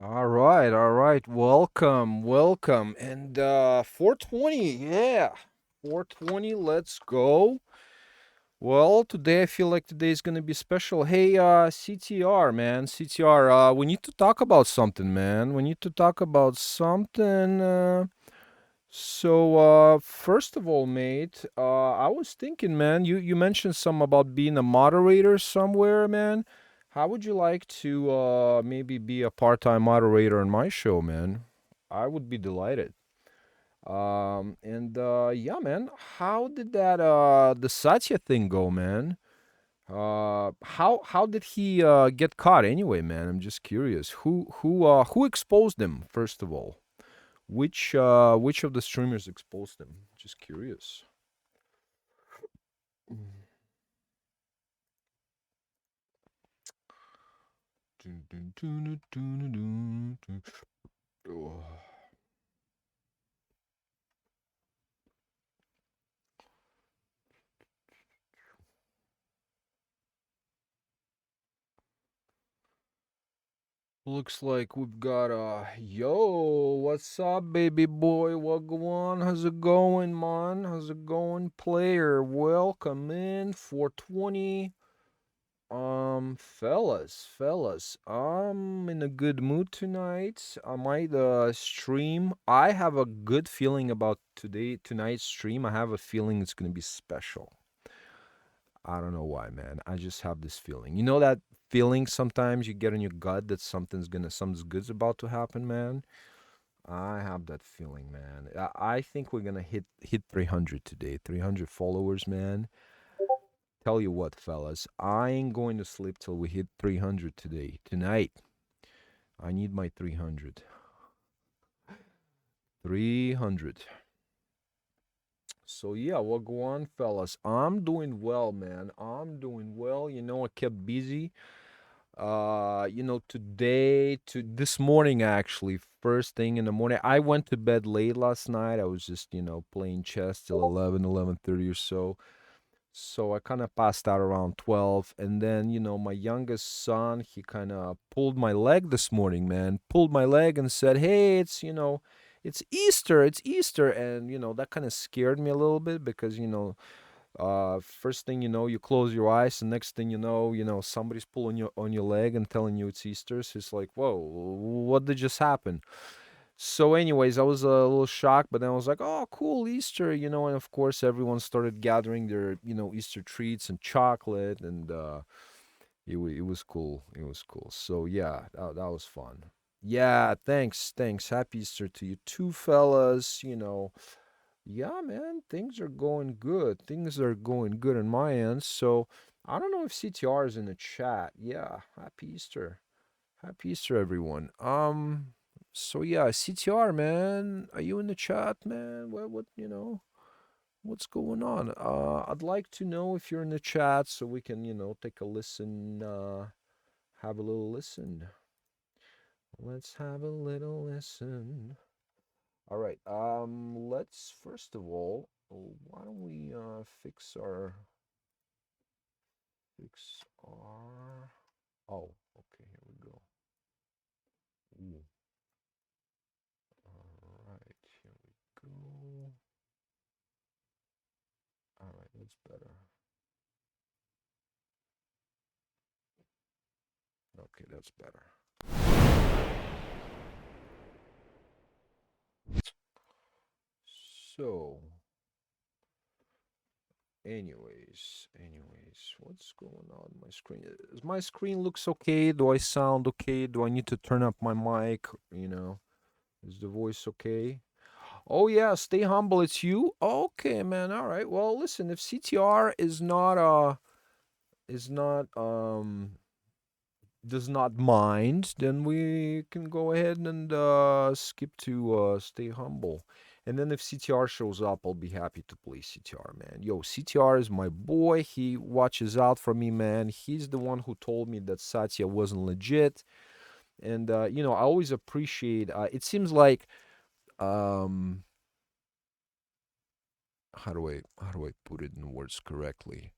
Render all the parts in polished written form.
All right. Welcome, welcome. And 420, yeah. 420, let's go. Well, today I feel like today is gonna be special. Hey, CTR, man, CTR, we need to talk about something, man. We need to talk about something. First of all, mate, I was thinking, man, you mentioned some about being a moderator somewhere, man. How would you like to maybe be a part-time moderator on my show, man? I would be delighted. Yeah, man, how did that the Satya thing go, man? How did he get caught anyway, man? I'm just curious. Who exposed him, first of all? Which of the streamers exposed them? Just curious. Dun, dun, dun, dun, dun, dun. Oh. Looks like we've got yo, what's up, baby boy? What go on? How's it going, man? How's it going, player? Welcome in 420. Fellas, I'm in a good mood tonight. I might stream. I have a good feeling about tonight's stream. I have a feeling it's gonna be special. I don't know why, man. I just have this feeling. You know that feeling sometimes you get in your gut that something's good's about to happen, man. I have that feeling, man. I think we're gonna hit 300 today. 300 followers, man. Tell you what, fellas, I ain't going to sleep till we hit 300 today. Tonight, I need my 300. 300. So yeah, what go on, fellas? I'm doing well, man. I'm doing well. I kept busy. Today to this morning actually, first thing in the morning. I went to bed late last night. I was just, playing chess till 11:30 or so. So I kind of passed out around 12. And then, my youngest son, he kind of pulled my leg this morning, man. Pulled my leg and said, "Hey, it's Easter. It's Easter." And, that kind of scared me a little bit because, first thing you know, you close your eyes, and next thing somebody's pulling you on your leg and telling you it's Easter. So it's like, whoa, what did just happen? So, anyways, I was a little shocked, but then I was like, "Oh, cool, Easter," and of course, everyone started gathering their, Easter treats and chocolate, and it was cool. It was cool. So, yeah, that was fun. Yeah, thanks. Happy Easter to you too, fellas. Yeah, man, things are going good. Things are going good on my end. So, I don't know if CTR is in the chat. Yeah, happy Easter. Happy Easter, everyone. So yeah, CTR, man, are you in the chat, man? What's going on? I'd like to know if you're in the chat so we can, take a listen, have a little listen. Let's have a little listen. All right. Let's first of all, why don't we fix our. Oh, okay, here we go. Ooh. All right, here we go. All right, that's better. Okay, that's better. So, what's going on my screen? Is my screen looks okay? Do I sound okay? Do I need to turn up my mic? Is the voice okay? Oh yeah, stay humble. It's you. Okay, man. All right. Well, listen. If CTR is not does not mind, then we can go ahead and skip to Stay Humble. And then if CTR shows up, I'll be happy to play CTR, man. Yo, CTR is my boy. He watches out for me, man. He's the one who told me that Satya wasn't legit. And, I always appreciate, it seems like, um, how do I put it in words correctly?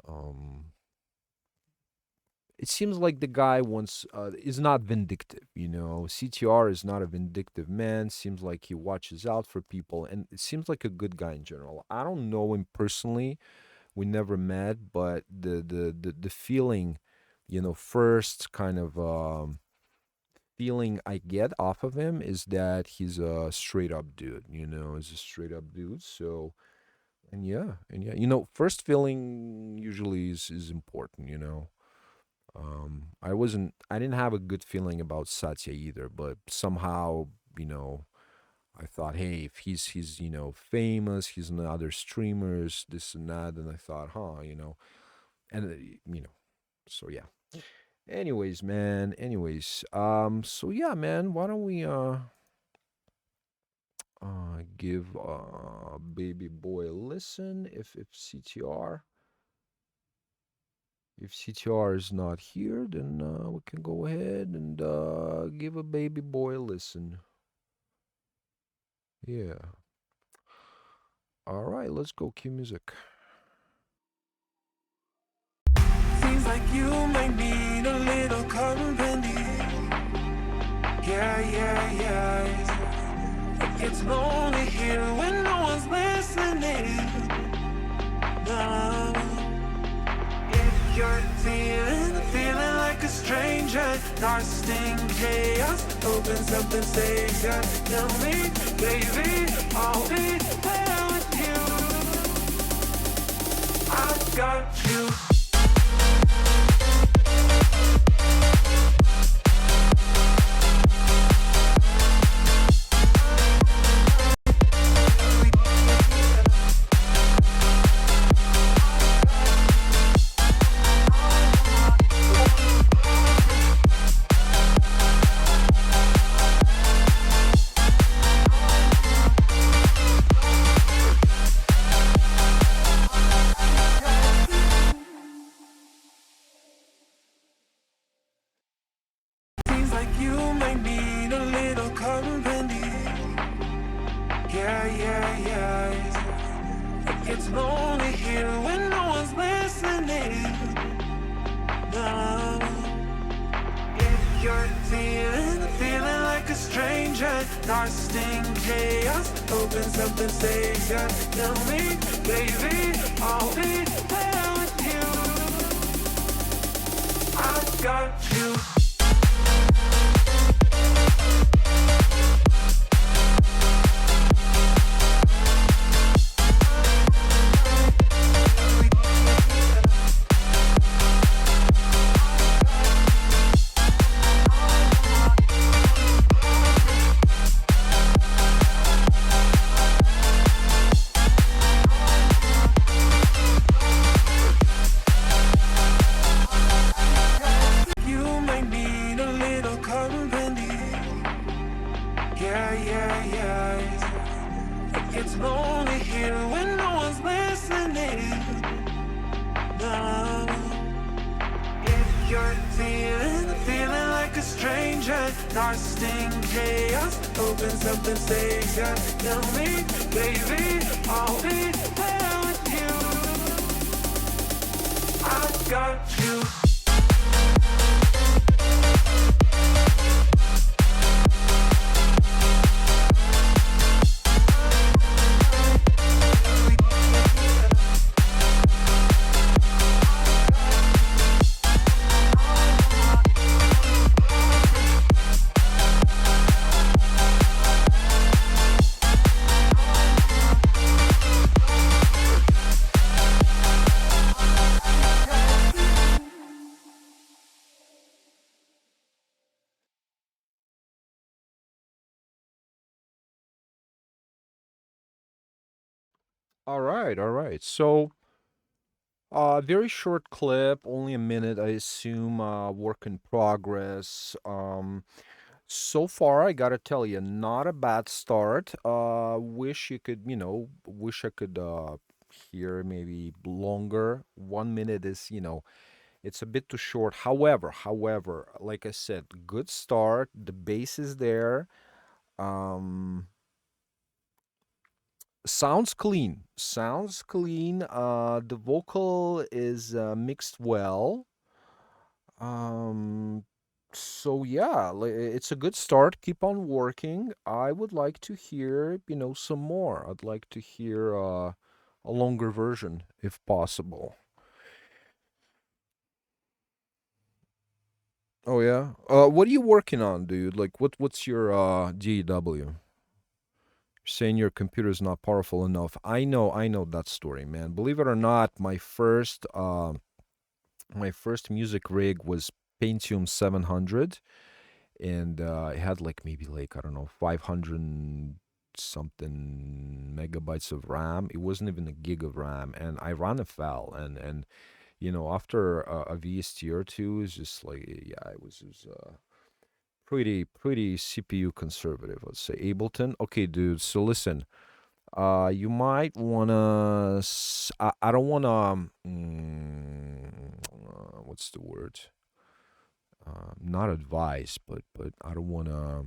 Um, it seems like the guy wants is not vindictive. CTR is not a vindictive man. Seems like he watches out for people, and it seems like a good guy in general. I don't know him personally. We never met, but the feeling, first kind of feeling I get off of him is that he's a straight up dude. He's a straight up dude. So, and yeah, first feeling usually is important. I didn't have a good feeling about Satya either, but somehow, you know, I thought, hey, if he's famous, he's in other streamers, this and that, and I thought, and so yeah. Anyways, man. Anyways, so yeah, man. Why don't we give baby boy a listen if CTR is not here, then we can go ahead and give a baby boy a listen. Yeah. All right, let's go. Cue music. Seems like you might need a little company. Yeah, yeah, yeah. It's lonely here when no one's listening. No. If you're feeling like a stranger, lost in chaos, hoping something saves ya. Tell me, baby, I'll be there with you. I've got you. Seems like you might need a little company. Yeah, yeah, yeah. It's lonely here when no one's listening. No. If you're feeling like a stranger, lost in chaos, hoping something saves ya. Tell me, baby, I'll be there with you. I've got you. Yeah, yeah, yeah. It's lonely here when no one's listening. No. If you're feeling like a stranger, lost in chaos, hoping something saves ya. Tell me, baby, I'll be there with you. I've got you. All right, all right. So, very short clip, only a minute, I assume. Work in progress. So far, I gotta tell you, not a bad start. Wish you could, wish I could hear maybe longer. 1 minute is, it's a bit too short. However, like I said, good start. The bass is there. Um, Sounds clean. Sounds clean. The vocal is mixed well. Um, so yeah, it's a good start. Keep on working. I would like to hear, some more. I'd like to hear a longer version if possible. Oh yeah. What are you working on, dude? Like what's your DW? Saying your computer is not powerful enough. I know that story, man. Believe it or not, my first music rig was Pentium 700, and it had like maybe like I don't know 500 something megabytes of RAM. It wasn't even a gig of RAM, and I ran afoul. And after a VST or two, it's just like yeah, it was pretty CPU conservative, let's say. Ableton. Okay, dude. So listen. You might wanna. I don't wanna. What's the word? Not advice, but I don't wanna.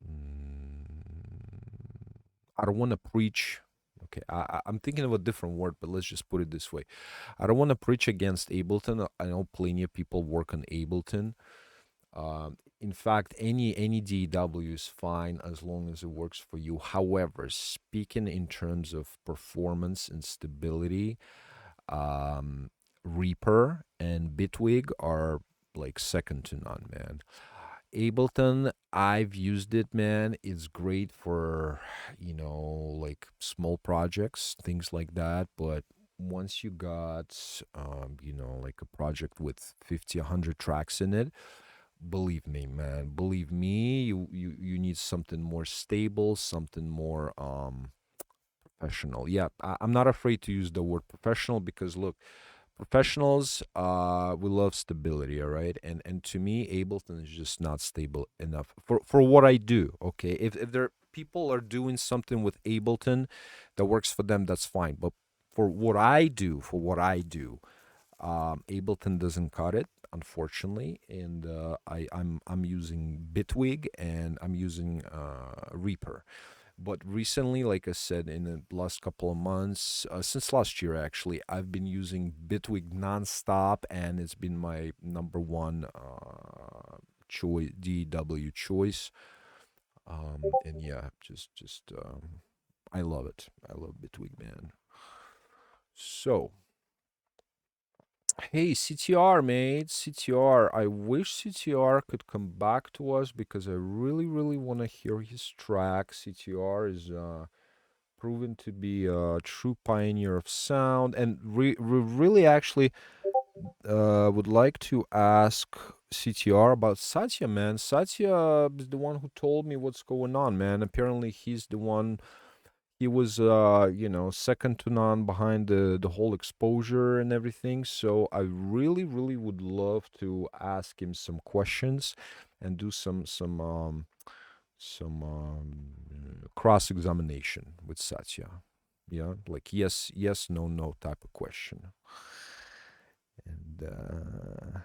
Mm, I don't wanna preach. Okay, I'm thinking of a different word, but let's just put it this way. I don't want to preach against Ableton. I know plenty of people work on Ableton. In fact, any DAW is fine as long as it works for you. However, speaking in terms of performance and stability, um, Reaper and Bitwig are like second to none, man. Ableton, I've used it, man. It's great for, like small projects, things like that. But once you got, like a project with 50, 100 tracks in it, believe me, man. Believe me, you need something more stable, something more professional. Yeah, I'm not afraid to use the word professional because look, professionals we love stability, all right? And to me, Ableton is just not stable enough for what I do. Okay, if there people are doing something with Ableton that works for them, that's fine. But for what I do, Ableton doesn't cut it, unfortunately, and I'm using Bitwig and I'm using Reaper. But recently, like I said, in the last couple of months, since last year actually, I've been using Bitwig nonstop, and it's been my number one choice, DW choice. And yeah, just I love it. I love Bitwig, man. So, hey, CTR, mate. CTR. I wish CTR could come back to us because I really, really want to hear his track. CTR is proven to be a true pioneer of sound, and really actually would like to ask CTR about Satya, man. Satya is the one who told me what's going on, man. Apparently, he's the one. He was, second to none behind the whole exposure and everything. So I really, really would love to ask him some questions and do some cross examination with Satya. Yeah, like yes, yes, no, no type of question. And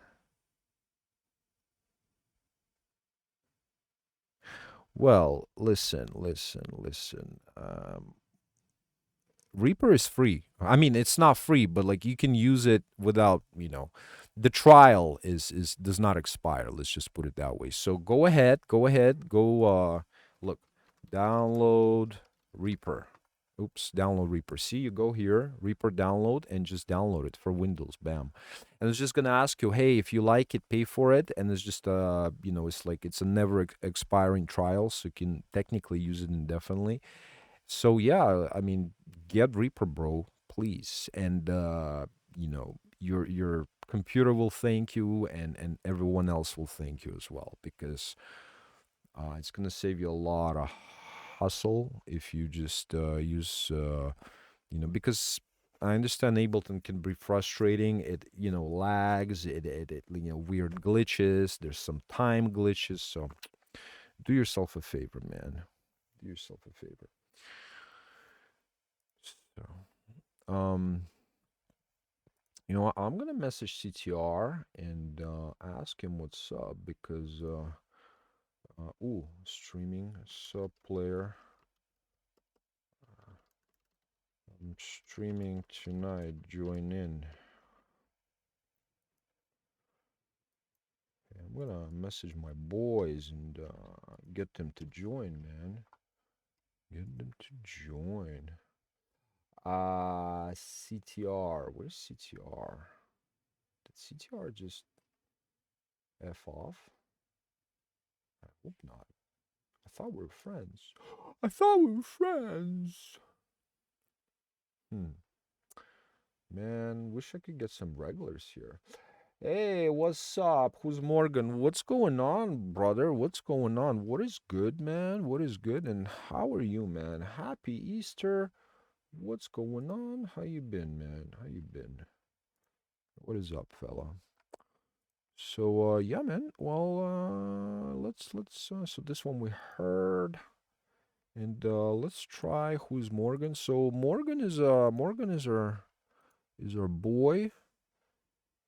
well, listen, listen, listen. Reaper is free. I mean, it's not free, but like you can use it without, the trial is does not expire. Let's just put it that way. So go ahead, go look, download Reaper. Oops, download Reaper. See, you go here, Reaper download, and just download it for Windows. Bam. And it's just gonna ask you, hey, if you like it, pay for it. And it's just it's like it's a never expiring trial, so you can technically use it indefinitely. So yeah, I mean, get Reaper, bro, please, and your computer will thank you, and everyone else will thank you as well because it's gonna save you a lot of hustle if you just use because. I understand Ableton can be frustrating. It lags. It weird glitches. There's some time glitches. So do yourself a favor, man. Do yourself a favor. So, what? I'm gonna message CTR and ask him what's up because streaming sub player. I'm streaming tonight. Join in. I'm gonna message my boys and get them to join, man. Get them to join. CTR. Where's CTR? Did CTR just F off? I hope not. I thought we were friends. I thought we were friends. Hmm. Man, wish I could get some regulars here. Hey, what's up? Who's Morgan? What's going on, brother? What's going on? What is good, man? What is good? And how are you, man? Happy Easter. What's going on? How you been, man? How you been? What is up, fella? So, yeah, man. Well, let's. So this one we heard, and let's try who's Morgan. So Morgan is our boy.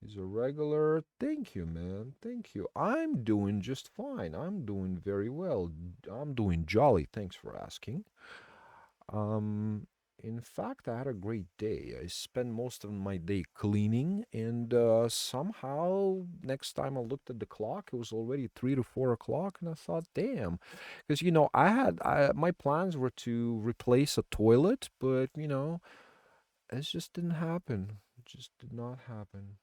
He's a regular. Thank you, man. Thank you. I'm doing just fine. I'm doing very well. I'm doing jolly. Thanks for asking. Um, in fact, I had a great day. I spent most of my day cleaning, and somehow next time I looked at the clock, it was already 3 to 4 o'clock, and I thought, damn, because my plans were to replace a toilet, but it just didn't happen. It just did not happen.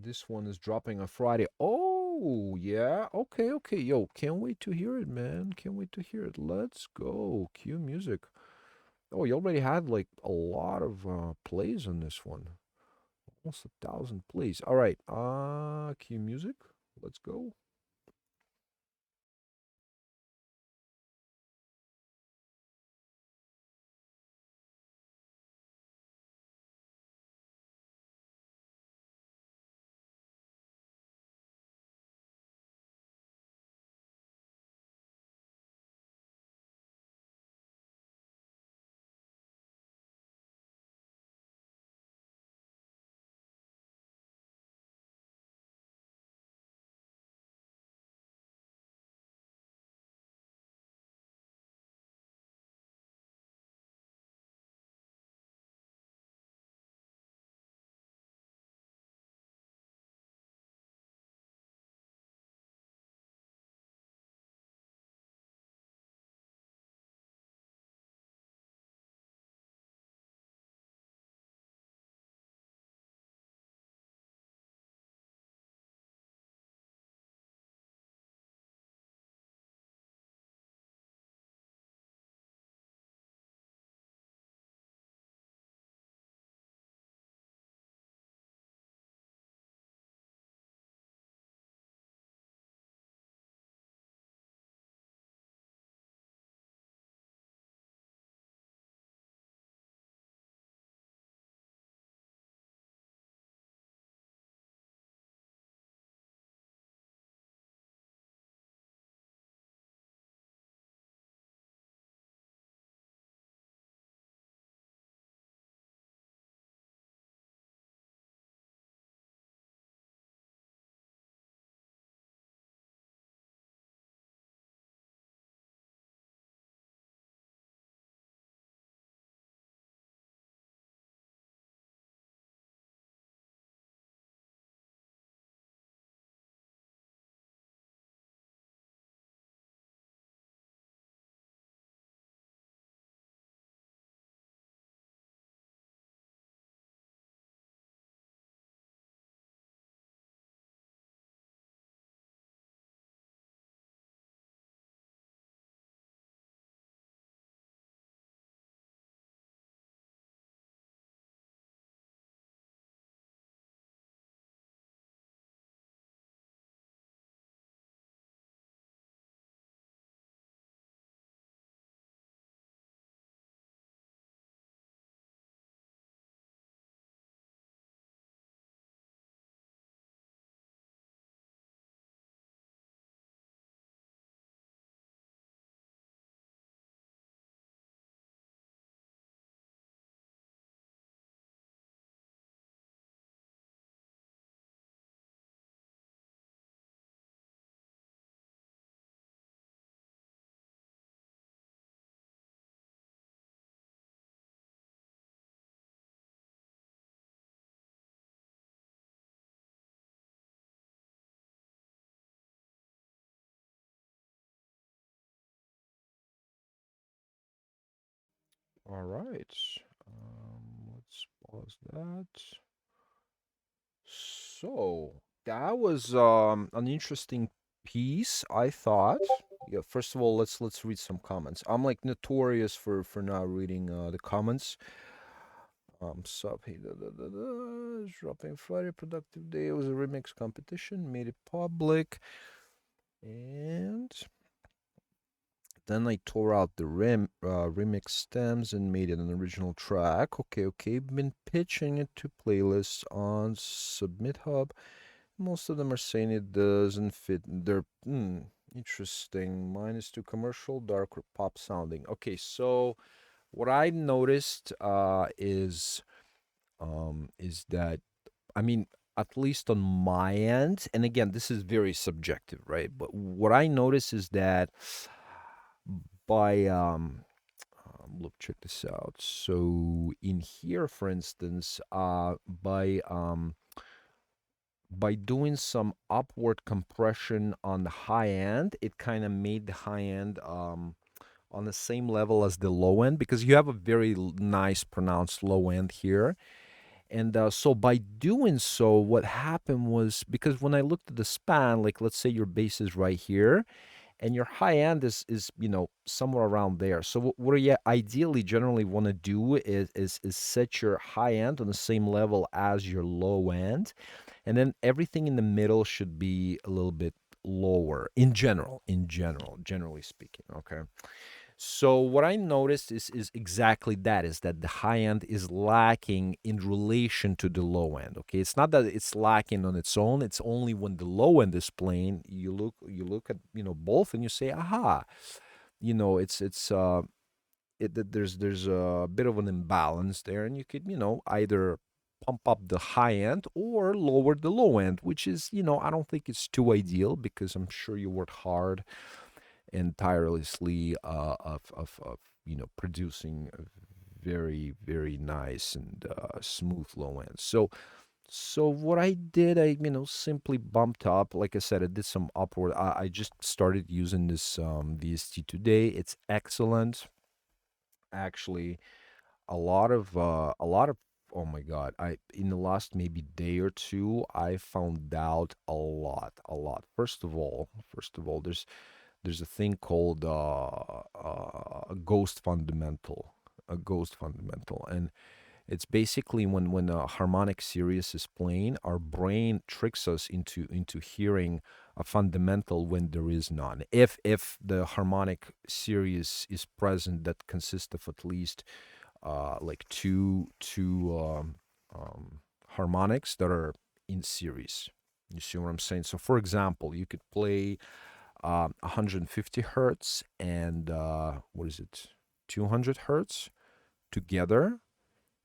This one is dropping on Friday. Oh, yeah. Okay, okay. Yo, can't wait to hear it, man. Can't wait to hear it. Let's go. Cue music. Oh, you already had like a lot of plays on this one. Almost 1,000 plays. All right. Cue music. Let's go. All right. Let's pause that. So that was an interesting piece, I thought. Yeah, first of all, let's read some comments. I'm like notorious for not reading the comments. Sub hey, dropping Friday, productive day. It was a remix competition, made it public, and then I tore out the remix stems and made it an original track. Okay, okay. Been pitching it to playlists on Submit Hub. Most of them are saying it doesn't fit. They're interesting. Mine is too commercial, darker pop sounding. Okay, so what I noticed is that I mean, at least on my end, and again, this is very subjective, right? But what I notice is that by look, check this out. So in here, for instance, by doing some upward compression on the high end, it kind of made the high end on the same level as the low end because you have a very nice pronounced low end here. And so by doing so, what happened was because when I looked at the span, like let's say your base is right here, and your high end is somewhere around there. So what you ideally generally want to do is set your high end on the same level as your low end, and then everything in the middle should be a little bit lower generally speaking. Okay. So what I noticed is exactly that is that the high end is lacking in relation to the low end. Okay, it's not that it's lacking on its own. It's only when the low end is playing, you look at both and you say, aha, there's a bit of an imbalance there, and you could either pump up the high end or lower the low end, which is I don't think it's too ideal because I'm sure you worked hard and tirelessly of producing a very very nice and smooth low end. So what I did, I simply bumped up. Like I said, I did some upward. I just started using this VST today. It's excellent, actually. A lot of oh my god, I in the last maybe day or two I found out a lot. First of all, there's a thing called a ghost fundamental, and it's basically when a harmonic series is playing, our brain tricks us into hearing a fundamental when there is none. If the harmonic series is present that consists of at least like two harmonics that are in series. You see what I'm saying? So, for example, you could play 150 hertz and what is it, 200 hertz together,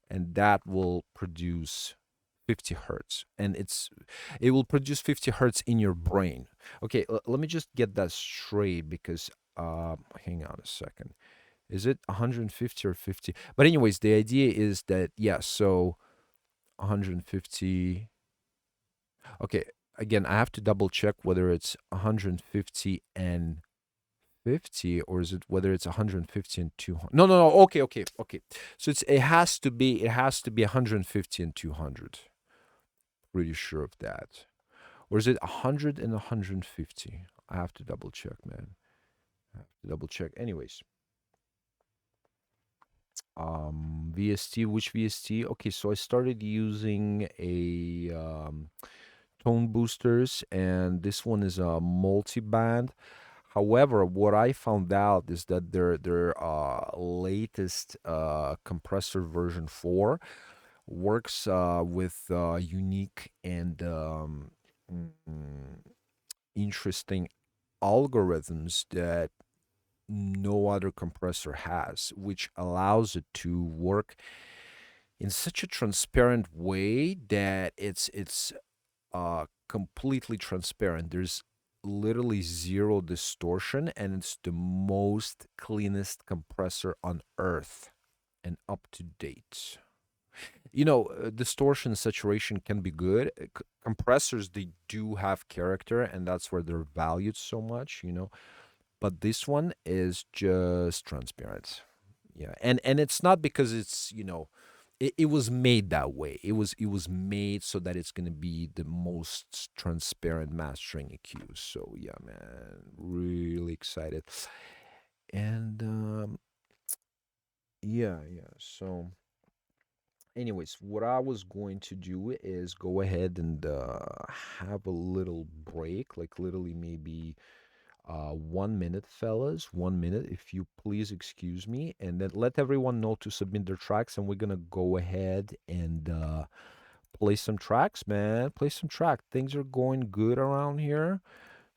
and that will produce 50 hertz, and it will produce 50 hertz in your brain. Okay, let me just get that straight because hang on a second. Is it 150 or 50? But anyways, the idea is that yeah, so 150. Okay, again, I have to double check whether it's 150 and 50 or is it whether it's 150 and 200. No, no, no. Okay, okay, okay. So it has to be 150 and 200. Pretty sure of that. Or is it 100 and 150? I have to double check, man. I have to double check. Anyways, VST, which VST? Okay, so I started using a tone boosters, and this one is a multi-band. However, what I found out is that their latest compressor version 4 works with unique and mm, interesting algorithms that no other compressor has, which allows it to work in such a transparent way that it's completely transparent. There's literally zero distortion, and it's the most cleanest compressor on earth and up to date. Distortion saturation can be good. Compressors, they do have character, and that's where they're valued so much. But this one is just transparent. Yeah, and it's not because it's, it was made that way. It was made so that it's gonna be the most transparent mastering EQ. So yeah, man, really excited. And yeah, yeah. So anyways, what I was going to do is go ahead and have a little break, like literally maybe 1 minute, fellas. 1 minute, if you please excuse me, and then let everyone know to submit their tracks, and we're gonna go ahead and play some tracks, man. Play some track. Things are going good around here.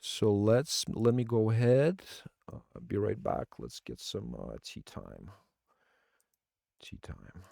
So let me go ahead. I'll be right back. Let's get some tea time. Tea time.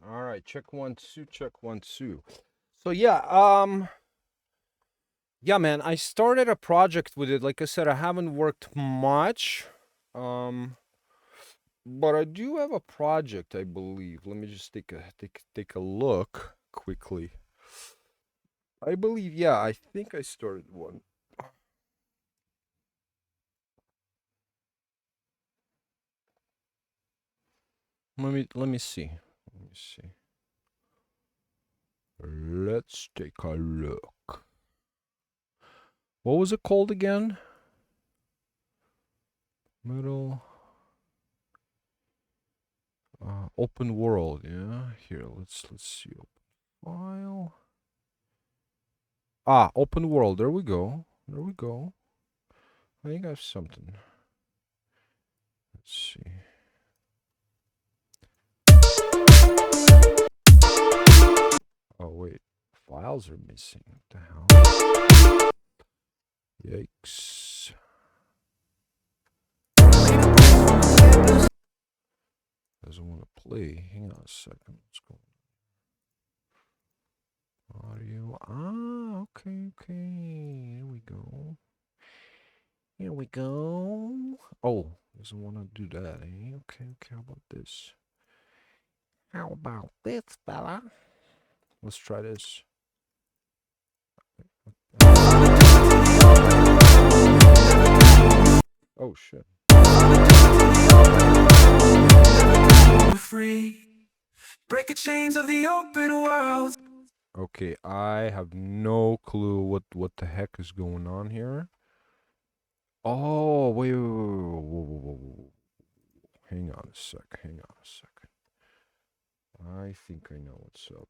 All right, check 1 2, check 1 2. So yeah, yeah, man, I started a project with it. Like I said, I haven't worked much, um, but I do have a project, I believe. Let me just take a look quickly. I believe, yeah, I think I started one. Let me see. Let me see. Let's take a look. What was it called again? Middle. Open world. Yeah. Here, let's see. Open file. Open world. There we go. There we go. I think I have something. Let's see. Oh wait, files are missing. What the hell? Yikes. Doesn't want to play. Hang on a second. What's going on? Audio. Okay. Here we go. Here we go. Oh, doesn't want to do that, eh? Okay. How about this? How about this, fella? Let's try this. Oh shit. Free. Break chains of the open world. Okay, I have no clue what the heck is going on here. Oh, wait. Whoa. Hang on a sec. I think I know what's up.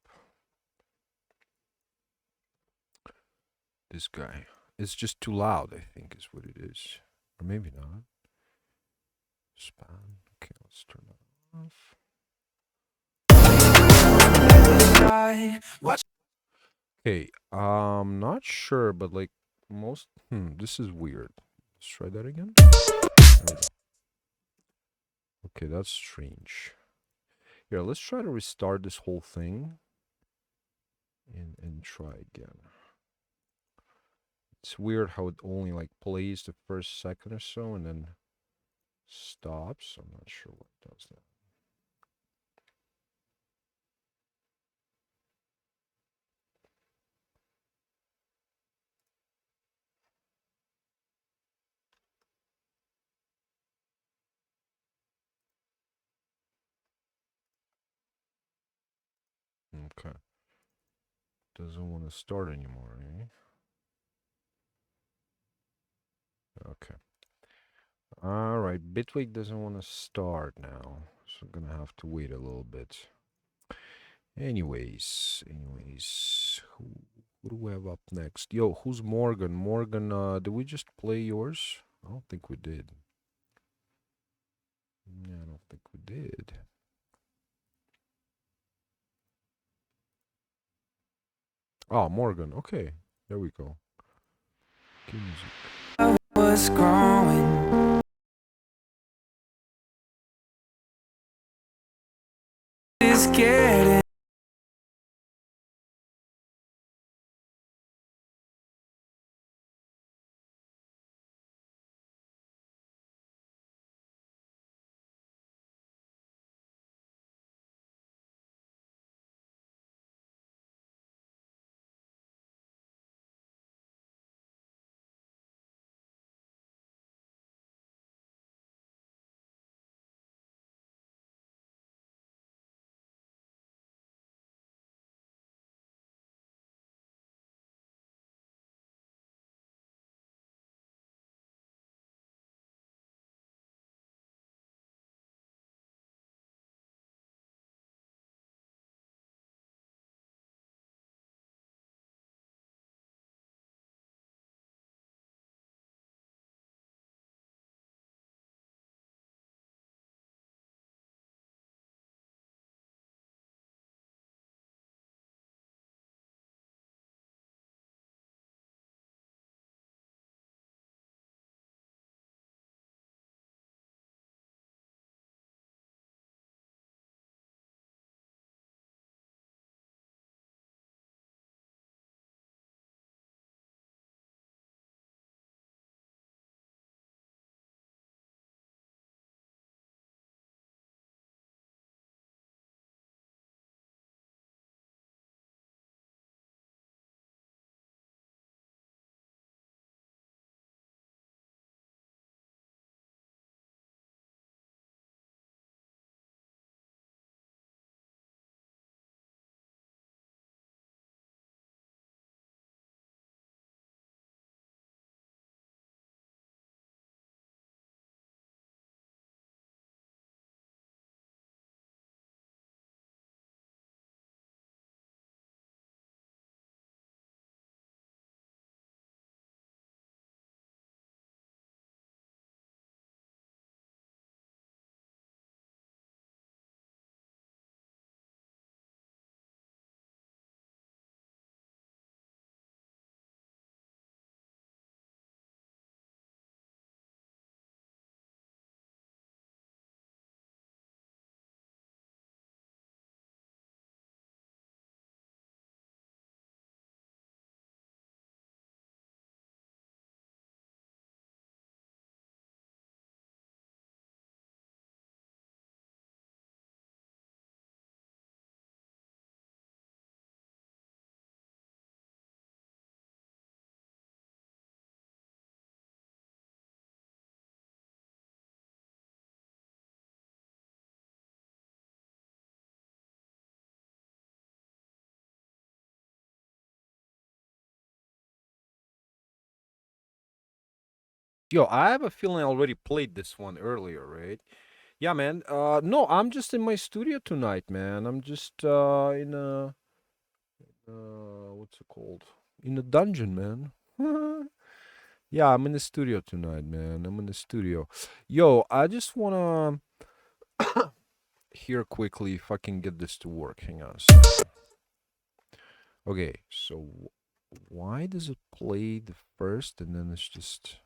This guy. It's just too loud, I think, is what it is. Or maybe not. Span. Okay, let's turn that off. Okay, not sure, but like this is weird. Let's try that again. Okay, that's strange. Here, let's try to restart this whole thing and try again. It's weird how it only like plays the first second or so and then stops. I'm not sure what does that. Okay. Doesn't want to start anymore, eh? Okay. Alright, Bitwig doesn't want to start now. So I'm gonna have to wait a little bit. Anyways, who do we have up next? Yo, who's Morgan? Morgan, did we just play yours? I don't think we did. Yeah, I don't think we did. Oh, Morgan. Okay, there we go. Cue music. Was growing. Is getting. Yo, I have a feeling I already played this one earlier, right? Yeah, man. No, I'm just in my studio tonight, man. I'm just in a what's it called? In a dungeon, man. Yeah, I'm in the studio tonight, man. I'm in the studio. Yo, I just wanna hear quickly if I can get this to work. Hang on a second. Okay, so why does it play the first and then it's just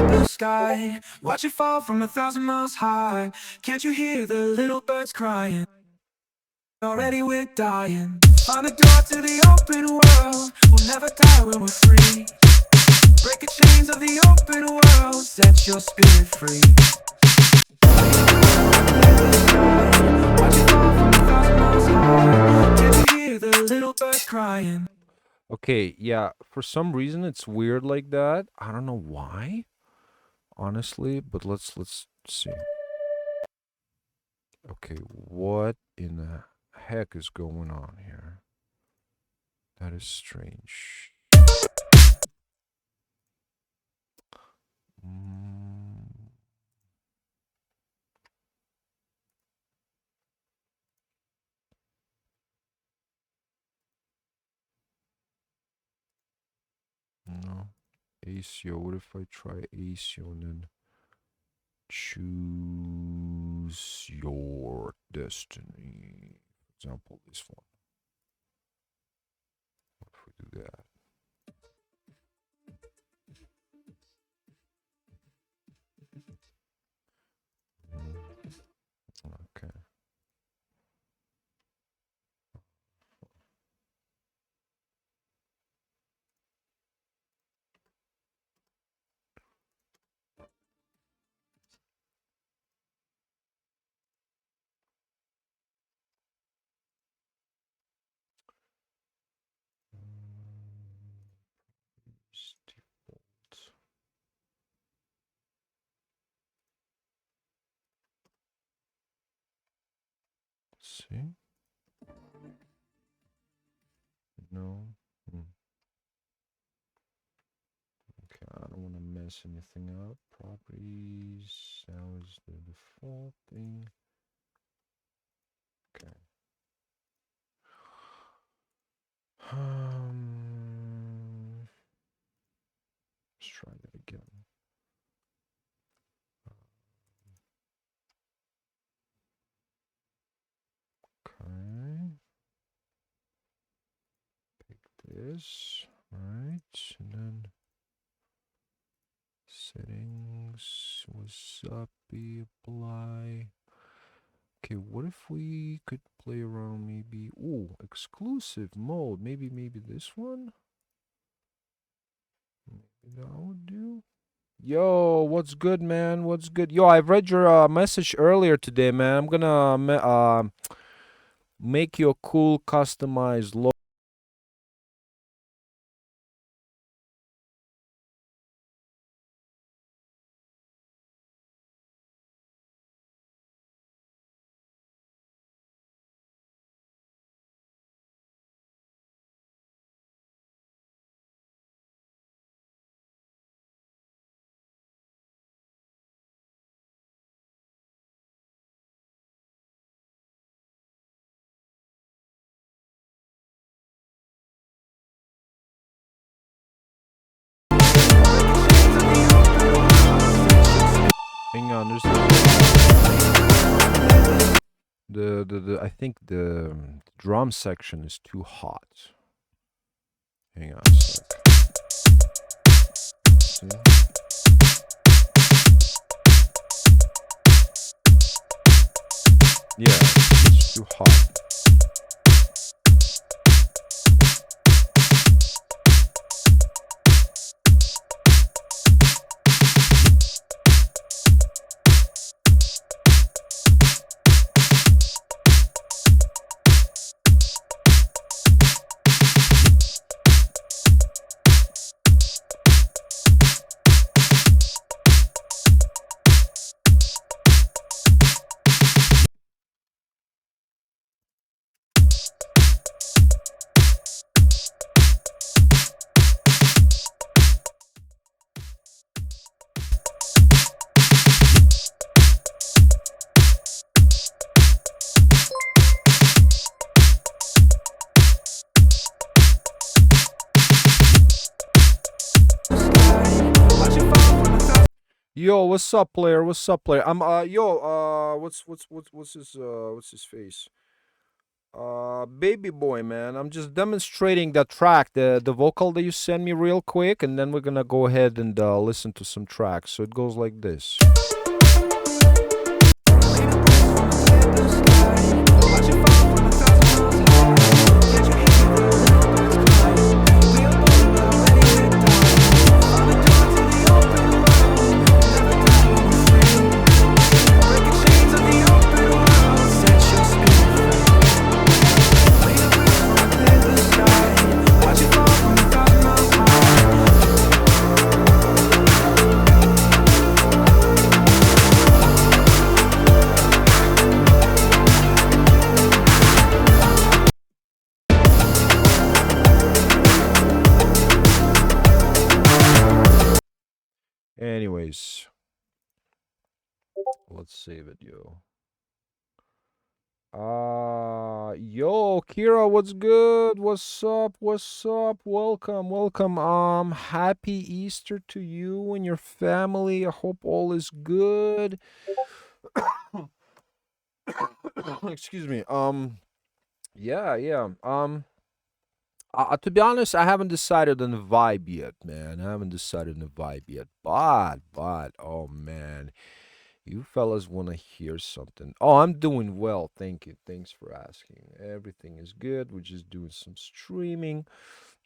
Blue sky, watch it fall from 1,000 miles high. Can't you hear the little birds crying? Already we're dying. Find the door to the open world. We'll never die when we're free. Break the chains of the open world. Set your spirit free. Watch it fall from 1,000 miles high. Can't you hear the little birds crying? okay? Yeah, for some reason it's weird like that. I don't know why, honestly, but let's see. Okay, what in the heck is going on here? That is strange. Mm, no. ACO. What if I try ACO and then choose your destiny? For example, this one. What if we do that? Okay. Default. Let's see. No. Hmm. Okay, I don't want to mess anything up. Properties. Now is the default thing. Okay. Let's try that again. Okay. Pick this. Right. And then settings. Wasabi apply. Okay, what if we could play around maybe exclusive mode. Maybe this one? Maybe that would do. Yo, what's good, man? What's good? Yo, I've read your message earlier today, man. I'm gonna make you a cool customized logo. Hang on, there's the I think the drum section is too hot. Hang on a sec. See? Yeah, it's too hot. Yo, what's up, player? What's up, player? I'm yo, what's his face? Baby boy, man. I'm just demonstrating the track, the vocal that you sent me real quick, and then we're gonna go ahead and listen to some tracks. So it goes like this. Anyways, let's save it, yo. Yo, Kira, what's good? What's up? What's up? Welcome, welcome. Happy Easter to you and your family. I hope all is good. Excuse me. Yeah, yeah. To be honest, I haven't decided on the vibe yet, man. I haven't decided on the vibe yet. But, oh man, you fellas want to hear something? Oh, I'm doing well. Thank you. Thanks for asking. Everything is good. We're just doing some streaming.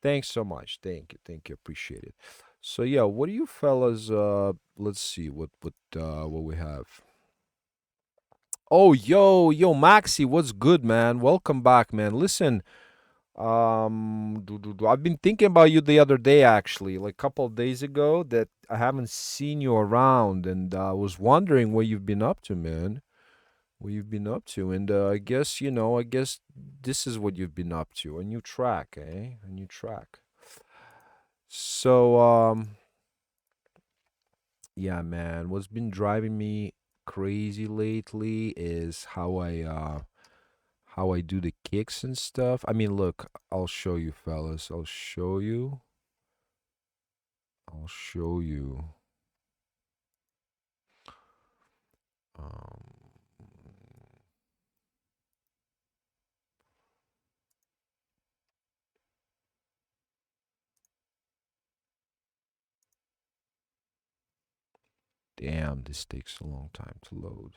Thanks so much. Thank you. Thank you. Appreciate it. So yeah, what do you fellas? Let's see what we have. Oh, yo, Maxi, what's good, man? Welcome back, man. Listen, I've been thinking about you the other day, actually, like a couple of days ago, that I haven't seen you around, and I was wondering what you've been up to, man. What you've been up to, and I guess this is what you've been up to. A new track, eh? A new track. So, yeah, man. What's been driving me crazy lately is how I do the kicks and stuff. I mean, look, I'll show you, fellas. I'll show you. I'll show you. Um, Damn, this takes a long time to load.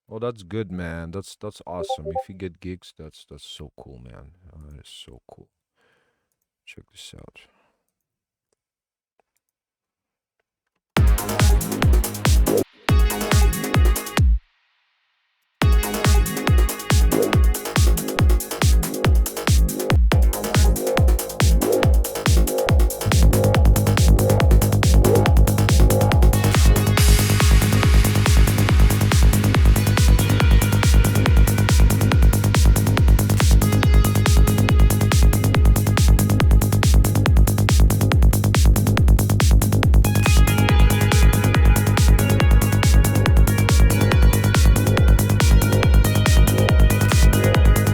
Oh, that's good, man. That's awesome. If you get gigs, that's so cool, man. That is so cool. Check this out.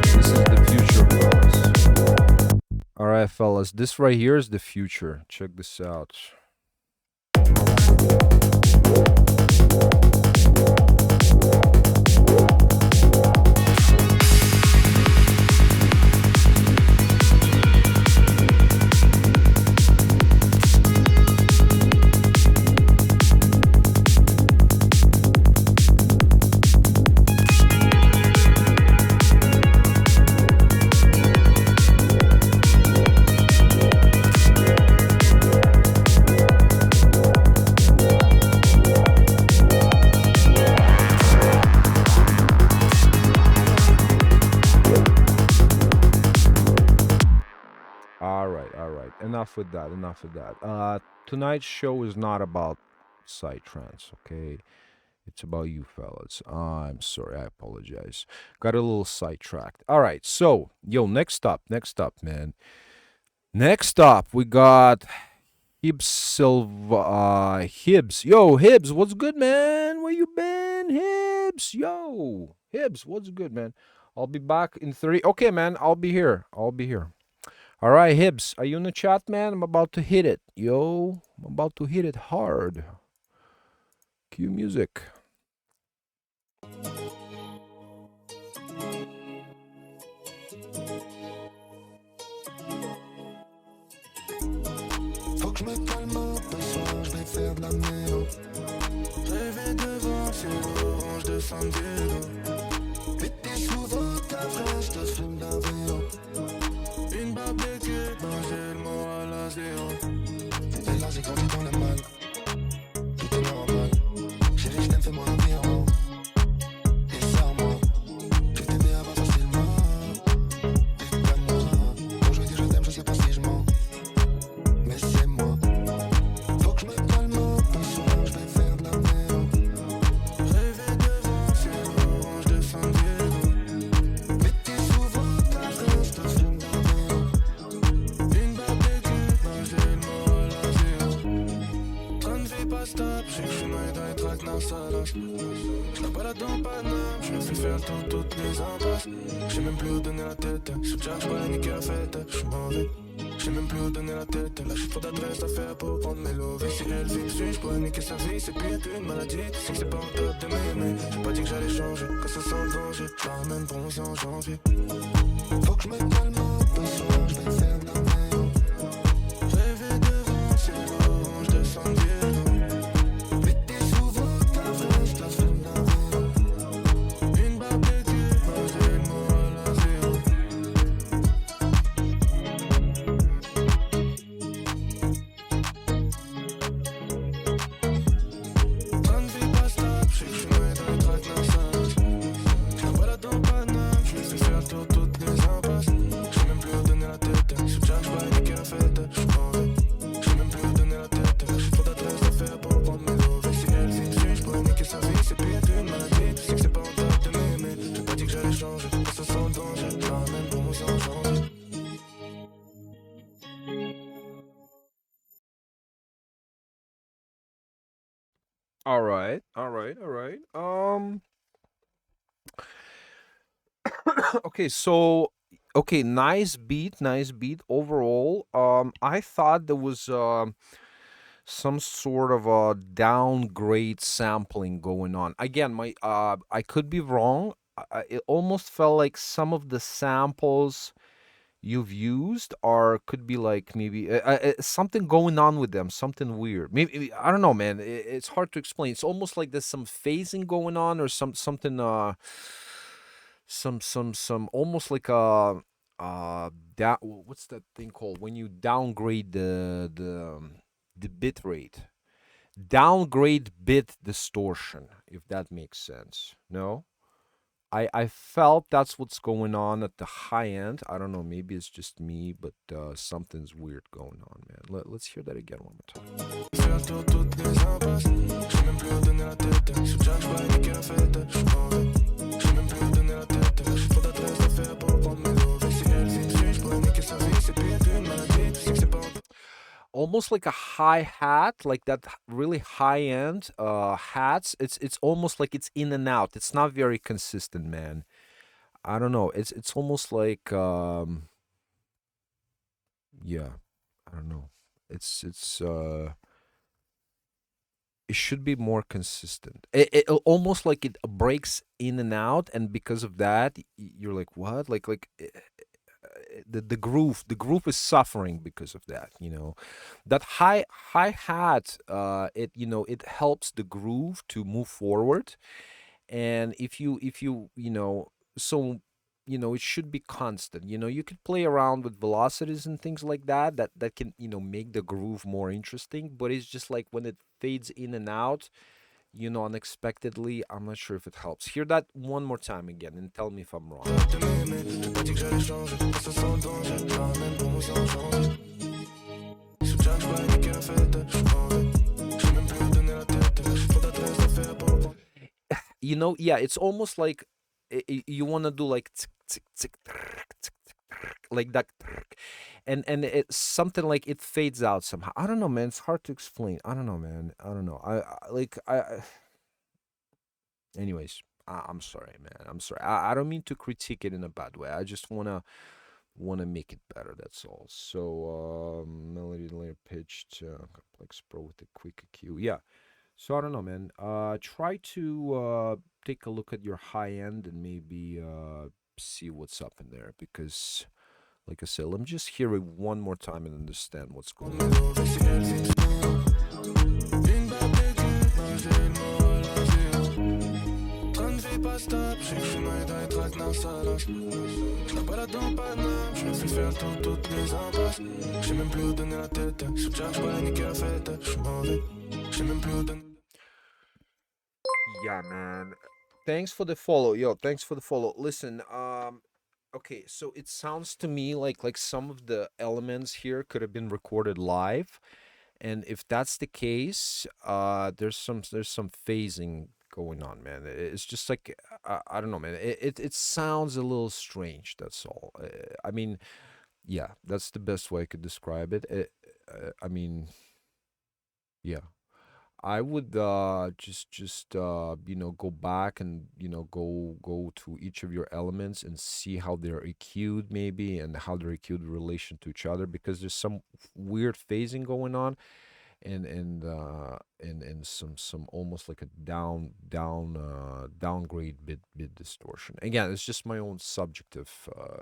This is the future, fellas. All right, fellas. This right here is the future. Check this out. All right, all right. Enough with that. Enough with that. Tonight's show is not about psytrance, okay? It's about you fellas. I'm sorry, I apologize. Got a little sidetracked. All right, so yo, next up, man. Next up, we got Hibbs Silva. Hibbs, yo, Hibbs, what's good, man? Where you been, Hibbs? Yo, Hibbs, what's good, man? I'll be back in 30. Okay, man, I'll be here. I'll be here. All right, Hibbs, are you in the chat, man? I'm about to hit it. Yo, I'm about to hit it hard. Cue music. Faut que je me calme un peu, ce soir je vais faire de la mélo. Rêver devant le ciel orange de San Diego. Pété souvent ta fraîche, te fume d'un vélo. Une barbecue, manger le moral à zéro. Et là j'ai grandi dans le mal, tout est normal. Chérie, je t'aime, fais-moi un virement. Et sors-moi, je vais t'aider à voir facilement. Et comme moi, quand je dis je t'aime, je sais pas si je mens. Mais c'est moi. Faut que je me calme un peu, ce soir je vais faire de la mélo. Rêver devant le ciel orange de San Diego. Pété souvent ta fraîche, te fume d'un vélo. Une barbecue, manger le moral à zéro. Train de vie pas stable, j'ai que je suis noyé dans les traquenards salaces. Je la balade en Paname, je me fais faire le tour toutes les impasses. Je sais même plus où donner la tête, sous Jack, je pourrais niquer la fête, je suis mauvais. Je sais même plus où donner la tête, là j'ai trop d'adresse à faire pour prendre mes lovés. Si elle vit dessus, je pourrais niquer sa vie, c'est pire qu'une maladie. Tu sais que c'est pas en top de m'aimer, j'ai pas dit que j'allais changer, quand ça sent le danger, je la ramène bronzée en janvier. Faut que je me calme un peu, ce soir je vais faire de la mélo. Rêver devant le ciel orange de San Diego. Pété souvent ta fraîche, la fume d'un vélo. Une barbecue, manger le moral à zéro. Train de vie pas stable, je sais que je suis noyé dans les traquenards salaces. Je la balade en Paname, je me fais faire le tour toutes les impasses. Je sais même plus où donner la tête, sous Jack, je pourrais niquer la fête, je suis mauvais. Je sais même plus où donner la tête, j'ai trop d'adresse à faire pour prendre mes lovés. Si elle vit dessus, je pourrais niquer sa vie, c'est pire qu'une maladie. Tu sais que c'est pas en top de m'aimer, j'ai pas dit que j'allais changer, quand ça sent le danger, je la ramène bronzée en janvier. All right, all right, all right. Okay, so okay, nice beat overall. I thought there was some sort of a downgrade sampling going on. Again, my I could be wrong. It almost felt like some of the samples you've used are could be like maybe something going on with them, something weird. Maybe I don't know, man. It's hard to explain. It's almost like there's some phasing going on or something some almost like a what's that thing called when you downgrade the bit rate, downgrade bit distortion, if that makes sense. No, I felt that's what's going on at the high end. I don't know, maybe it's just me, but something's weird going on, man. Let's hear that again one more time. Faire le tour toutes les impasses. Je sais même plus où donner la tête, sous Jack, je pourrais niquer la fête, je suis mauvais. Je sais même plus où donner la tête, j'ai trop d'adresse à faire pour prendre mes lovés. Si elle vit dessus, je pourrais niquer sa vie, c'est pire qu'une maladie. Tu sais que c'est pas en Almost like a hi hat, like that really high end hats. It's almost like it's in and out. It's not very consistent, man. I don't know. It's almost like yeah, I don't know. It's it should be more consistent. It almost like it breaks in and out, and because of that, you're like, what? The groove is suffering because of that. That high hat, it it helps the groove to move forward, and if you so it should be constant. You could play around with velocities and things like that that can make the groove more interesting, but it's just like when it fades in and out unexpectedly. I'm not sure if it helps. Hear that one more time again and tell me if I'm wrong. top de m'aimer. J'ai pas dit que j'allais changer, quand ça sent le danger, je la ramène bronzée en janvier. Sous Jack, je pourrais niquer la fête, je suis mauvais. Je sais même plus où donner la tête, j'ai trop d'adresse à faire pour prendre. Yeah, it's almost like you want to do like tsk, tsk, tsk, trrk, tsk, tsk, trrk, like that, trrk. And it's something like it fades out somehow. I don't know, man. It's hard to explain. I don't know, man. I don't know. Anyways, I'm sorry, man. I'm sorry. I don't mean to critique it in a bad way. I just want to want to make it better. That's all. So melody, layer, pitched, complex pro with a quick EQ. Yeah. So I don't know, man. Try to take a look at your high end and maybe see what's up in there because, like I said, let me just hear it one more time and understand what's going on. Pas stop, je sais que je suis noyé dans les tracks, non ça lâche. Je la balade dans Paname, je me fais faire le tour de toutes les impasses. Je sais même plus où donner la tête, je charge pas niquer la fête. Je suis mauvais, je sais même plus où donner. Yeah, man. Thanks for the follow. Yo, thanks for the follow. Listen, okay, so it sounds to me like some of the elements here could have been recorded live. And if that's the case, there's some phasing going on, man. It's just like I don't know, man. It sounds a little strange. That's all. I mean, yeah, that's the best way I could describe it. I mean, yeah. I would just go back and go to each of your elements and see how they're EQ'd maybe and how they're EQ'd in relation to each other because there's some weird phasing going on and some almost like a downgrade bit distortion. Again, it's just my own subjective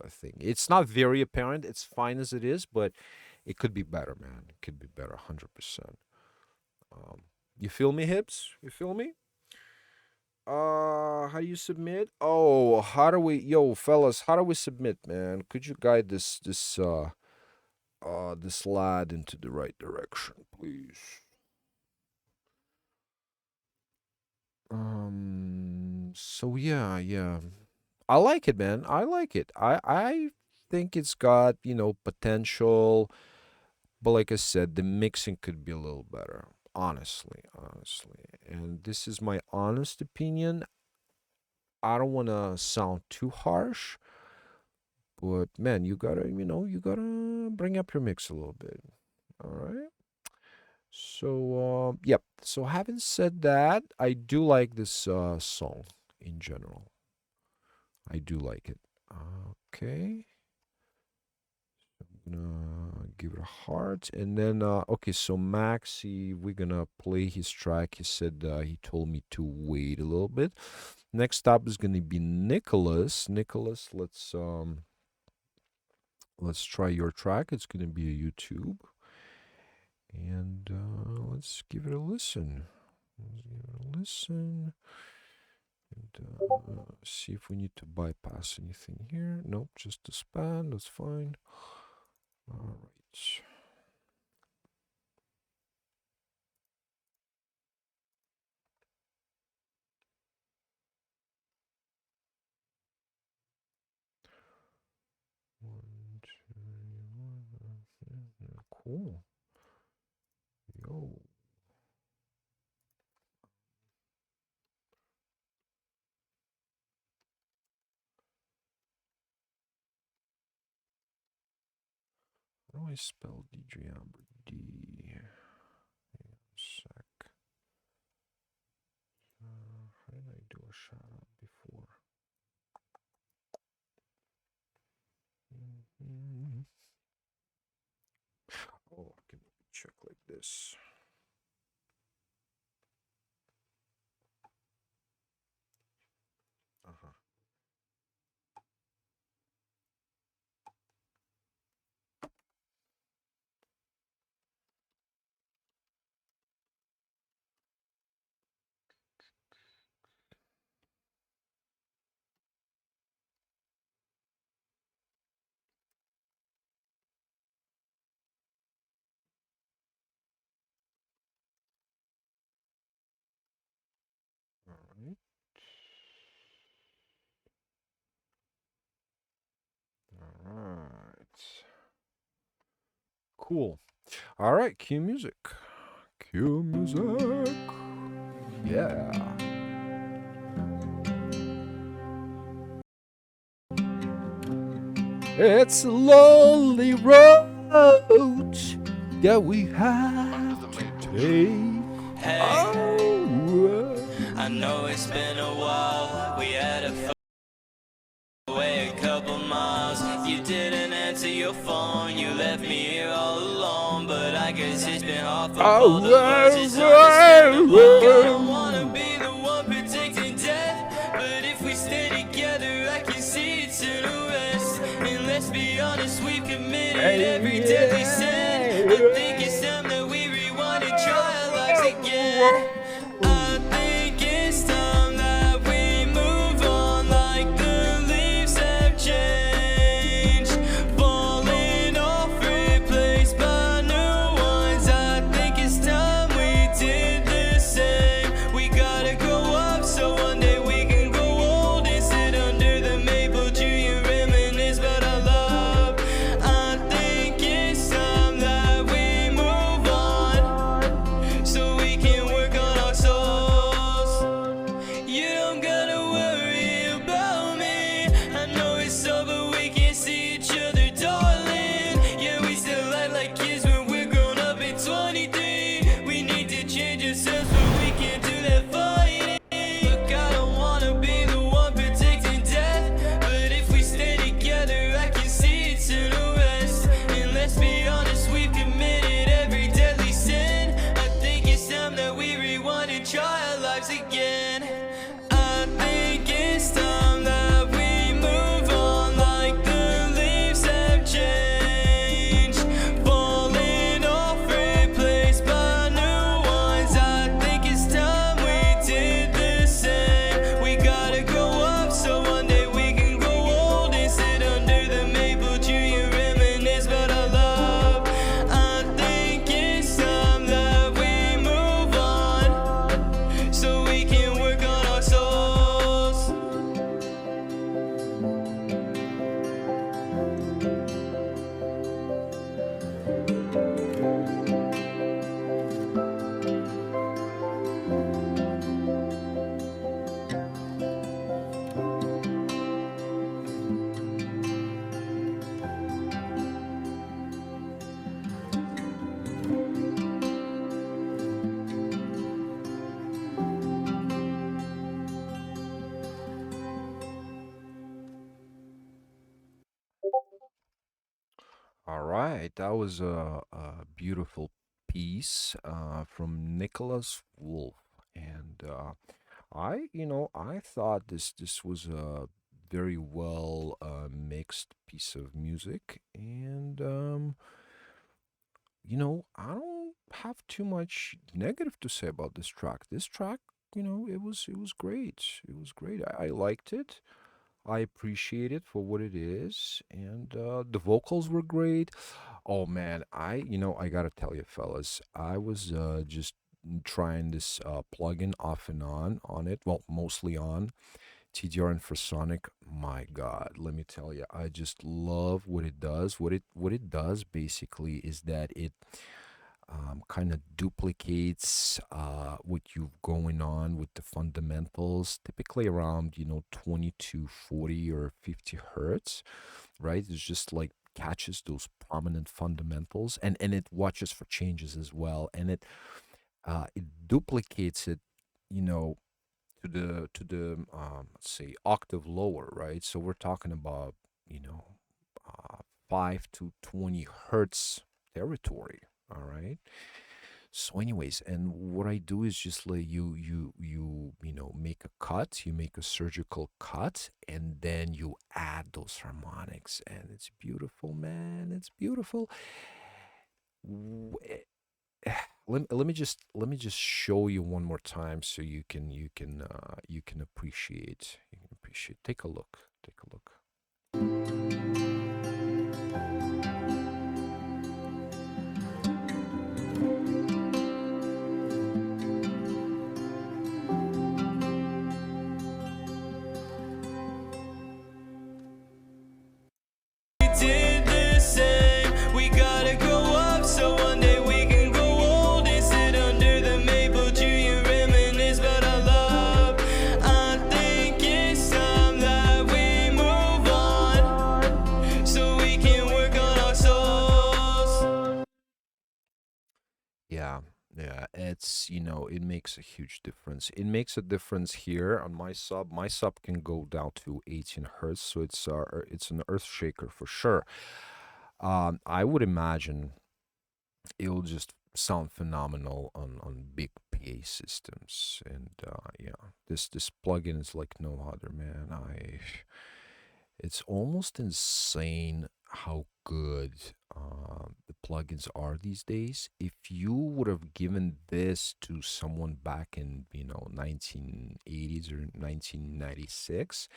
thing. It's not very apparent. It's fine as it is, but it could be better, man. It could be better, 100%. Um, you feel me, hips? You feel me? How do you submit? Oh, how do we, yo, fellas? How do we submit, man? Could you guide this lad into the right direction, please? So yeah, yeah. I like it, man. I like it. I think it's got, potential, but like I said, the mixing could be a little better. Honestly, honestly. And this is my honest opinion. I don't want to sound too harsh, but man, you gotta bring up your mix a little bit. All right. So, yep. So having said that, I do like this song in general. I do like it. Okay. I'm gonna give it a heart. And then, okay, so Maxi, we're gonna play his track. He said he told me to wait a little bit. Next up is gonna be Nicholas. Nicholas, let's try your track. It's gonna be a YouTube. And let's give it a listen. Let's give it a listen. And see if we need to bypass anything here. Nope, just the span. That's fine. All right. One, two, cool. Yo. How do I spell DJ Amber? D. Sec. How did I do a shout out before? Oh, I can check like this. Uh-huh. All right. All right. Cool. All right, cue music. Cue music. Yeah. It's a lonely road that we have to take. Hey, Oh, I know it's been a while. We had a away a couple miles. You didn't cause it's been hard for Oh, both of us. It's understandable. I don't wanna be the one predicting death, but if we stay together, I can see it's in a rest. And let's be honest, we've committed every deadly sin. I think it's time that we rewind and try our lives again. I think it's time that we move on, like the leaves have changed, falling off, replaced by new ones. I think it's time we did the same. We gotta grow up so one day we can grow old and sit under the maple tree and reminisce about our love. I think it's time that we move on so we can work on our souls. You don't gotta worry about me. I know it's over, we can see each other, darling. Yeah, we still act like kids when we're grown up in 23. We need to change ourselves, but we can't do that fighting. Look, I don't wanna be the one predicting death, but if we stay together, I can see it's in a rest. And let's be honest, we've committed every deadly sin. I think it's time that we rewind and try our lives again. I think it's time that we move on, like the leaves have changed, falling off, replaced by new ones. I think it's time we did the same. We gotta grow up so one day we can grow old and sit under the maple tree and reminisce about our love. I think it's time that we move on so we can work on our souls. All right, that was a beautiful piece from Nicholas Wolf, and I thought this was a very well mixed piece of music, and I don't have too much negative to say about this track. This track, it was great. It was great. I liked it. I appreciate it for what it is, and the vocals were great. Oh man, I gotta tell you, fellas, I was just trying this plugin off and on it. Well, mostly on TDR Infrasonic. My God, let me tell you, I just love what it does. What it does basically is that it kind of duplicates what you've going on with the fundamentals, typically around 20 to 40 or 50 hertz, right? It's just like catches those prominent fundamentals, and it watches for changes as well, and it duplicates it, you know, to the let's say octave lower, right? So we're talking about you know 5 to 20 hertz territory. All right. So, anyways, and what I do is just like make a cut, you make a surgical cut, and then you add those harmonics, and it's beautiful, man. It's beautiful. W- eh, let me just show you one more time so you can appreciate. You can appreciate. Take a look. Take a look. We did the same. We gotta grow up so one day we can grow old and sit under the maple tree and reminisce about our love. I think it's time that we move on so we can work on our souls. Yeah, yeah, it makes a huge difference. It makes a difference here on my sub. My sub can go down to 18 hertz, so it's an earth shaker for sure. I would imagine it'll just sound phenomenal on big PA systems. And yeah, this plugin is like no other, man. It's almost insane how good the plugins are these days. If you would have given this to someone back in 1980s or 1996,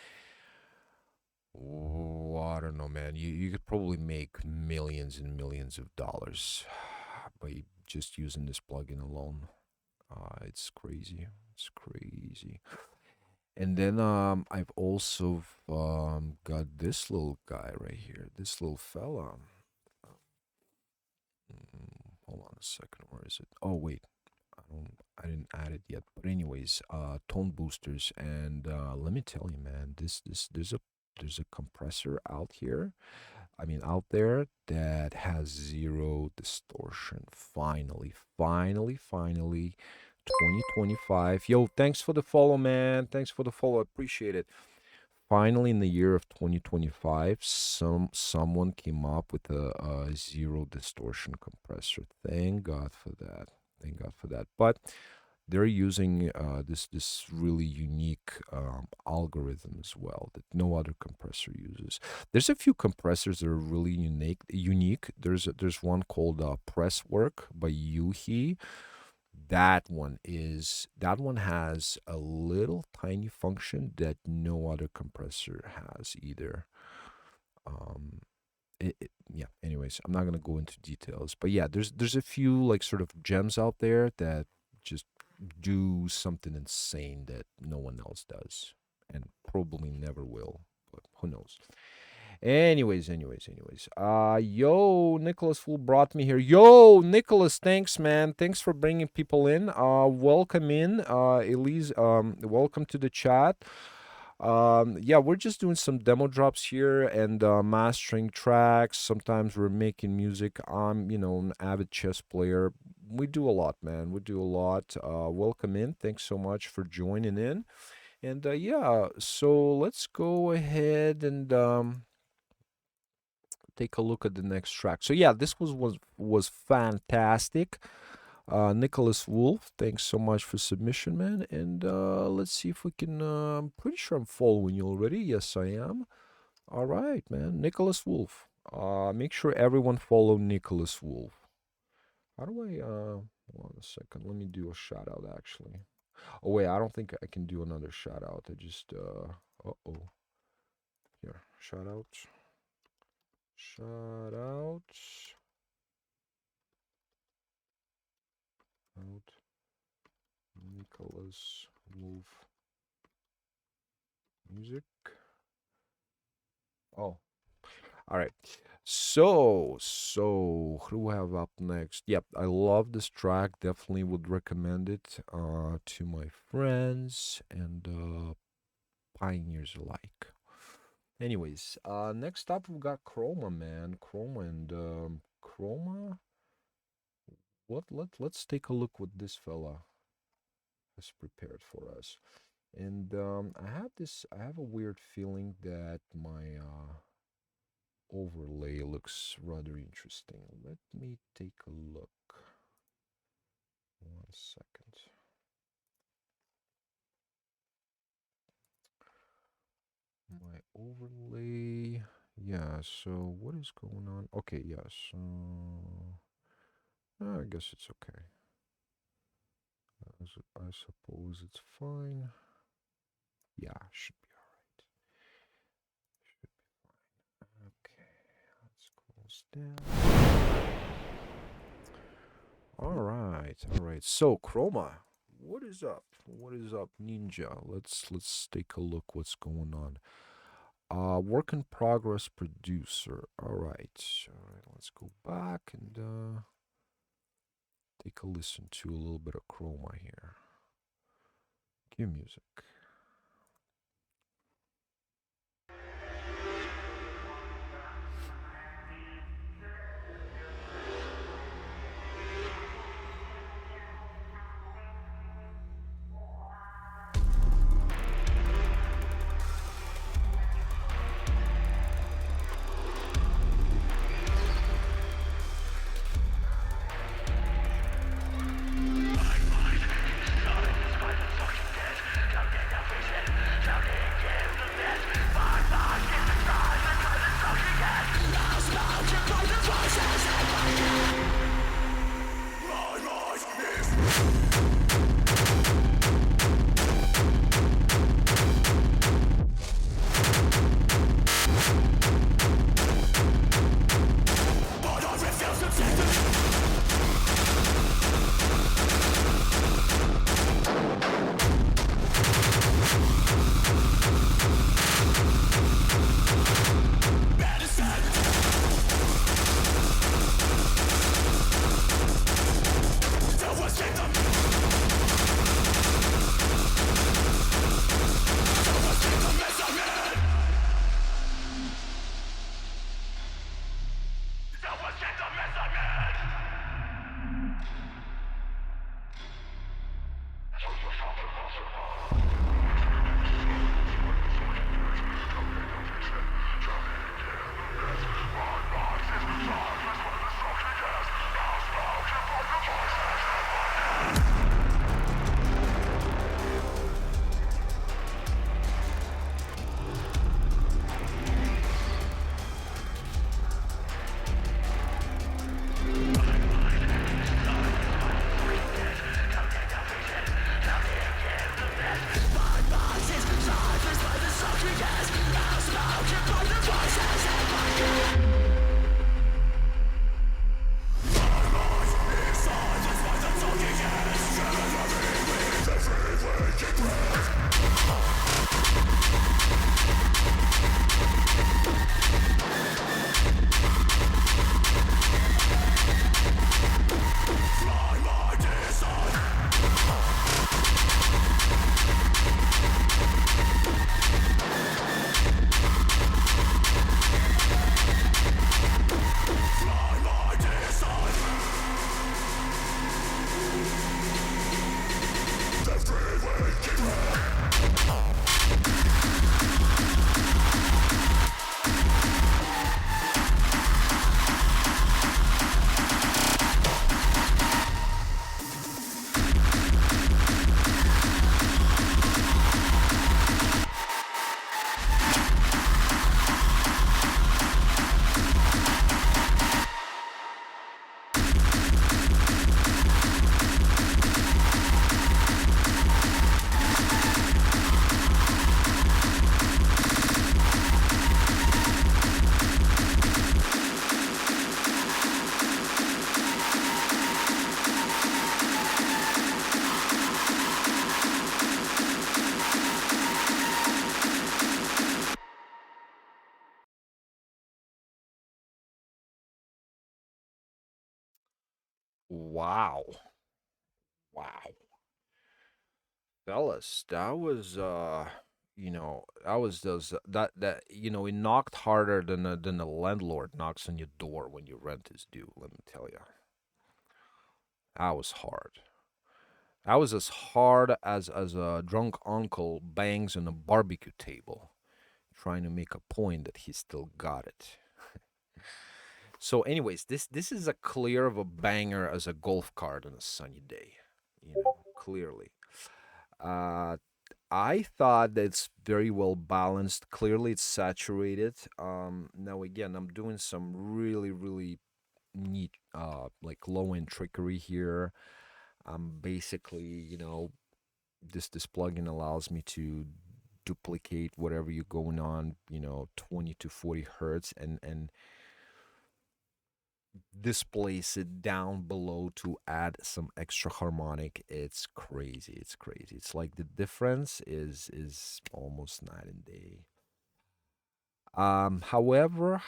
oh, I don't know, man. You could probably make millions and millions of dollars by just using this plugin alone. It's crazy. It's crazy. And then I've also got this little guy right here. This little fella. Hold on a second. Where is it? Oh wait, I didn't add it yet. But anyways, tone boosters, and let me tell you, man, this there's a compressor out here. I mean, out there that has zero distortion. Finally, 2025. Yo, thanks for the follow, man. Thanks for the follow. I appreciate it. Finally, in the year of 2025, someone came up with a zero distortion compressor. Thank God for that. Thank God for that. But they're using this really unique algorithm as well that no other compressor uses. There's a few compressors that are really unique. There's one called Presswork by Yuhi. That one has a little tiny function that no other compressor has either. Um, yeah. Anyways, I'm not gonna go into details, but yeah, there's a few like sort of gems out there that just do something insane that no one else does, and probably never will. But who knows? Anyways. Yo, Nicholas Fool brought me here. Yo, Nicholas, thanks, man. Thanks for bringing people in. Welcome in. Elise, welcome to the chat. Yeah, we're just doing some demo drops here and mastering tracks. Sometimes we're making music. I'm, an avid chess player. We do a lot, man. We do a lot. Welcome in. Thanks so much for joining in. And yeah, so let's go ahead and take a look at the next track. So yeah, this was fantastic. Nicholas Wolf, thanks so much for submission, man. And let's see if we can. I'm pretty sure I'm following you already. Yes, I am. All right, man. Nicholas Wolf. Make sure everyone follow Nicholas Wolf. How do I? Hold on a second. Let me do a shout out. Actually. Oh wait, I don't think I can do another shout out. I just. Oh. Here, shout out. Shout out. Out. Nicholas Wolf. Music. Oh, all right. So who do I have up next? Yep, I love this track. Definitely would recommend it to my friends and pioneers alike. Anyways, next up we've got Chroma, man. Chroma and Chroma. Let's take a look what this fella has prepared for us. And I have a weird feeling that my overlay looks rather interesting. Let me take a look. 1 second. My overlay. Yeah, so what is going on? Okay, yeah, so I guess it's okay. I suppose it's fine. Yeah, should be all right. Okay, let's close that. All right. So Chroma, what is up? What is up, Ninja? Let's take a look. What's going on? Work in progress producer. All right. Let's go back and take a listen to a little bit of Chroma here. Cue music. Wow. Wow. Fellas, that was that was those that it knocked harder than a landlord knocks on your door when your rent is due, let me tell you. That was hard. That was as hard as a drunk uncle bangs on a barbecue table trying to make a point that he still got it. So anyways, this is a clear of a banger as a golf cart on a sunny day, clearly. Uh I thought that it's very well balanced. Clearly, it's saturated. Now again, I'm doing some really neat, like low end trickery here. Basically, this plugin allows me to duplicate whatever you're going on, 20 to 40 hertz, and displace it down below to add some extra harmonic. It's crazy. It's crazy. It's like the difference is almost night and day. However,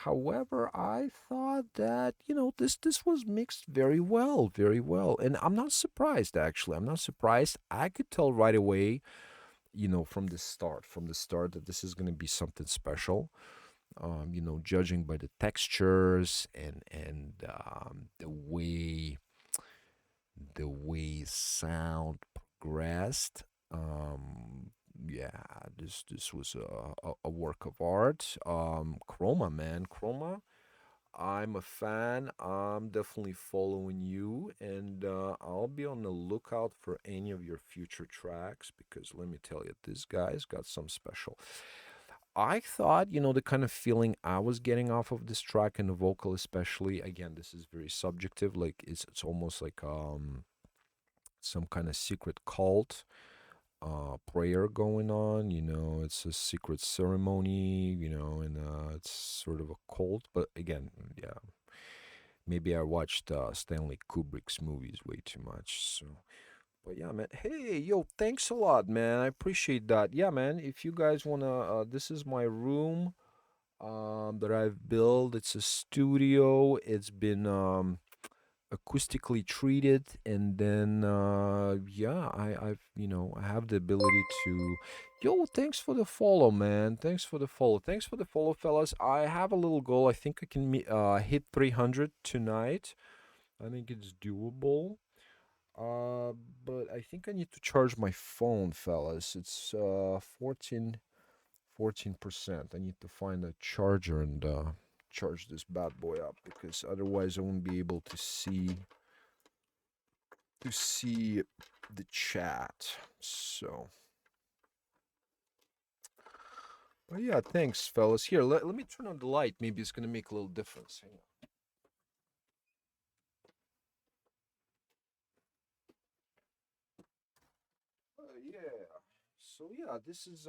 I thought that this was mixed very well, very well, and I'm not surprised actually. I'm not surprised. I could tell right away, from the start that this is going to be something special. Judging by the textures and the way sound progressed. Yeah, this was a work of art. Chroma, man, Chroma. I'm a fan. I'm definitely following you, and I'll be on the lookout for any of your future tracks because let me tell you, this guy's got some special. I thought, the kind of feeling I was getting off of this track and the vocal, especially. Again, this is very subjective. Like it's almost like some kind of secret cult prayer going on. It's a secret ceremony. And it's sort of a cult. But again, yeah, maybe I watched Stanley Kubrick's movies way too much. So, but yeah, man. Hey, yo, thanks a lot, man. I appreciate that. Yeah, man. If you guys wanna, this is my room that I've built. It's a studio. It's been acoustically treated, and then yeah, I have the ability to. Yo, thanks for the follow, man. Thanks for the follow. Thanks for the follow, fellas. I have a little goal. I think I can hit 300 tonight. I think it's doable. Uh, but I think I need to charge my phone, fellas. It's 14%. I need to find a charger and charge this bad boy up because otherwise I won't be able to see the chat. So, but yeah, thanks, fellas. Here, let me turn on the light. Maybe it's gonna make a little difference. Hang on. Yeah. So yeah, this is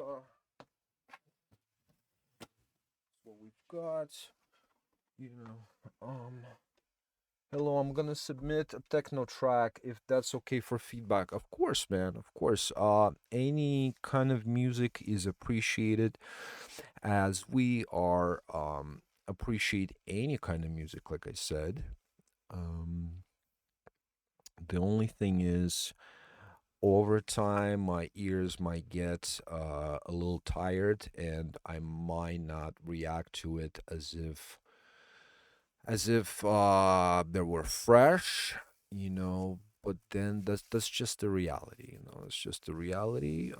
what we've got. You know, hello, I'm gonna submit a techno track if that's okay for feedback. Of course, man. Of course. Any kind of music is appreciated, as we are appreciate any kind of music. Like I said, um, the only thing is, over time, my ears might get a little tired, and I might not react to it as if they were fresh, but then that's just the reality, it's just the reality.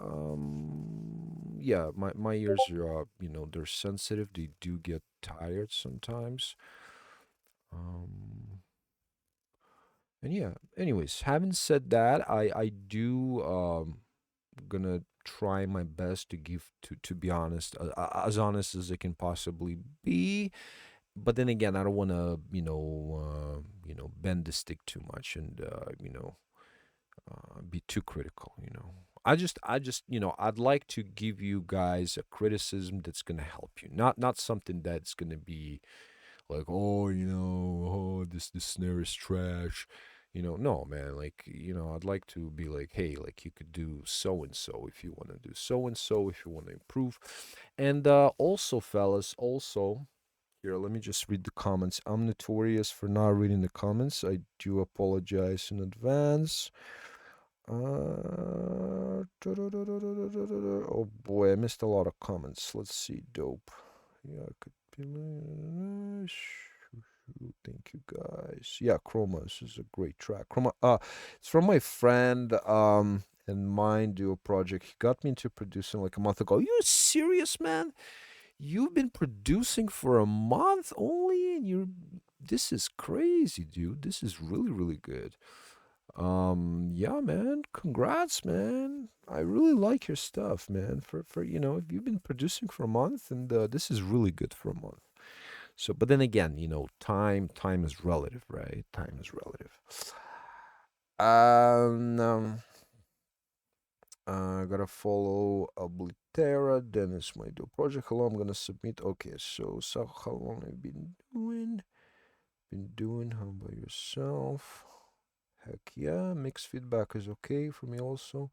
Yeah, my ears are, they're sensitive. They do get tired sometimes. Um, and yeah, anyways, having said that, I do gonna try my best to give to be honest, as honest as I can possibly be. But then again, I don't want to, bend the stick too much and be too critical. I just, I'd like to give you guys a criticism that's gonna help you, not something that's gonna be like, oh, this snare is trash. No, man. Like, I'd like to be like, hey, like you could do so and so if you want to do so and so if you want to improve, and also, fellas, also. Here, let me just read the comments. I'm notorious for not reading the comments. I do apologize in advance. Oh boy, I missed a lot of comments. Let's see. Dope. Yeah, I could be. Thank you guys. Yeah, Chroma. This is a great track. Chroma. It's from my friend. And mine do a project. He got me into producing like a month ago. Are you serious, man? You've been producing for a month only, and you're. This is crazy, dude. This is really, really good. Yeah, man. Congrats, man. I really like your stuff, man. For if you've been producing for a month, and this is really good for a month. So, but then again, time is relative, right? Time is relative. Um, gotta follow Oblitera. Dennis might do project. Hello, I'm gonna submit. Okay, so how long have you been doing? Been doing? How about yourself? Heck yeah, mixed feedback is okay for me also.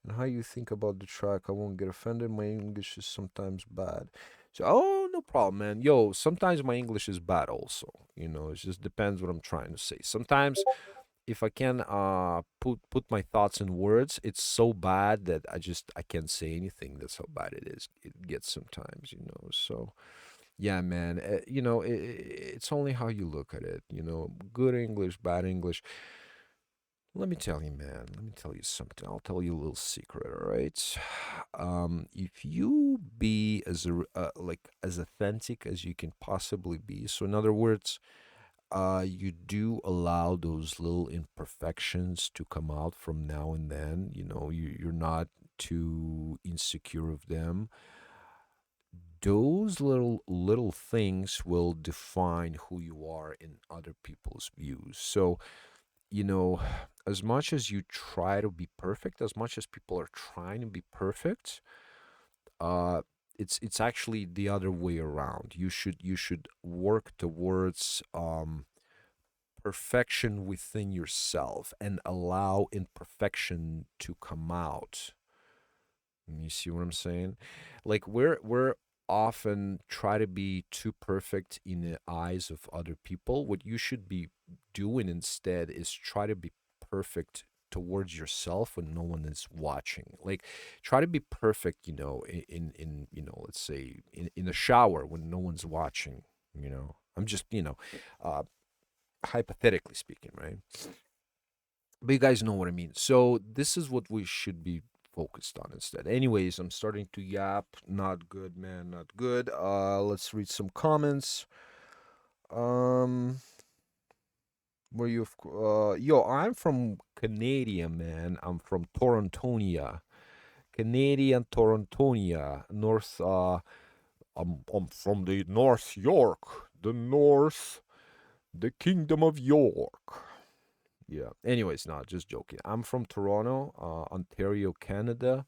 And how you think about the track? I won't get offended. My English is sometimes bad. So, oh, no problem, man. Yo, sometimes my English is bad also. It just depends what I'm trying to say. Sometimes if I can put my thoughts in words, it's so bad that I can't say anything. That's how bad it is. It gets sometimes. So yeah, man. It's only how you look at it. Good English, bad English. Let me tell you, man. Let me tell you something. I'll tell you a little secret. All right. If you be like as authentic as you can possibly be. So in other words, you do allow those little imperfections to come out from now and then. You're not too insecure of them. Those little things will define who you are in other people's views. So, you know, as much as you try to be perfect, as much as people are trying to be perfect, uh, it's actually the other way around. You should work towards perfection within yourself and allow imperfection to come out. You see what I'm saying? Like we're often try to be too perfect in the eyes of other people. What you should be doing instead is try to be perfect towards yourself when no one is watching. Like try to be perfect, let's say in the shower when no one's watching. I'm just, uh hypothetically speaking, right? But you guys know what I mean. So this is what we should be focused on instead. Anyways, I'm starting to yap. Not good, man. Not good. Let's read some comments. Um, yo, I'm from Canada, man. I'm from Torontonia. Canadian Torontonia. North I'm from the North York. The Kingdom of York. Yeah. Anyways, not just joking. I'm from Toronto, Ontario, Canada.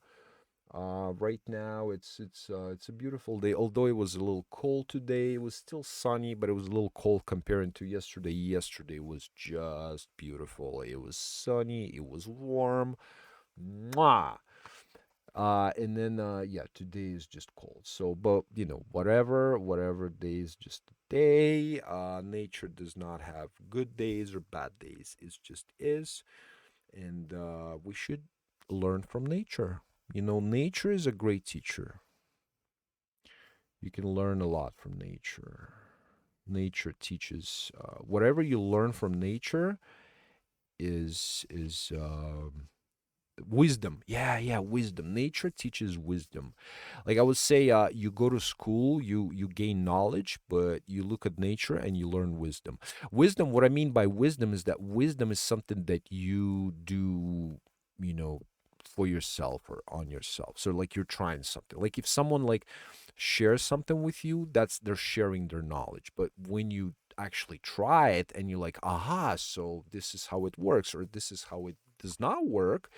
Right now it's a beautiful day. Although it was a little cold today, it was still sunny, but it was a little cold comparing to yesterday. Yesterday was just beautiful. It was sunny, it was warm. Mwah! And then yeah, today is just cold. So, but whatever day is just a day. Nature does not have good days or bad days. It just is, and we should learn from nature. Nature is a great teacher. You can learn a lot from nature. Nature teaches. Whatever you learn from nature is wisdom. Yeah, wisdom. Nature teaches wisdom. Like I would say, you go to school, you gain knowledge, but you look at nature and you learn wisdom. Wisdom, what I mean by wisdom is that wisdom is something that you do, you know, for yourself or on yourself. So like you're trying something. Like if someone like shares something with you, that's they're sharing their knowledge. But when you actually try it and you're like, aha, so this is how it works, or this is how it does not work,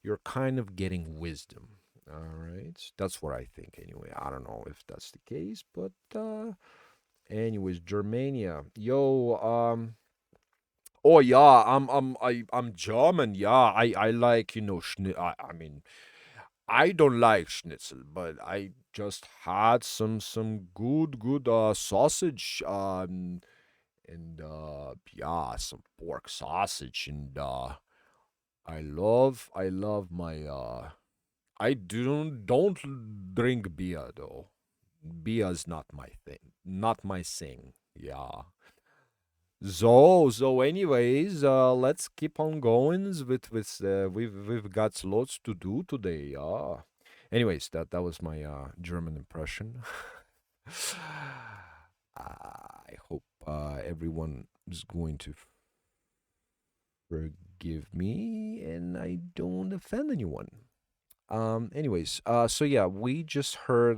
you're kind of getting wisdom. All right. That's what I think anyway. I don't know if that's the case, but anyways, Germania. Yo, oh yeah, I'm German. Yeah, I like, I mean, I don't like schnitzel, but I just had some good sausage and yeah, some pork sausage and I love my I don't drink beer though. Beer is not my thing. Not my thing. Yeah. So anyways, let's keep on going with we've got lots to do today. Yeah. Anyways, that was my German impression. I hope everyone is going to forgive me and I don't offend anyone. Anyways, so yeah, we just heard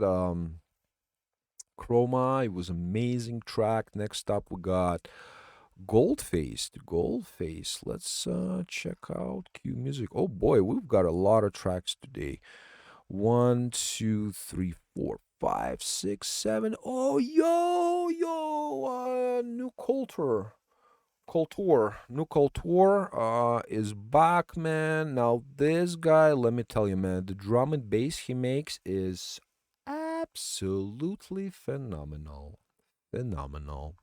Chroma. It was amazing track. Next up, we got Goldface. The Goldface. Let's check out Q Music. Oh boy, we've got a lot of tracks today. One, two, three, four, five, six, seven. Oh, new Coulter. New Couture is back, man. Now this guy, let me tell you, man, the drum and bass he makes is absolutely phenomenal. Phenomenal.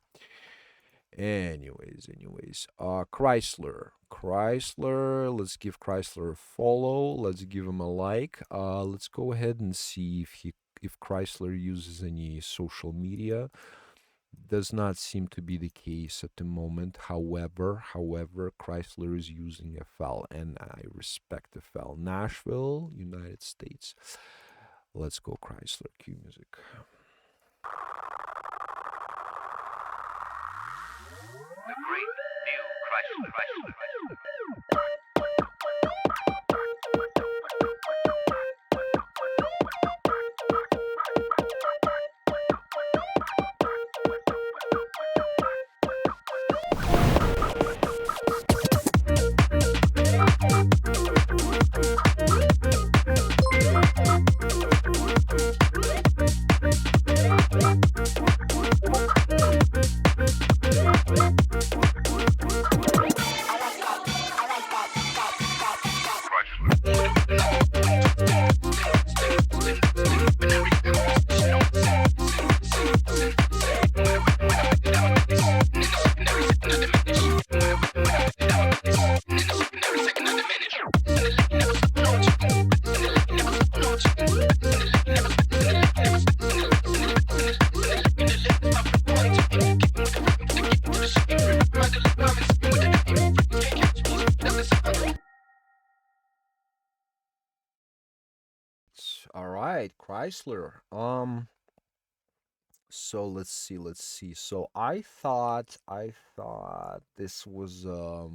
Chrysler. Let's give Chrysler a follow. Let's give him a like. Let's go ahead and see if Chrysler uses any social media. Does not seem to be the case at the moment. However, Chrysler is using a file, and I respect the file. Nashville, United States. Let's go, Chrysler. Cue music. The great new Chrysler. All right, Chrysler. So let's see. So I thought this was a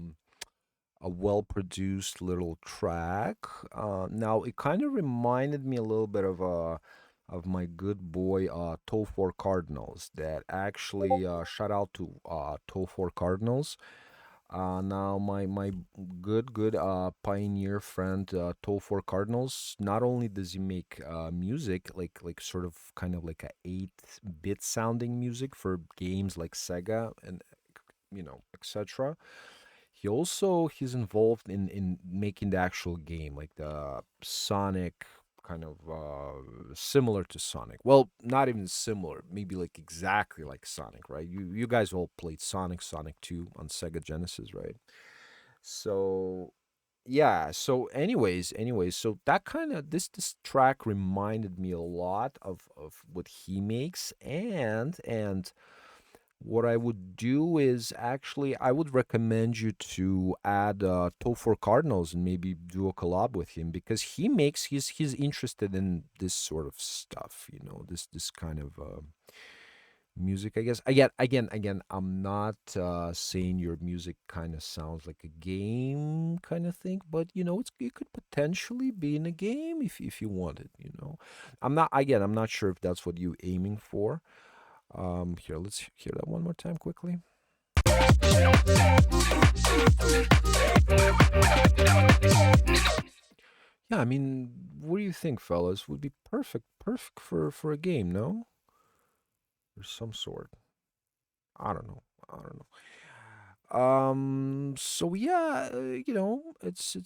well-produced little track. Now it kind of reminded me a little bit of my good boy Toe Four Cardinals. That actually shout out to Toe Four Cardinals. Now my good pioneer friend Toe4 Cardinals. Not only does he make music like sort of kind of like a 8-bit sounding music for games like Sega and etc. He's involved in making the actual game, like the Sonic kind of similar to Sonic. Well, not even similar, maybe like exactly like Sonic, right? You guys all played Sonic 2 on Sega Genesis, right? So yeah, so anyways, so that kind of this track reminded me a lot of what he makes and what I would do is actually I would recommend you to add Topher Cardinals and maybe do a collab with him because he's interested in this sort of stuff, this kind of music. I guess again, I'm not saying your music kind of sounds like a game kind of thing, but it could potentially be in a game if you want it. I'm not sure if that's what you're aiming for. Here, let's hear that one more time quickly. Yeah, I mean, what do you think, fellas? Would be perfect for a game, no? Or some sort. I don't know. So yeah, it's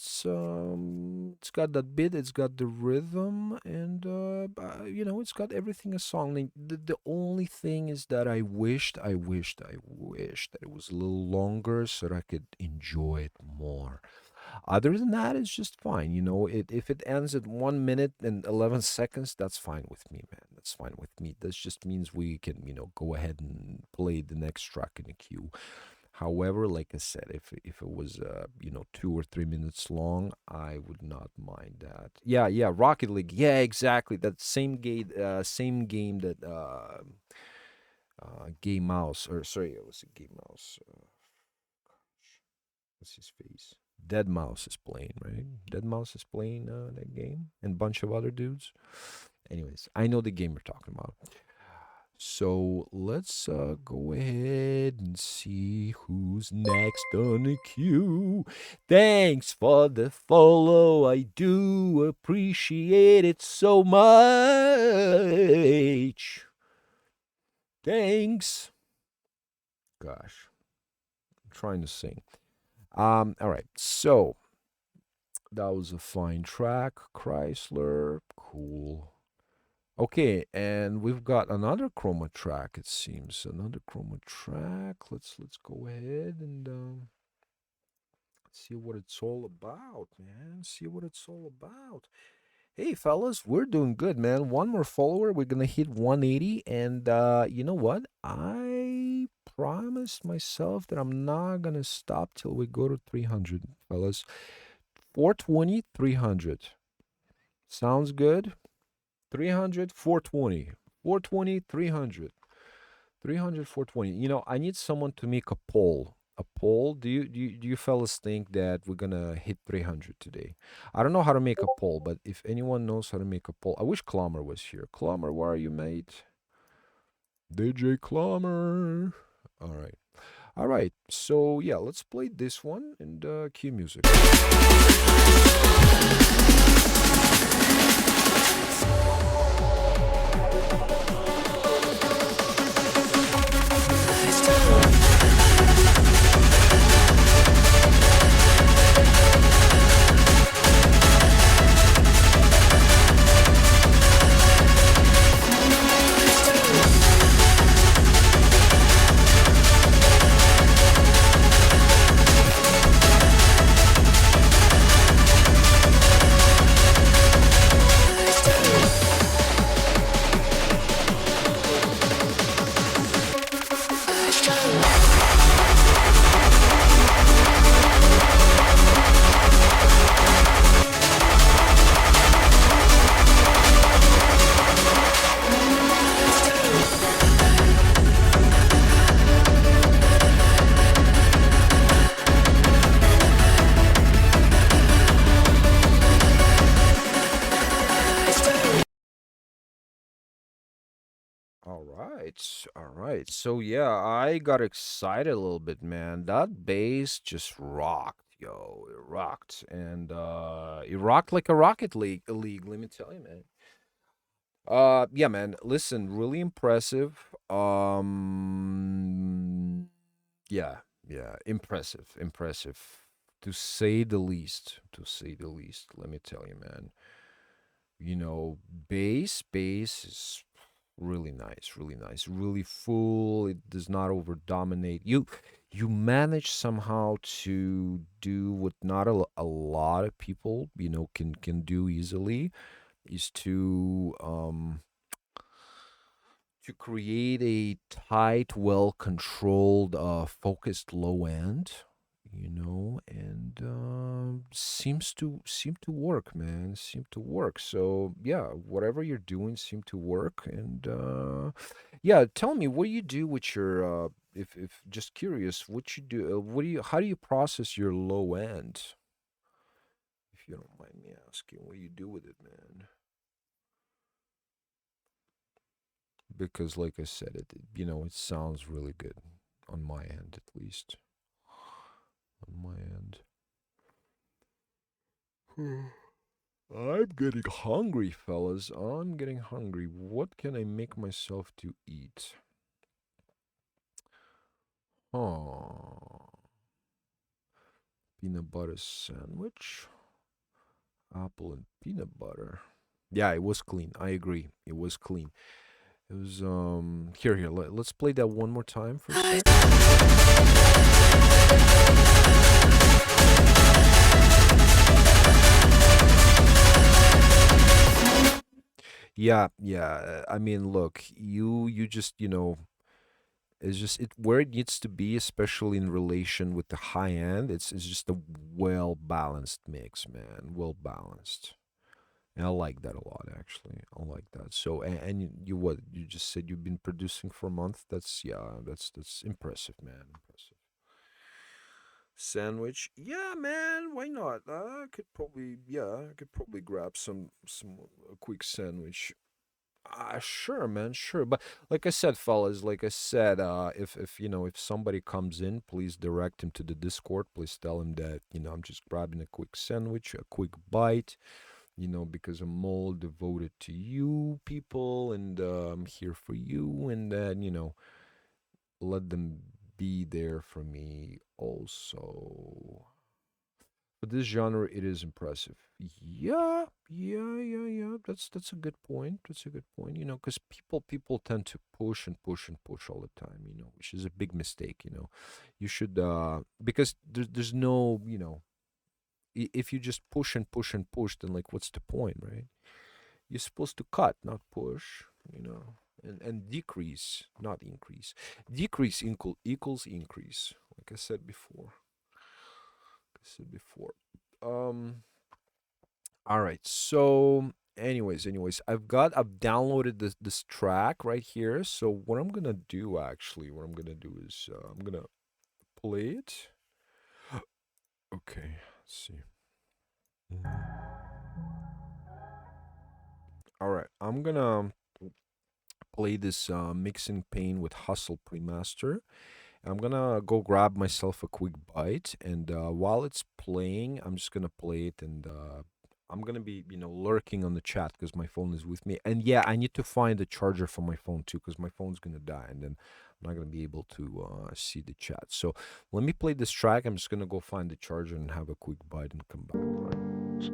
got that beat, it's got the rhythm, and it's got everything a song. Like, the only thing is that I wished that it was a little longer so that I could enjoy it more. Other than that, it's just fine. If it ends at 1 minute and 11 seconds, that's fine with me, man. That's fine with me. That just means we can, go ahead and play the next track in the queue. However, like I said, if it was 2 or 3 minutes long, I would not mind that. Yeah, yeah, Rocket League. Yeah, exactly. That same game that Gay Mouse, or sorry, it was a Gay Mouse. What's his face? Dead Mouse is playing, right? Dead Mouse is playing that game, and a bunch of other dudes. Anyways, I know the game you're talking about. So let's go ahead and see who's next on the queue. Thanks for the follow. I do appreciate it so much. Thanks. Gosh, I'm trying to sing. All right. So that was a fine track, Chrysler. Cool. Okay, and we've got another chroma track, it seems. Another chroma track. Let's go ahead and see what it's all about, man. See what it's all about. Hey, fellas, we're doing good, man. One more follower. We're gonna hit 180, and you know what? I promised myself that I'm not gonna stop till we go to 300, fellas. 420, 300. Sounds good? 300, 420. 420, 300. 300, 420. I need someone to make a poll. A poll? Do you fellas think that we're gonna hit 300 today? I don't know how to make a poll, but if anyone knows how to make a poll, I wish Clamor was here. Clamor, where are you, mate? DJ Clamor. All right. All right. So yeah, let's play this one and cue music. All right. All right. So yeah, I got excited a little bit, man. That bass just rocked, yo. It rocked. And it rocked like a Rocket League, let me tell you, man. Yeah, man. Listen, really impressive. Yeah, yeah, impressive, impressive. To say the least, to say the least. Let me tell you, man. Bass is really nice, really nice, really full. It does not over dominate. You manage somehow to do what not a lot of people, can do easily, is to create a tight, well controlled, focused low end, and seem to work, man. Seem to work. So yeah, whatever you're doing seem to work, and yeah. Tell me what you do with your. If just curious, what you do? How do you process your low end? If you don't mind me asking, what you do with it, man? Because like I said, it sounds really good on my end, at least on my end. I'm getting hungry, fellas. I'm getting hungry. What can I make myself to eat? Huh. peanut butter sandwich. Apple and peanut butter. Yeah, it was clean. I agree. It was clean. It was here. Let's play that one more time for a sec. Yeah, yeah. I mean, look, you just, it's just it where it needs to be, especially in relation with the high end. It's just a well balanced mix, man. Well balanced. And I like that a lot, actually. I like that. So, and you what you just said you've been producing for a month. That's yeah, that's impressive, man. Impressive. Sandwich, yeah, man. Why not? I could probably, yeah, I could probably grab some a quick sandwich. Sure, man, sure. But like I said, fellas, like I said, if if somebody comes in, please direct him to the Discord. Please tell him that I'm just grabbing a quick sandwich, a quick bite. Because I'm all devoted to you people, and I'm here for you, and then let them be there for me also. But this genre, it is impressive. Yeah, yeah, yeah, yeah. That's a good point. That's a good point. Because people tend to push and push and push all the time. Which is a big mistake. You should because there's no if you just push and push and push, then like what's the point, right? You're supposed to cut, not push. And decrease, not increase. Decrease equals increase. Like I said before. Um. All right. So, anyways, I've downloaded this track right here. So what I'm gonna do actually, what I'm gonna do is I'm gonna play it. Okay. Let's see. All right. I'm gonna play this mixing pain with Hustle Premaster. I'm gonna go grab myself a quick bite, and while it's playing, I'm just gonna play it, and I'm gonna be, lurking on the chat because my phone is with me. And yeah, I need to find a charger for my phone too, because my phone's gonna die, and then I'm not gonna be able to see the chat. So let me play this track. I'm just gonna go find the charger and have a quick bite and come back. All right?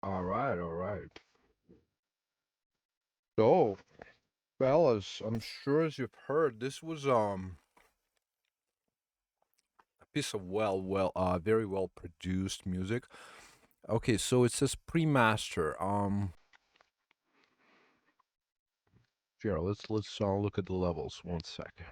All right, all right. So, fellas, I'm sure as you've heard, this was a piece of very well produced music. Okay, so it says pre-master. Here, let's look at the levels. One second.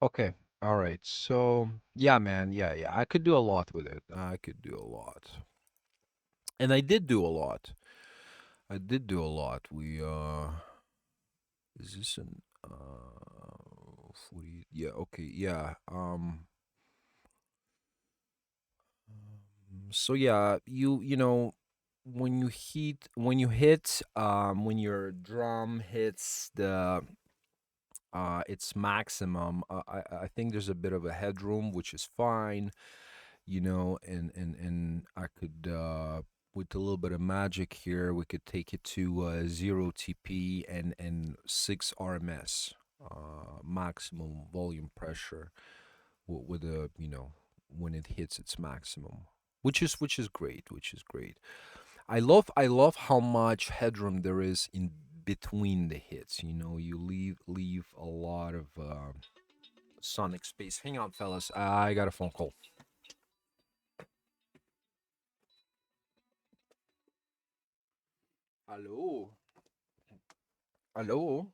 Okay. All right. So, yeah, man. Yeah. I could do a lot with it. I could do a lot. And I did do a lot. I did do a lot. Is this an 40? Yeah, okay. Yeah. So yeah, when your drum hits the its maximum, I think there's a bit of a headroom, which is fine, and I could with a little bit of magic here, we could take it to 0 TP and 6 RMS, maximum volume pressure, with a when it hits its maximum, which is great, which is great. I love how much headroom there is in between the hits. You leave a lot of sonic space. Hang on, fellas, I got a phone call. Hello. Hello.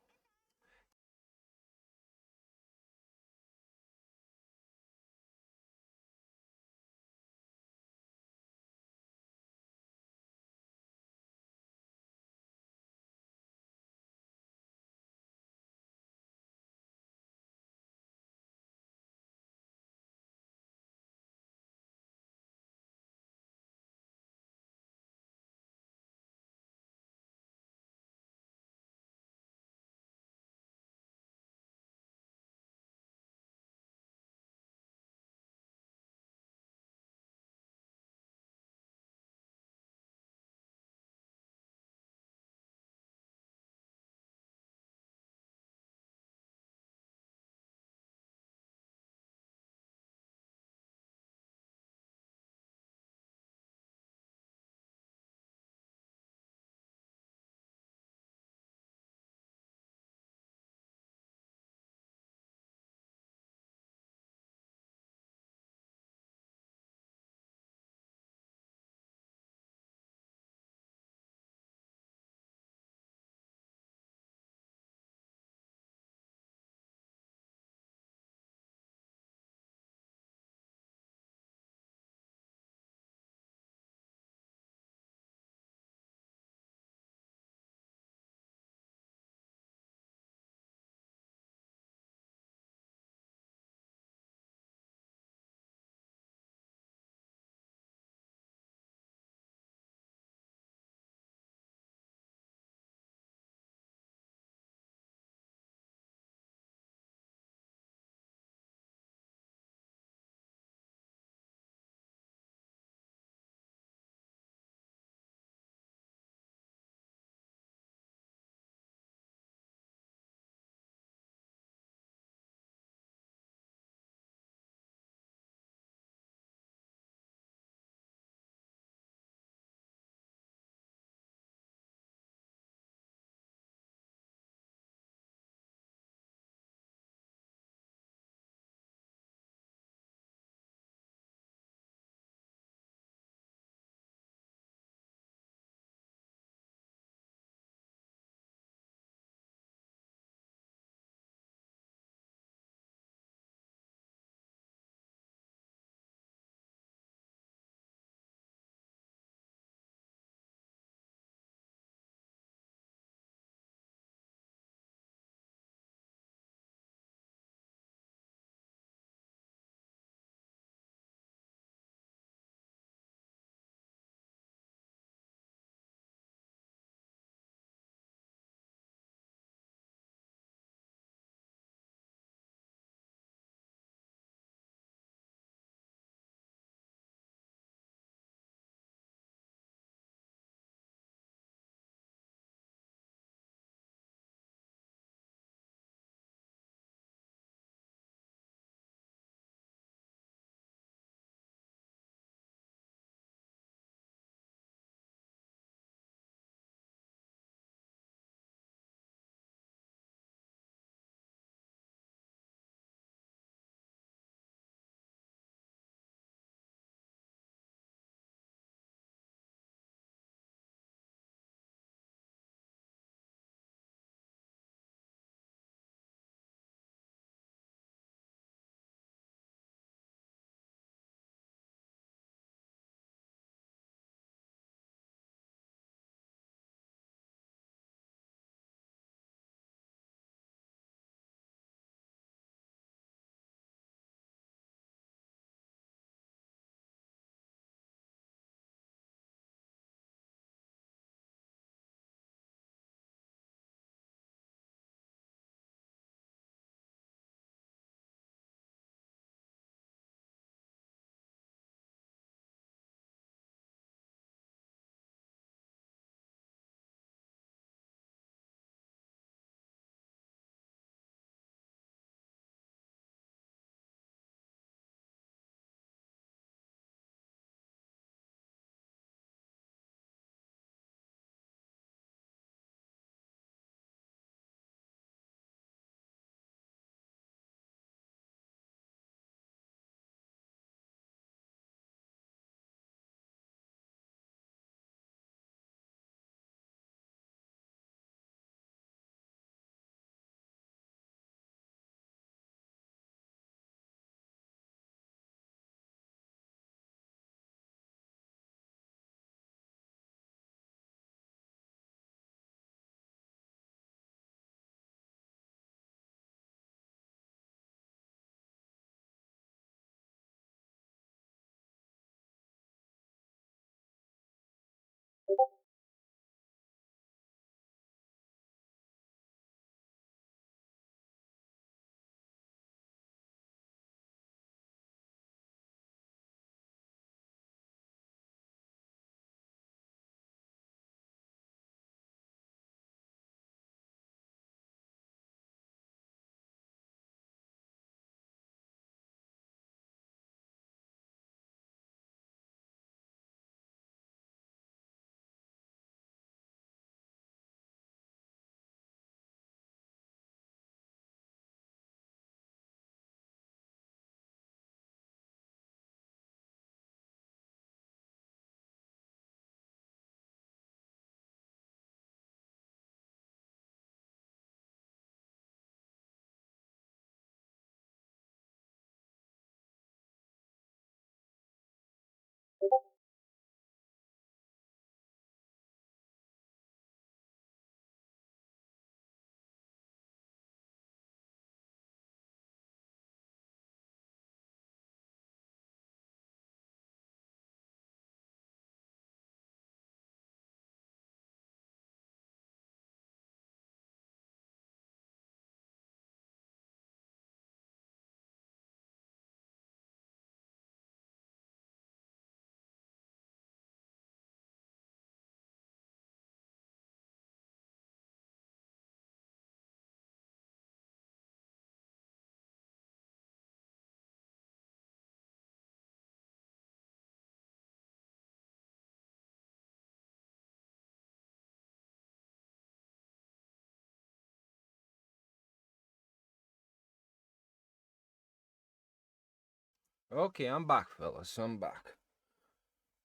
Okay, I'm back, fellas. I'm back.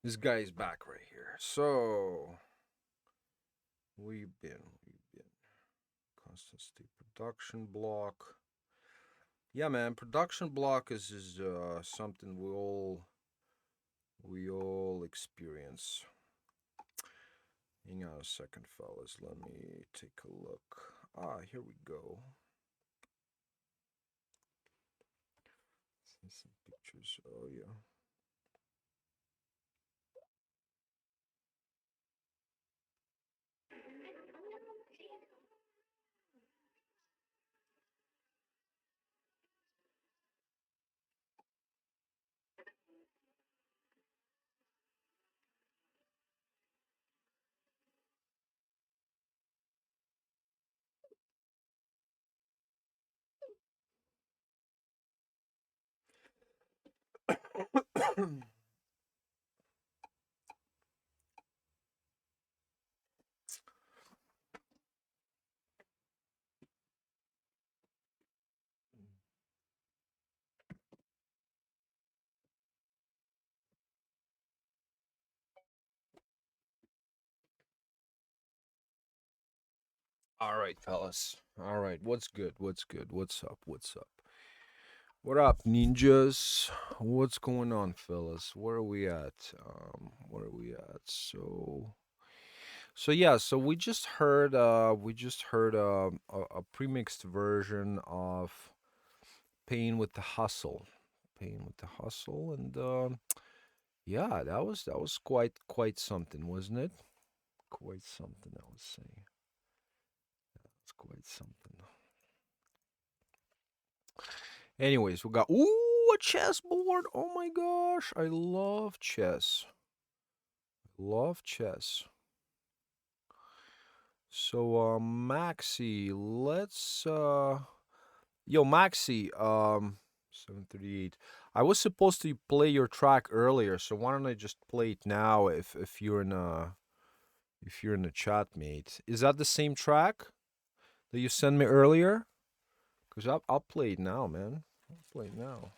This guy's back right here. So we've been constant state production block. Yeah, man, production block is something we all experience. Hang on a second, fellas. Let me take a look. Here we go. See some pictures. Oh yeah. All right, fellas. All right, what's good? What's good? What's up? What's up? What up, ninjas? What's going on, fellas? Where are we at? Where are we at? So yeah, so we just heard a premixed version of Pain with the Hustle. Pain with the Hustle, and yeah, that was quite something, wasn't it? Quite something, I would say. It's quite something. Anyways, we got a chessboard. Oh my gosh, I love chess. Love chess. So Maxi, let's yo Maxi, 738. I was supposed to play your track earlier, so why don't I just play it now if you're in the chat, mate. Is that the same track that you sent me earlier? Cuz I'll play it now, man. I'll play it now.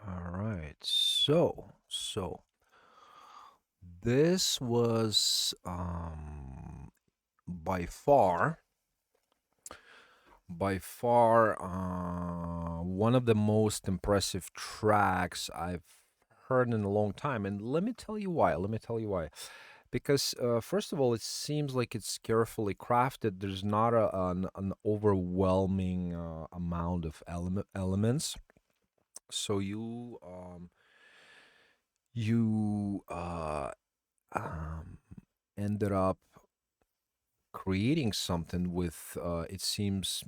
All right. So this was by far one of the most impressive tracks I've heard in a long time. And let me tell you why. Let me tell you why. Because first of all, it seems like it's carefully crafted. There's not an overwhelming amount of elements. So you um, ended up creating something with it seems,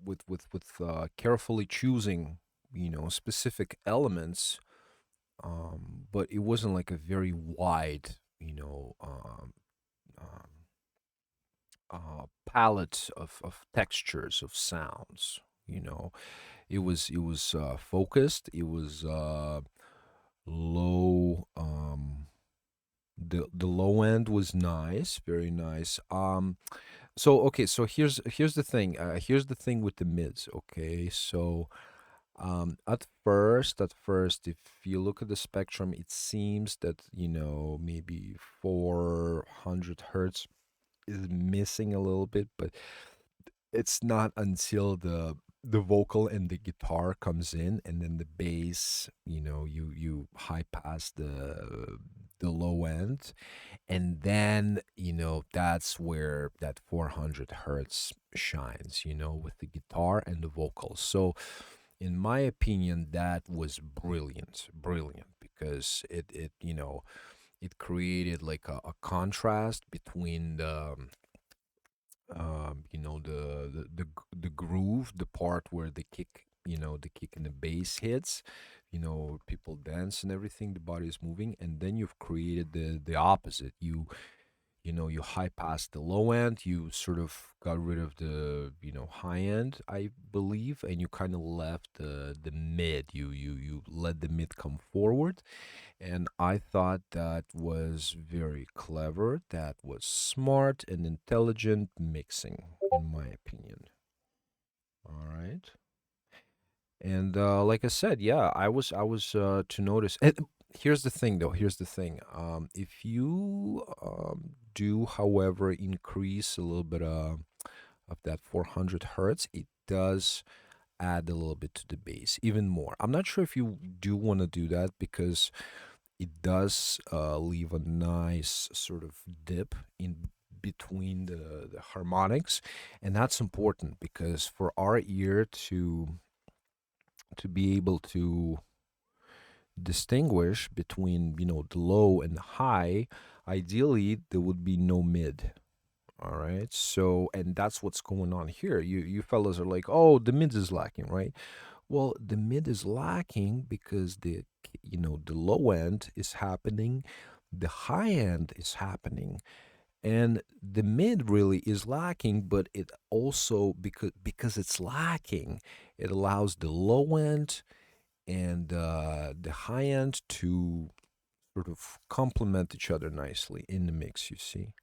with carefully choosing, specific elements, but it wasn't like a very wide, um, palette of textures of sounds. It was focused. It was low. The low end was nice, very nice. So okay, so here's the thing. Here's the thing with the mids. Okay, so at first, if you look at the spectrum, it seems that maybe 400 hertz is missing a little bit, but it's not until the vocal and the guitar comes in, and then the bass, you high pass the low end, and then that's where that 400 hertz shines, with the guitar and the vocals. So in my opinion, that was brilliant, brilliant, because it created like a contrast between the groove, the part where the kick and the bass hits, people dance and everything, the body is moving, and then you've created the opposite. You high passed the low end, you sort of got rid of the high end, I believe, and you kind of left the mid. You let the mid come forward, and I thought that was very clever. That was smart and intelligent mixing, in my opinion. All right. And like I said, yeah, I was to notice. And here's the thing, though. Here's the thing. If you do, however, increase a little bit of that 400 hertz, it does add a little bit to the bass, even more. I'm not sure if you do want to do that, because it does leave a nice sort of dip in between the harmonics, and that's important, because for our ear to be able to distinguish between the low and the high, ideally there would be no mid. All right, so, and that's what's going on here. You fellas are like, oh, the mid is lacking, right? Well, the mid is lacking because the low end is happening, the high end is happening, and the mid really is lacking. But it also, because it's lacking, it allows the low end and the high end to sort of complement each other nicely in the mix. You see.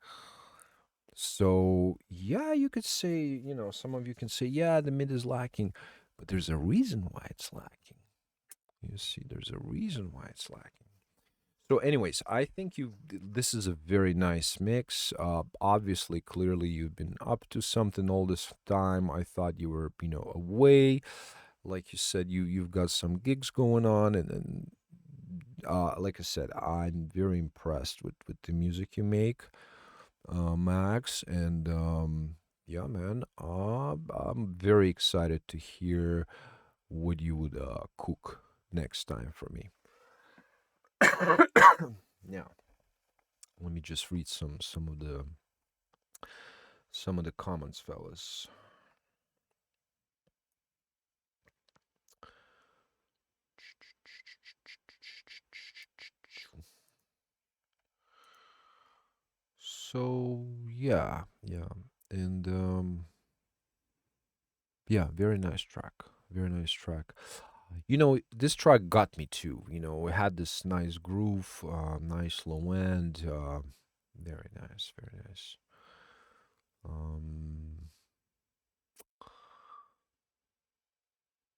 So yeah, you could say, some of you can say, yeah, the mid is lacking, but there's a reason why it's lacking. You see, there's a reason why it's lacking. So, anyways, I think this is a very nice mix. Obviously, clearly, you've been up to something all this time. I thought you were, away. Like you said, you've got some gigs going on, and like I said, I'm very impressed with the music you make, Max. And yeah, man, I'm very excited to hear what you would cook next time for me. Now, let me just read some of the comments, fellas. So yeah, yeah, and yeah, very nice track, very nice track. This track got me too. It had this nice groove, nice low end, very nice, very nice. Um,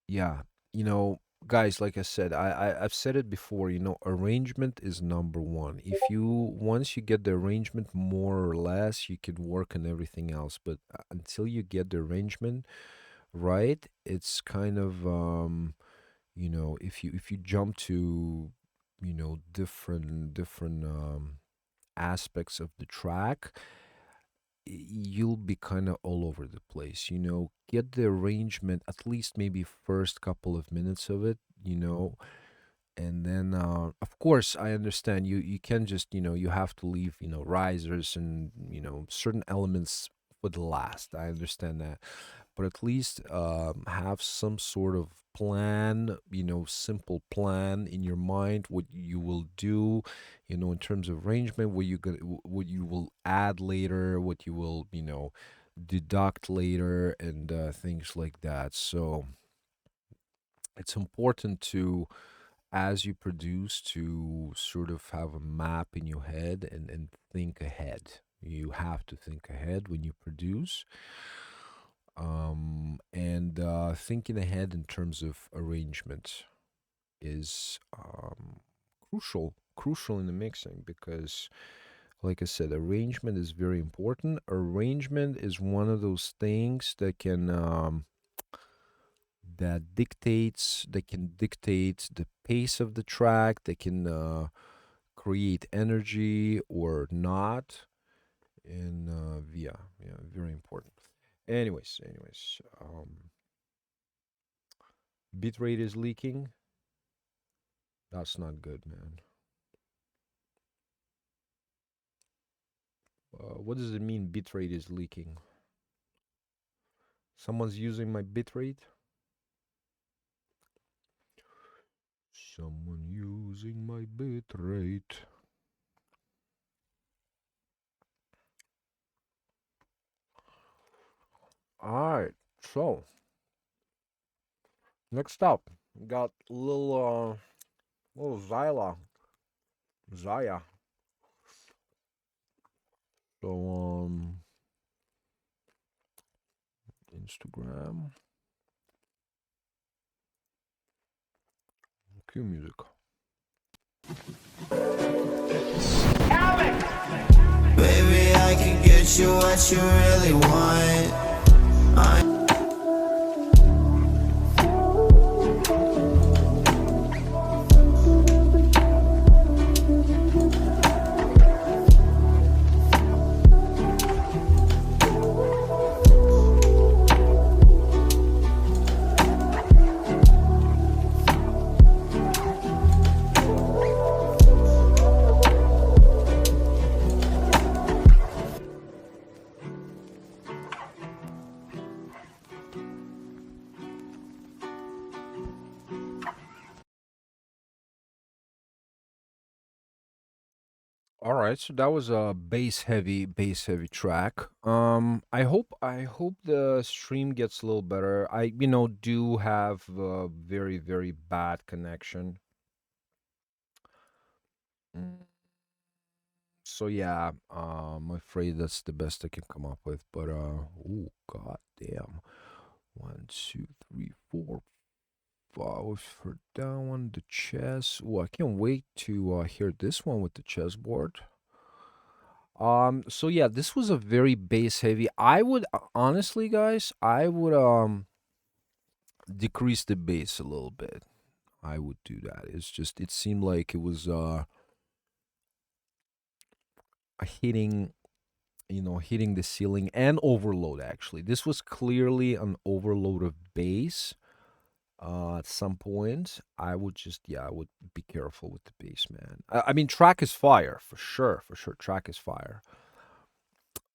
yeah. you know, guys, like I said, I've said it before, arrangement is number one. If you once you get the arrangement more or less, you can work on everything else. But until you get the arrangement right, it's kind of if you jump to, different aspects of the track, you'll be kind of all over the place. Get the arrangement, at least maybe first couple of minutes of it, and then of course I understand you can just, you have to leave, risers and, certain elements for the last. I understand that, but at least have some sort of plan, simple plan in your mind, what you will do, in terms of arrangement, what you will add later, what you will, deduct later, and things like that. So it's important to, as you produce, to sort of have a map in your head, and think ahead. You have to think ahead when you produce, and thinking ahead in terms of arrangement is crucial in the mixing, because, like I said, arrangement is very important. Arrangement is one of those things that can dictate the pace of the track, that can create energy or not, and yeah, very important. Anyways, bit rate is leaking. That's not good, man. What does it mean bit rate is leaking? Someone's using my bit rate? Someone using my bit rate. Alright, so next up, we got little Zaya. So Instagram. Cue music. Baby, I can get you what you really want. All right, so that was a bass heavy track. I hope the stream gets a little better. I, do have a very, very bad connection. Mm, So yeah, I'm afraid that's the best I can come up with. But oh god damn. 1, 2, 3, 4, 5 for that one. The chess. Oh, I can't wait to hear this one with the chessboard. So yeah, this was a very bass heavy. I would honestly, guys, I would decrease the bass a little bit. I would do that. It's just it seemed like it was hitting, hitting the ceiling and overload. Actually, this was clearly an overload of bass. At some point, I would just, yeah, I would be careful with the bass, man. I mean, track is fire for sure, for sure. Track is fire.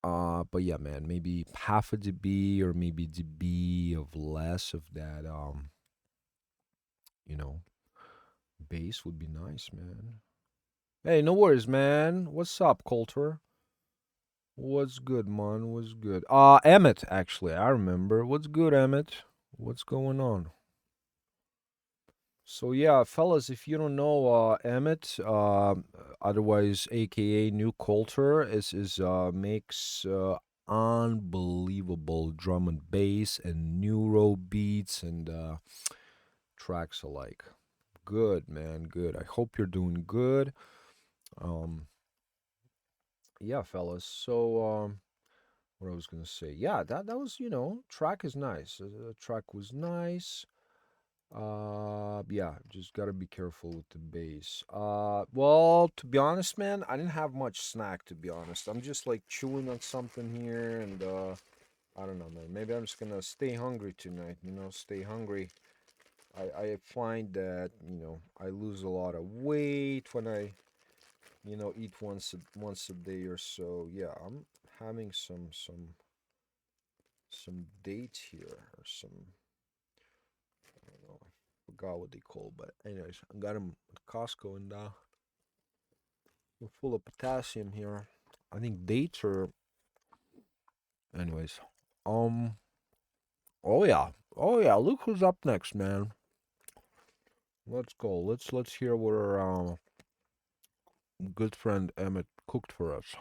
But yeah, man, maybe half a dB or maybe dB of less of that, you know, bass would be nice, man. Hey, no worries, man. What's up, Coulter? What's good, man? What's good? Emmett, actually, I remember. What's good, Emmett? What's going on? So yeah, fellas, if you don't know Emmett, otherwise AKA New Coulter, is makes unbelievable drum and bass and neuro beats and tracks alike. Good, man. Good. I hope you're doing good. Um, yeah, fellas. So, what I was gonna say, yeah, that was, track is nice. The track was nice. Yeah, just gotta be careful with the bass. Well, to be honest, man, I didn't have much snack, to be honest. I'm just like chewing on something here, and I don't know, man. Maybe I'm just gonna stay hungry tonight. Stay hungry. I find that I lose a lot of weight when I eat once a day or so. Yeah, I'm having some dates here, or some, I don't know, I forgot what they call, but anyways, I got them at Costco, and they're full of potassium here. I think dates are, anyways. Um. Oh yeah. Oh yeah. Look who's up next, man. Let's go. Let's hear what our good friend Emmett cooked for us.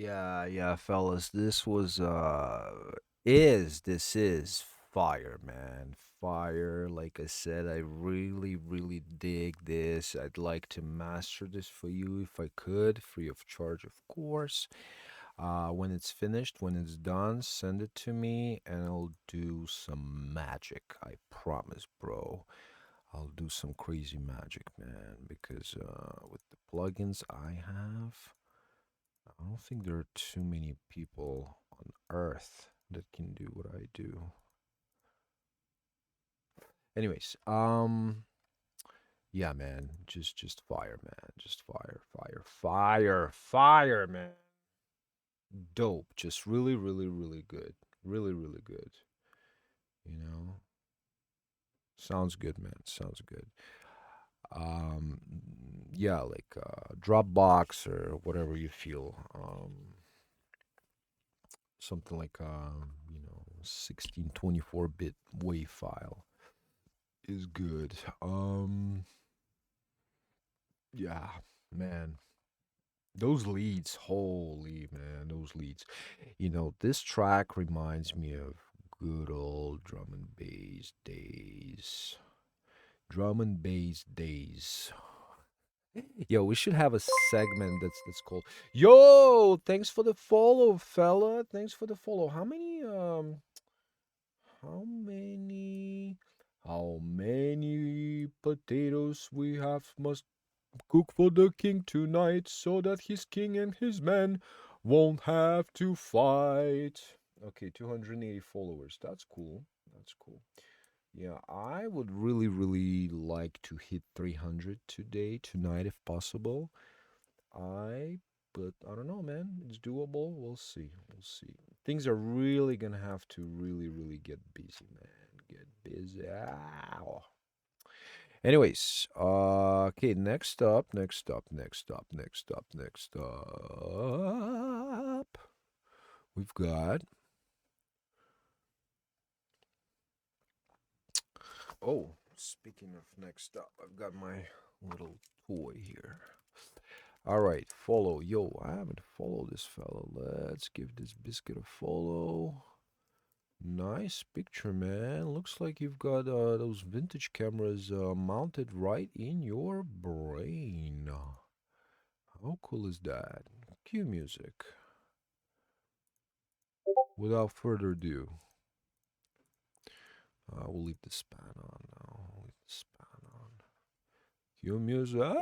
Yeah, fellas. This is fire, man. Fire. Like I said, I really, really dig this. I'd like to master this for you if I could, free of charge, of course. When it's finished, when it's done, send it to me and I'll do some magic. I promise, bro. I'll do some crazy magic, man, because with the plugins I have, I don't think there are too many people on Earth that can do what I do. Anyways, yeah, man, just fire, man, just fire, fire, fire, fire, man. Dope, just really, really, really good, really, really good. You know, sounds good, man. Sounds good. Um, yeah, like Dropbox or whatever you feel. Something like 1624-bit WAV file is good. Yeah, man. Those leads, holy man, those leads. This track reminds me of good old drum and bass days. Drum and bass days. Yo, we should have a segment that's called Yo, thanks for the follow, fella. Thanks for the follow. How many potatoes we have must cook for the king tonight so that his king and his men won't have to fight. Okay, 280 followers. That's cool. That's cool. Yeah, I would really, really like to hit 300 today, tonight, if possible. But I don't know, man. It's doable. We'll see. We'll see. Things are really gonna have to really, really get busy, man. Get busy. Ow. Anyways, okay, next up. We've got, oh, speaking of next up, I've got my little toy here. All right, follow. Yo, I haven't followed this fella. Let's give this biscuit a follow. Nice picture, man. Looks like you've got those vintage cameras mounted right in your brain. How cool is that? Cue music. Without further ado, we'll leave the span on now. We'll leave the span on. Cue music.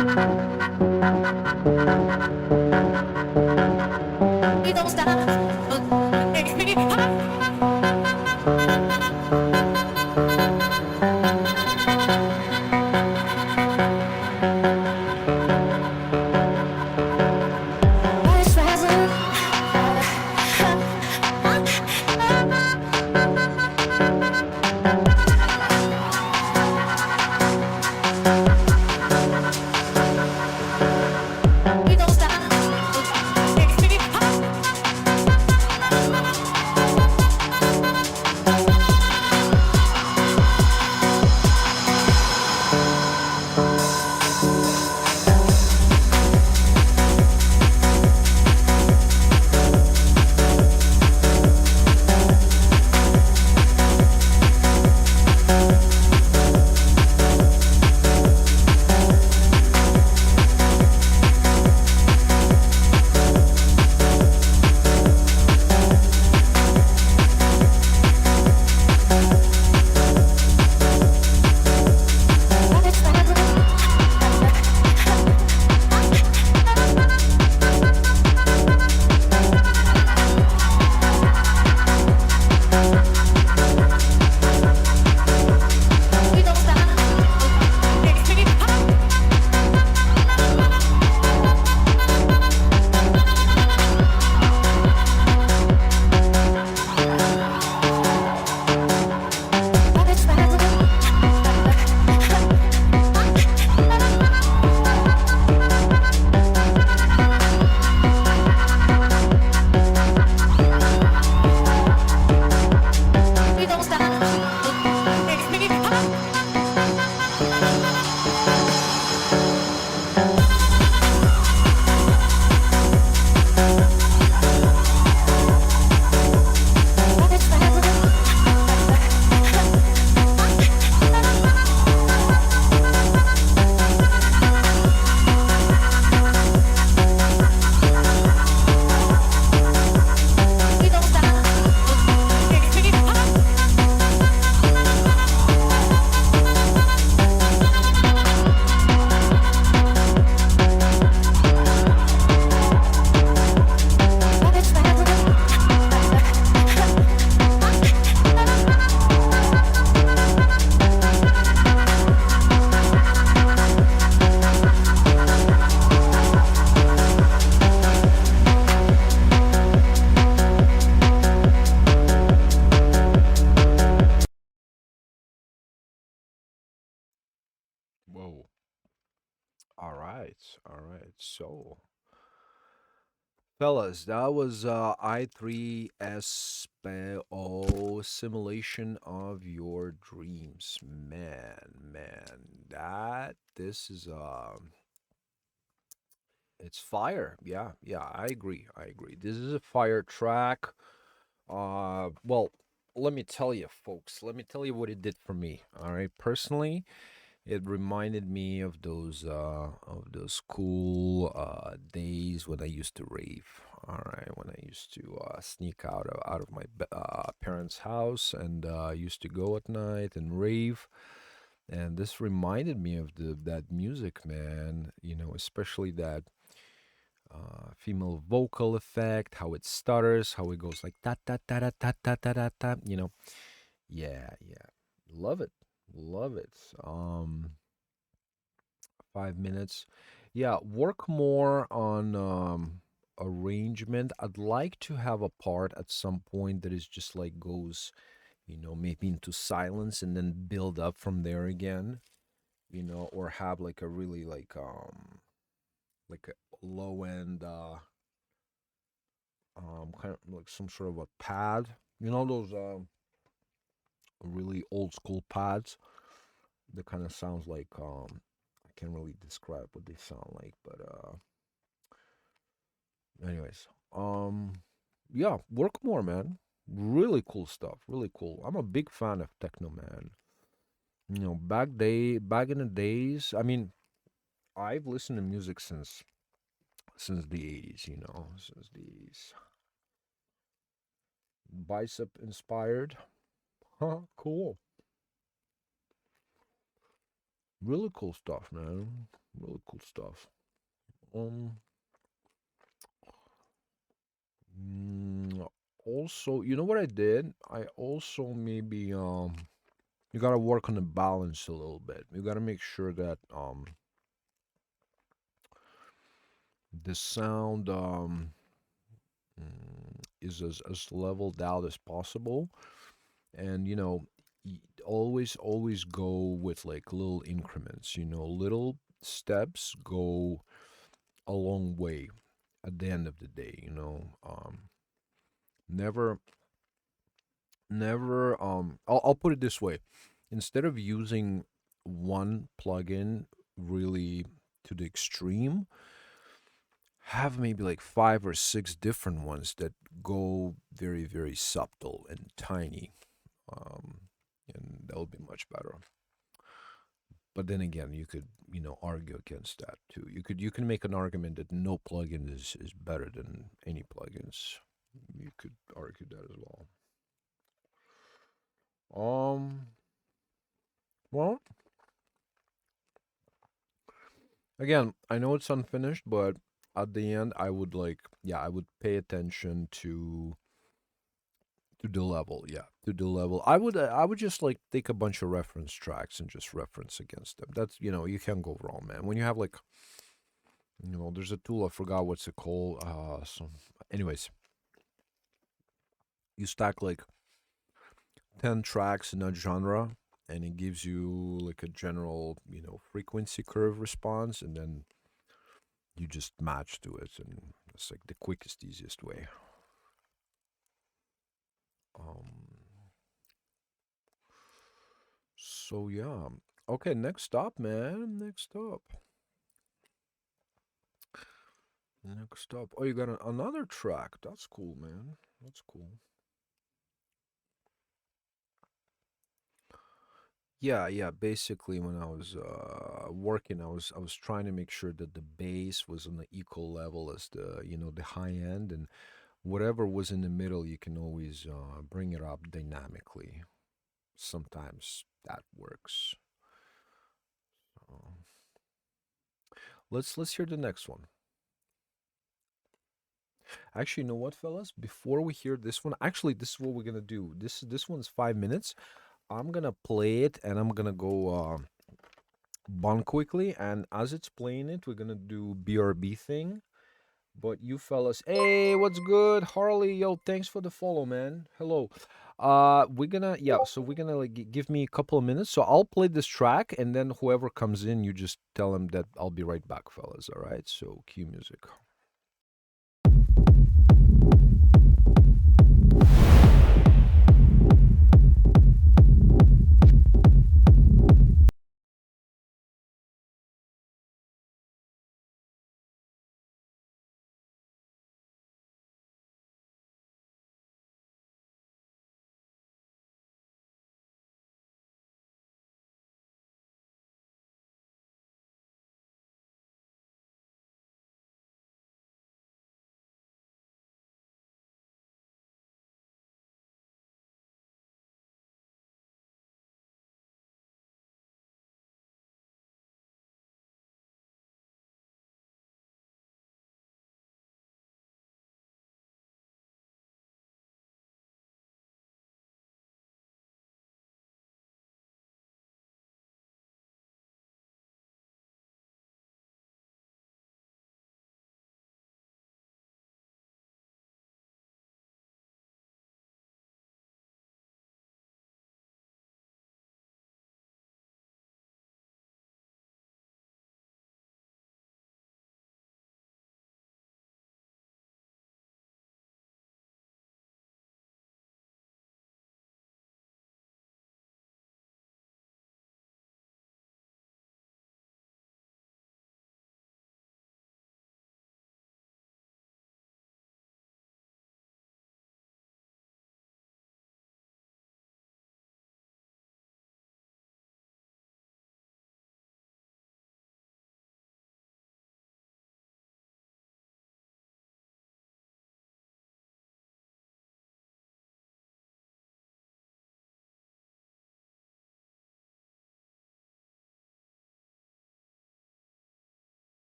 We don't stop. Makes me we don't stop. Makes me we don't stop. Makes me we don't stop. Makes me we don't stop. Makes me Whoa. All right. All right. So, fellas, that was I3SPO simulation of your dreams. Man, that this is it's fire. Yeah, I agree. I agree. This is a fire track. Well, let me tell you, folks. Let me tell you what it did for me. All right, personally, it reminded me of those cool days when I used to rave. All right, when I used to sneak out of my parents' house and used to go at night and rave. And this reminded me of the that music, man. You know, especially that female vocal effect, how it stutters, how it goes like ta ta ta ta ta ta ta ta ta. You know, yeah, love it, love it. 5 minutes. Yeah, work more on arrangement. I'd like to have a part at some point that is just like goes, maybe into silence and then build up from there again, or have like a really like a low end kind of like some sort of a pad. You know those really old school pads that kind of sounds like I can't really describe what they sound like, but anyways, yeah, work more, man. Really cool stuff. Really cool. I'm a big fan of techno, man. Back in the days. I mean, I've listened to music since the 80s. Since the 80s. Bicep inspired. Huh? Cool. Really cool stuff, man. Really cool stuff. Um, mm, Also, you know what I did? I also maybe you gotta work on the balance a little bit. You gotta make sure that the sound is as leveled out as possible, and always go with like little increments. Little steps go a long way at the end of the day. Never never I'll put it this way. Instead of using one plugin really to the extreme, have maybe like five or six different ones that go very, very subtle and tiny. Um, and that would be much better. But then again, you could, argue against that too. You can make an argument that no plugin is better than any plugins. You could argue that as well. Um, well, again, I know it's unfinished, but at the end, I would I would pay attention to the level. Yeah, to the level. I would just like take a bunch of reference tracks and just reference against them. That's you can't go wrong, man. When you have like there's a tool, I forgot what's it called. Anyways, you stack like 10 tracks in a genre, and it gives you like a general frequency curve response, and then you just match to it, and it's like the quickest, easiest way. Um, so yeah. Okay, next up, man. Next up. Next up. Oh, you got another track. That's cool, man. That's cool. Yeah, yeah. Basically, when I was working, I was trying to make sure that the bass was on the equal level as the high end, and whatever was in the middle, you can always bring it up dynamically. Sometimes that works. Uh, let's hear the next one. Actually, you know what, fellas? Before we hear this one, actually, this is what we're gonna do. This one's 5 minutes. I'm gonna play it, and I'm gonna go bun quickly. And as it's playing it, we're gonna do BRB thing. But you fellas, hey, what's good, Harley? Yo, thanks for the follow, man. Hello. We're gonna So we're gonna like give me a couple of minutes. So I'll play this track, and then whoever comes in, you just tell them that I'll be right back, fellas. All right. So cue music.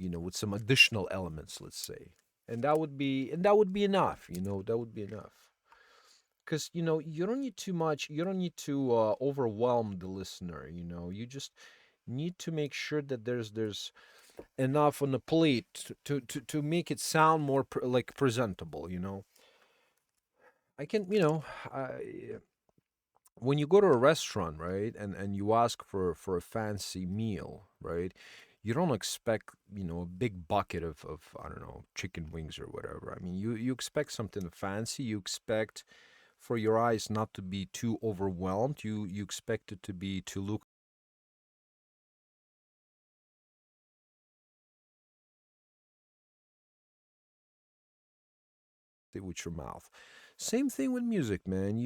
with some additional elements, let's say. And that would be enough, that would be enough. Because, you don't need too much, you don't need to overwhelm the listener, you just need to make sure that there's enough on the plate to make it sound more like presentable. I can, I, when you go to a restaurant, right, and you ask for a fancy meal, right, you don't expect, a big bucket of I don't know, chicken wings or whatever. I mean, you expect something fancy. You expect for your eyes not to be too overwhelmed. You expect it to look it with your mouth. Same thing with music, man.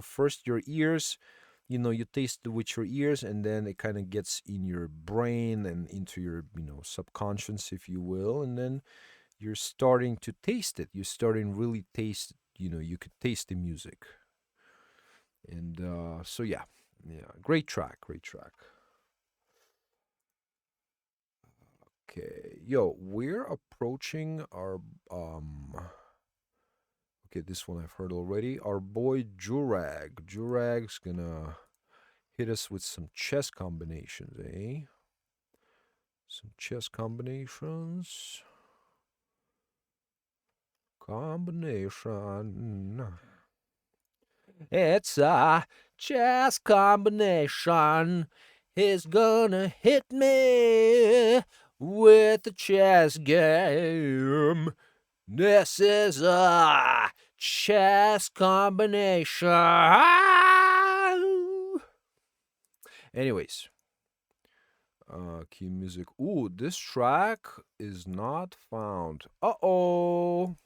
First your ears, you taste it with your ears, and then it kind of gets in your brain and into your, subconscious, if you will, and then you're starting to taste it. You're starting really taste. You could taste the music, and so yeah, yeah, great track, great track. Okay, yo, we're approaching our Okay, this one I've heard already. Our boy Jurag. Jurag's gonna hit us with some chess combinations, eh? Some chess combinations. Combination. It's a chess combination. He's gonna hit me with the chess game. This is a chess combination. Anyways, key music. Ooh, this track is not found. Uh-oh.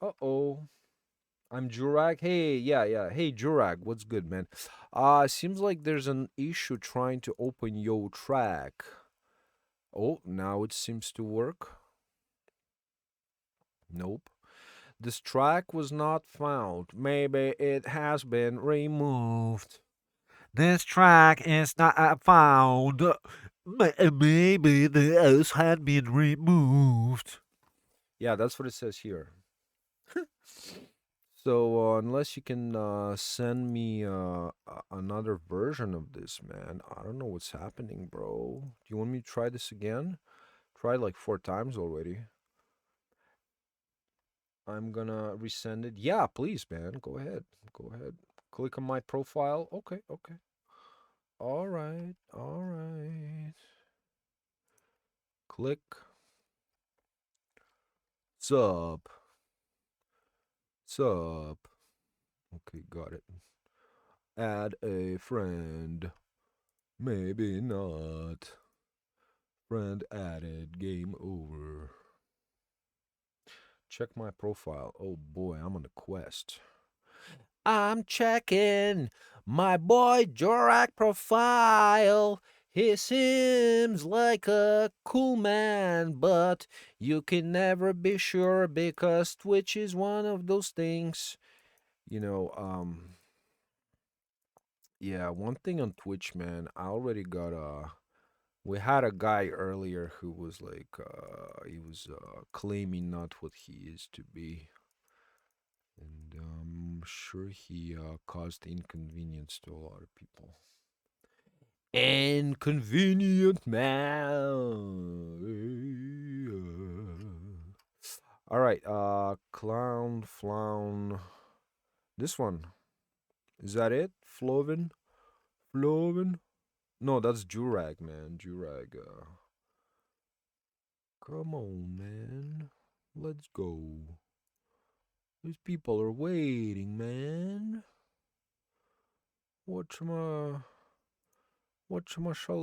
Uh-oh. I'm Jurag. Hey, yeah, yeah. Hey, Jurag, what's good, man? Seems like there's an issue trying to open your track. Oh, now it seems to work. Nope. This track was not found. Maybe it has been removed. This track is not found. Maybe this had been removed. Yeah, that's what it says here. So unless you can send me another version of this, man, I don't know what's happening, bro. Do you want me to try this again? Tried like 4 times already. I'm gonna resend it. Yeah, please, man. Go ahead. Go ahead. Click on my profile. Okay, okay. All right, all right. Click. Sup. Sup. Okay, got it. Add a friend. Maybe not. Friend added. Game over. Check my profile. Oh boy, I'm on a quest. I'm checking my boy Jorak profile. He seems like a cool man, but you can never be sure because Twitch is one of those things. You know, yeah, one thing on Twitch, man, I already got we had a guy earlier who was like he was claiming not what he is to be. And I'm sure he caused inconvenience to a lot of people. Inconvenient man. All right, clown, flown. This one is that it? Floven, Floven. No, that's Jurag, man. Jurag. Come on, man. Let's go. These people are waiting, man. What shall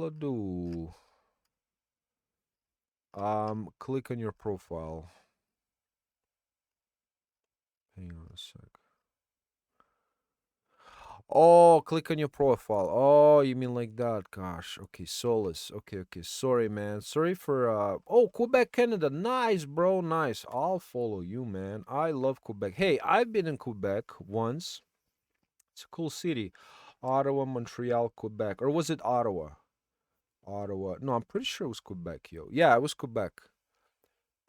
I do? Click on your profile. Hang on a sec. Oh, click on your profile. Oh, you mean like that? Gosh. Okay, Solus. Okay, okay. Sorry, man. Sorry for Oh, Quebec, Canada. Nice, bro. Nice. I'll follow you, man. I love Quebec. Hey, I've been in Quebec once. It's a cool city. Ottawa, Montreal, Quebec. Or was it Ottawa? Ottawa. No, I'm pretty sure it was Quebec, yo. Yeah, it was Quebec.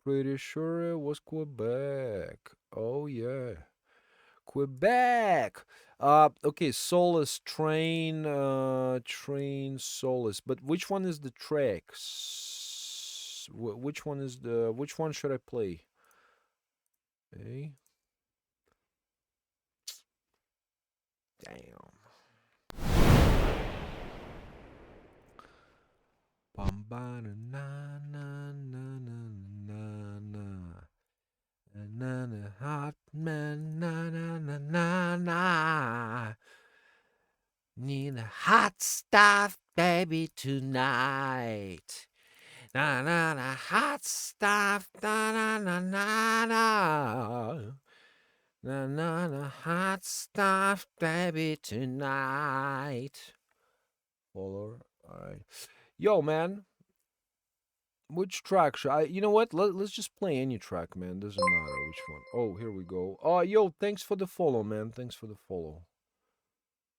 Pretty sure it was Quebec. Oh yeah. Quebec. Okay, Solace train, train Solace. But which one is the track? Which one is the? Which one should I play? Hey, damn. Bum ba na na na na na na na na hot man na na na na na. Need a hot stuff, baby, tonight. Na na na hot stuff, na na na na na. Na na na hot stuff, baby, tonight. Follower, alright. Yo, man, which track should I? You know what? Let's just play any track, man. Doesn't matter which one. Oh, here we go. Oh, yo, thanks for the follow, man. Thanks for the follow.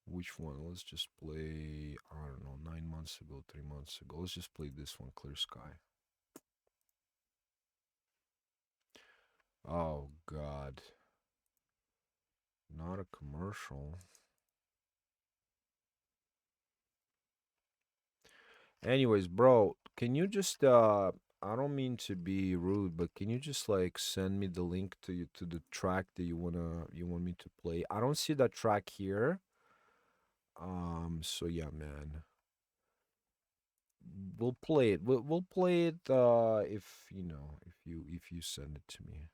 Which one? Let's just play. I don't know. 9 months ago, 3 months ago. Let's just play this one. Clear Sky. Oh God. Not a commercial. Anyways, bro, can you just I don't mean to be rude, but can you just like send me the link to you to the track that you want me to play? I don't see that track here. So yeah, man. We'll play it. We'll play it if you know, if you send it to me.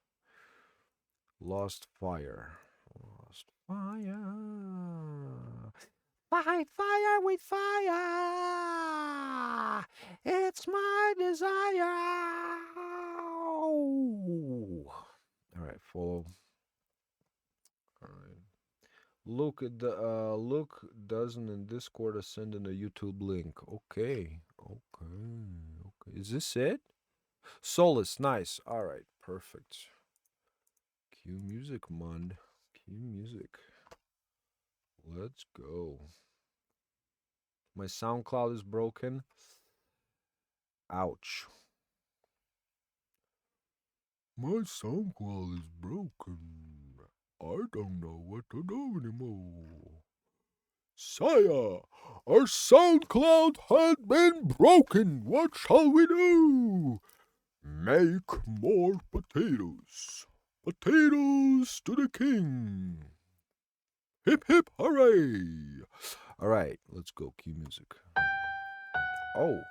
Lost Fire. Lost Fire. Fight fire with fire. It's my desire. All right, follow. All right. Look at the look doesn't in Discord send in a YouTube link. Okay. Okay. Okay. Is this it? Solace, nice. All right, perfect. Cue music, man. Cue music. Let's go. My SoundCloud is broken. Ouch. My SoundCloud is broken. I don't know what to do anymore. Sire, our SoundCloud has been broken. What shall we do? Make more potatoes. Potatoes to the king. Hip hip hooray. All right, let's go. Cue music. Oh.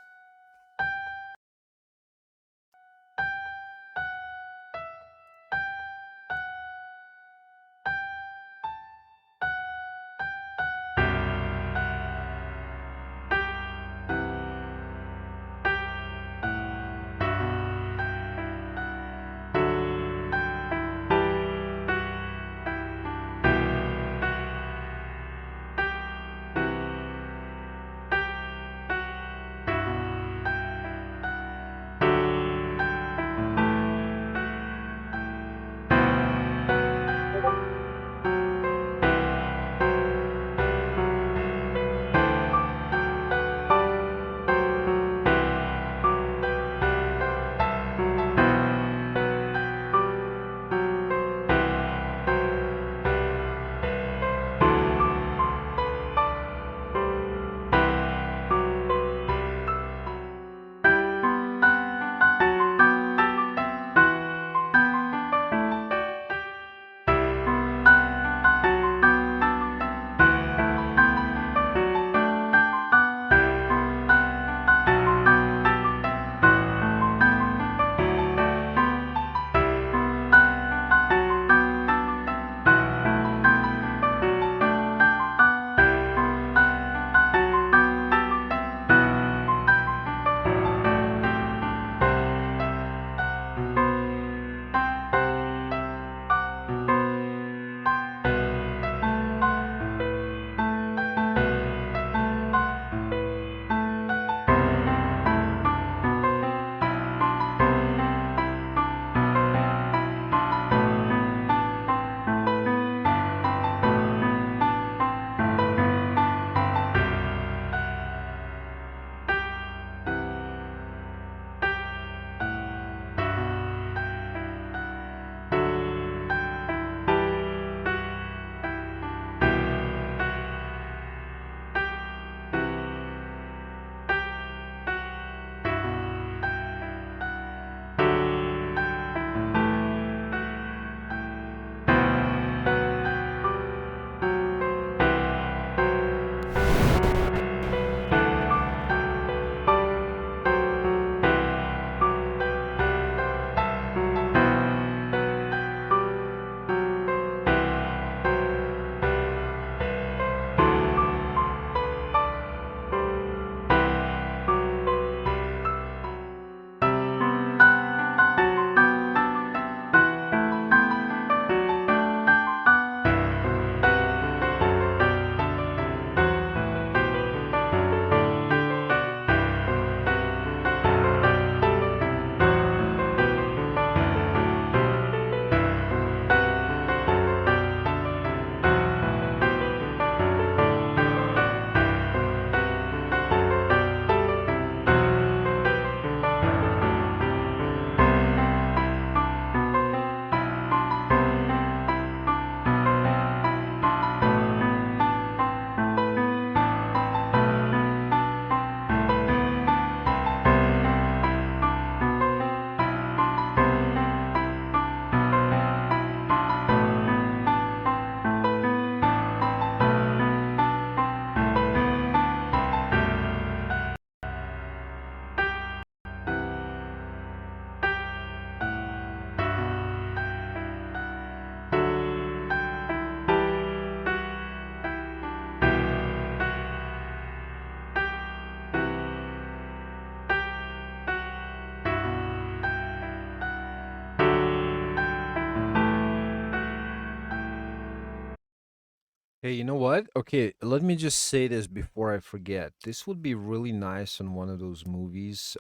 Hey, you know what? Okay, let me just say this before I forget. This would be really nice in one of those movies,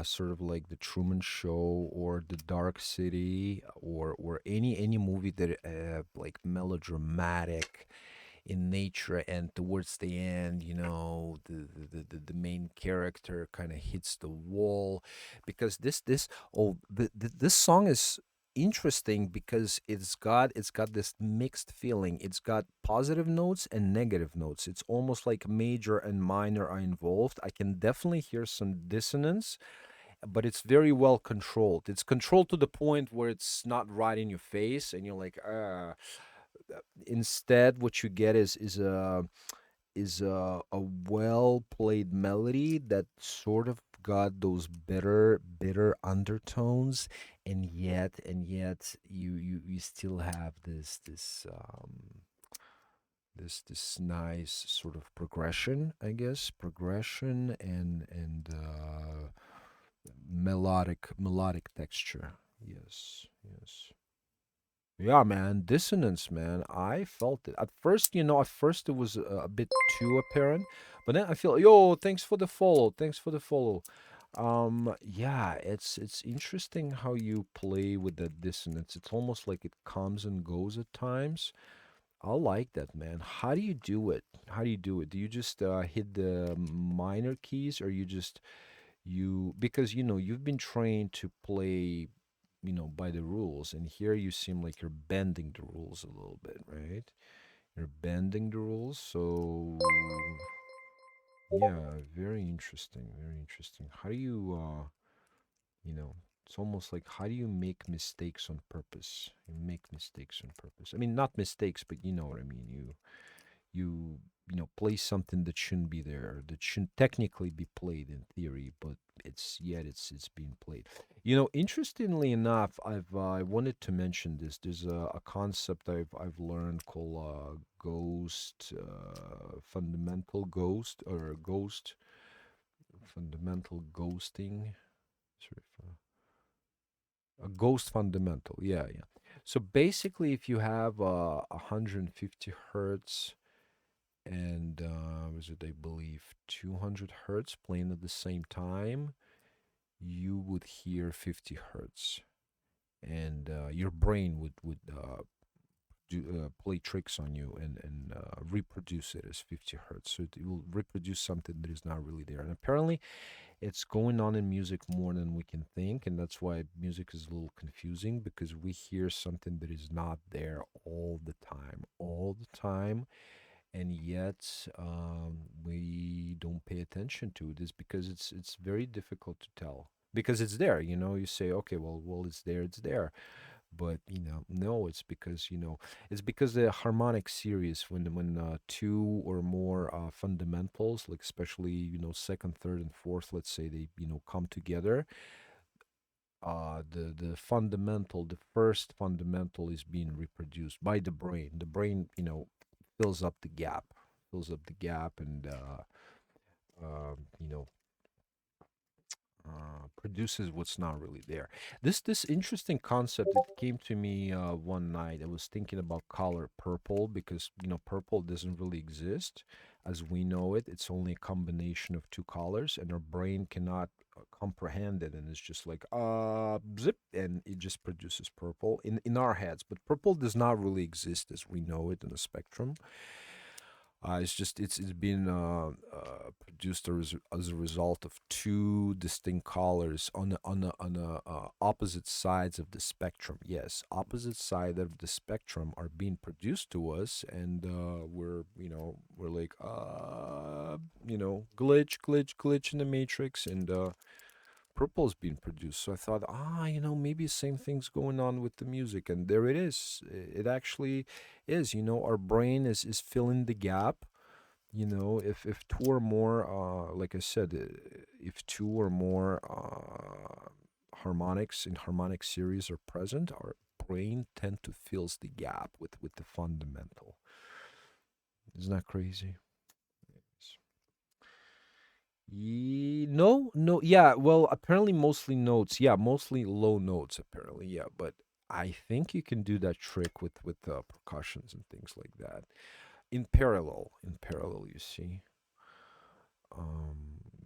sort of like The Truman Show or The Dark City, or any movie that like melodramatic in nature, and towards the end, the main character kind of hits the wall, because this song is interesting because it's got this mixed feeling. It's got positive notes and negative notes. It's almost like major and minor are involved. I can definitely hear some dissonance, but it's very well controlled. It's controlled to the point where it's not right in your face and you're like, instead what you get is a well played melody that sort of got those bitter undertones, and yet you still have this nice sort of progression, I guess, progression and melodic texture. Yes, yes. Yeah, man, dissonance, man. I felt it. At first it was a bit too apparent, but then I feel, yo, thanks for the follow. Thanks for the follow. Yeah, it's interesting how you play with that dissonance. It's almost like it comes and goes at times. I like that, man. How do you do it? How do you do it? Do you just hit the minor keys, or you because you've been trained to play by the rules, and here you seem like you're bending the rules a little bit, right? You're bending the rules, so yeah, very interesting, very interesting. How do you you know it's almost like, how do you make mistakes on purpose? You make mistakes on purpose. I mean, not mistakes, but you know what I mean. You play something that shouldn't be there, that shouldn't technically be played in theory, but it's being played. Interestingly enough, I wanted to mention this. There's a concept I've learned called ghost, fundamental ghost, or ghost fundamental ghosting. Sorry, a ghost fundamental. Yeah, yeah. So basically, if you have 150 hertz and was it, I believe, 200 hertz playing at the same time, you would hear 50 hertz, and your brain would play tricks on you and reproduce it as 50 hertz. So it will reproduce something that is not really there. And apparently, it's going on in music more than we can think, and that's why music is a little confusing, because we hear something that is not there all the time, and yet we don't pay attention to it. Is because it's very difficult to tell, because it's there. You say, okay, well, it's there, but no, it's because the harmonic series, when two or more fundamentals, like especially second, third, and fourth, let's say, they come together, the first fundamental is being reproduced by the brain fills up the gap, and you know produces what's not really there. This interesting concept, it came to me one night. I was thinking about color purple, because purple doesn't really exist as we know it. It's only a combination of two colors, and our brain cannot comprehend it, and it's just like zip, and it just produces purple in our heads. But purple does not really exist as we know it in the spectrum. It's been produced as a result of two distinct colors on the opposite sides of the spectrum. Yes, opposite side of the spectrum are being produced to us, and we're like, glitch in the matrix, and purple's being produced. So I thought, maybe same thing's going on with the music, and there it is. It actually is. Our brain is filling the gap. If two or more, like I said, if two or more harmonics in harmonic series are present, our brain tend to fills the gap with the fundamental. Isn't that crazy? No, no, yeah. Well, apparently mostly notes. Yeah, mostly low notes. Apparently, yeah. But I think you can do that trick with percussions and things like that. in parallel, you see.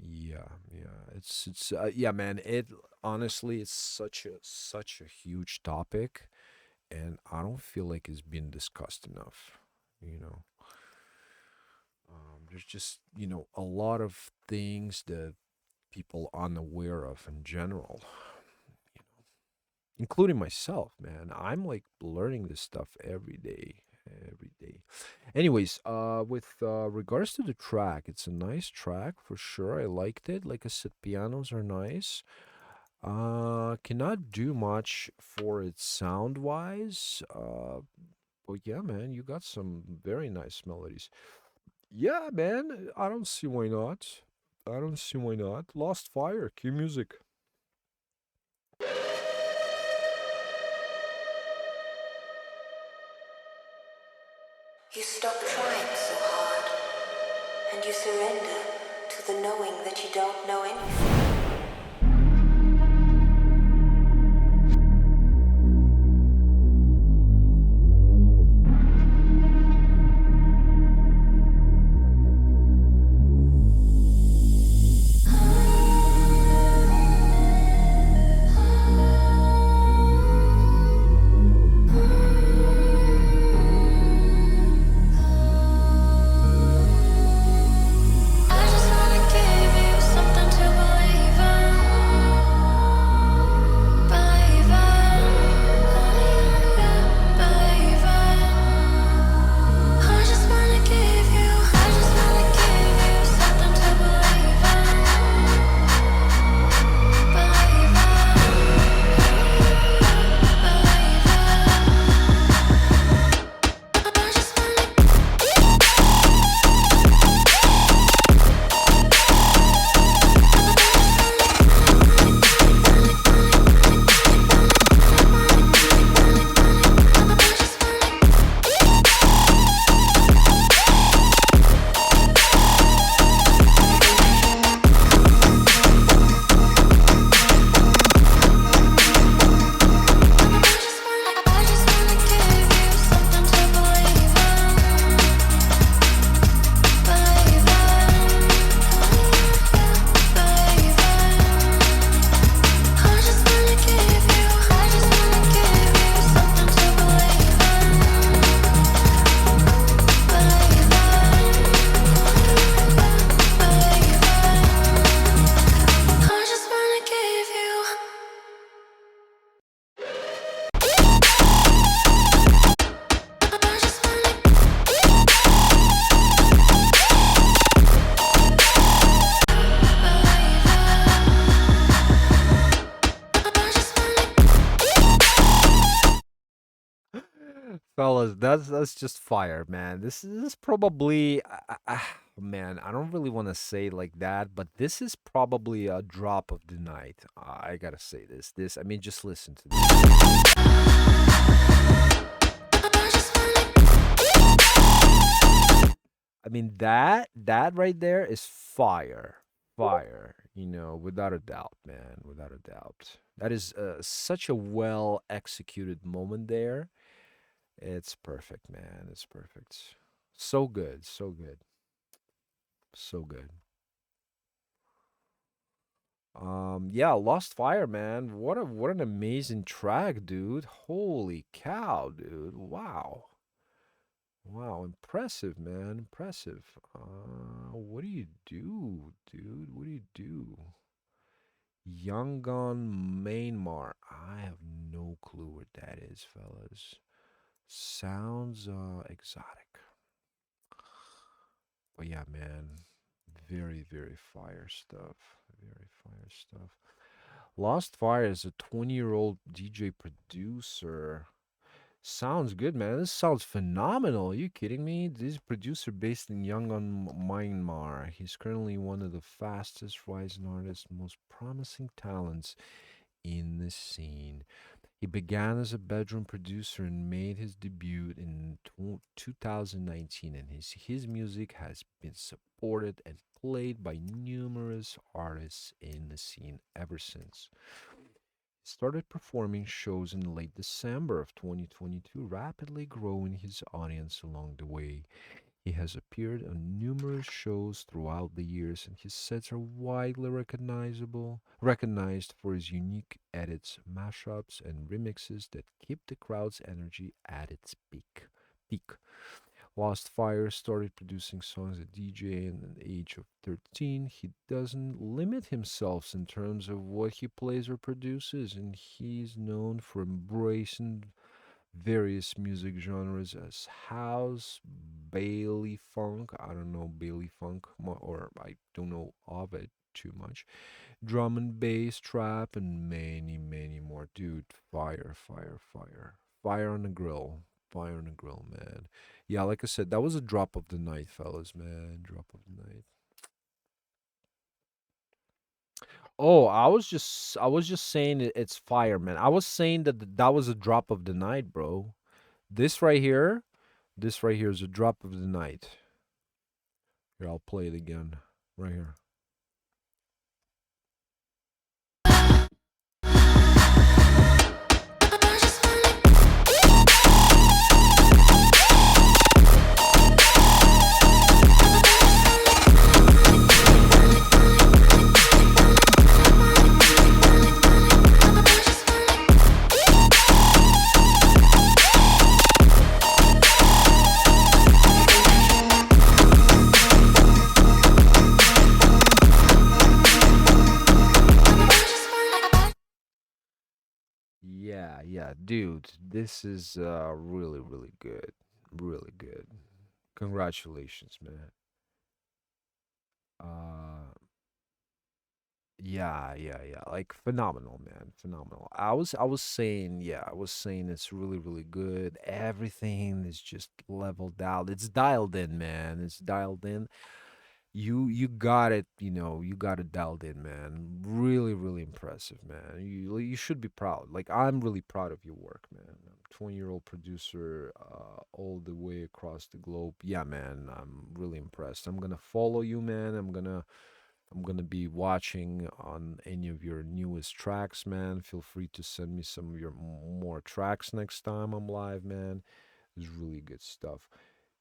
Yeah, yeah. Yeah, man. It honestly, it's such a huge topic, and I don't feel like it's been discussed enough. You know, there's just a lot of things that people unaware of in general, including myself, man. I'm like learning this stuff every day, every day. Anyways, with regards to the track, it's a nice track for sure. I liked it. Like I said, pianos are nice. Cannot do much for it sound wise. But yeah, man, you got some very nice melodies. Yeah, man, I don't see why not. I don't see why not. Lost Fire, cue music. You stop trying so hard, and you surrender to the knowing that you don't know anything. I just wanna give you something to believe in, believe in, believe in. I just wanna give you something to believe in, I just wanna. I just wanna give you something to believe in, believe in. I just wanna give you something to believe in, believe in. I just wanna give you. I just wanna. I just wanna. Fellas, that's just fire, man. This is probably man, I don't really want to say like that, but this is probably a drop of the night. I gotta say this. I mean, just listen to this. I just wanna. I mean, that right there is fire. Fire, without a doubt, man, without a doubt. That is such a well executed moment there. It's perfect, man. It's perfect. So good, so good, so good. Yeah, Lost Fire, man. What an amazing track, dude. Holy cow, dude. Wow. Wow, impressive, man. Impressive. What do you do, dude? What do you do? Yangon Myanmar. I have no clue what that is, fellas. Sounds exotic. But yeah, man. Very, very fire stuff. Very fire stuff. Lost Fire is a 20-year-old DJ producer. Sounds good, man. This sounds phenomenal. Are you kidding me? This is a producer based in Yangon, Myanmar. He's currently one of the fastest rising artists, most promising talents in the scene. He began as a bedroom producer and made his debut in 2019, and his music has been supported and played by numerous artists in the scene ever since. He started performing shows in late December of 2022, rapidly growing his audience along the way. He has appeared on numerous shows throughout the years, and his sets are widely recognized for his unique edits, mashups, and remixes that keep the crowd's energy at its peak. Lost Fire started producing songs at DJ in the age of 13. He doesn't limit himself in terms of what he plays or produces, and he's known for embracing various music genres as house, Bailey funk. I don't know Bailey funk, or I don't know of it too much. Drum and bass, trap, and many, many more. Dude, fire, fire, fire. Fire on the grill. Fire on the grill, man. Yeah, like I said, that was a drop of the night, fellas, man. Drop of the night. Oh, I was just saying it's fire, man. I was saying that that was a drop of the night, bro. This right here, this right here is a drop of the night. Here, I'll play it again. Right here. Yeah, yeah, dude, this is really, really good. Really good. Congratulations, man. Uh yeah, yeah, yeah. Like phenomenal, man. Phenomenal. I was saying, yeah, I was saying it's really, really good. Everything is just leveled out. It's dialed in, man. It's dialed in. You got it, you got it dialed in, man. Really, really impressive, man. You should be proud. Like I'm really proud of your work, man. I'm 20-year-old producer, all the way across the globe. Yeah, man. I'm really impressed. I'm gonna follow you, man. I'm gonna be watching on any of your newest tracks, man. Feel free to send me some of your more tracks next time I'm live, man. It's really good stuff.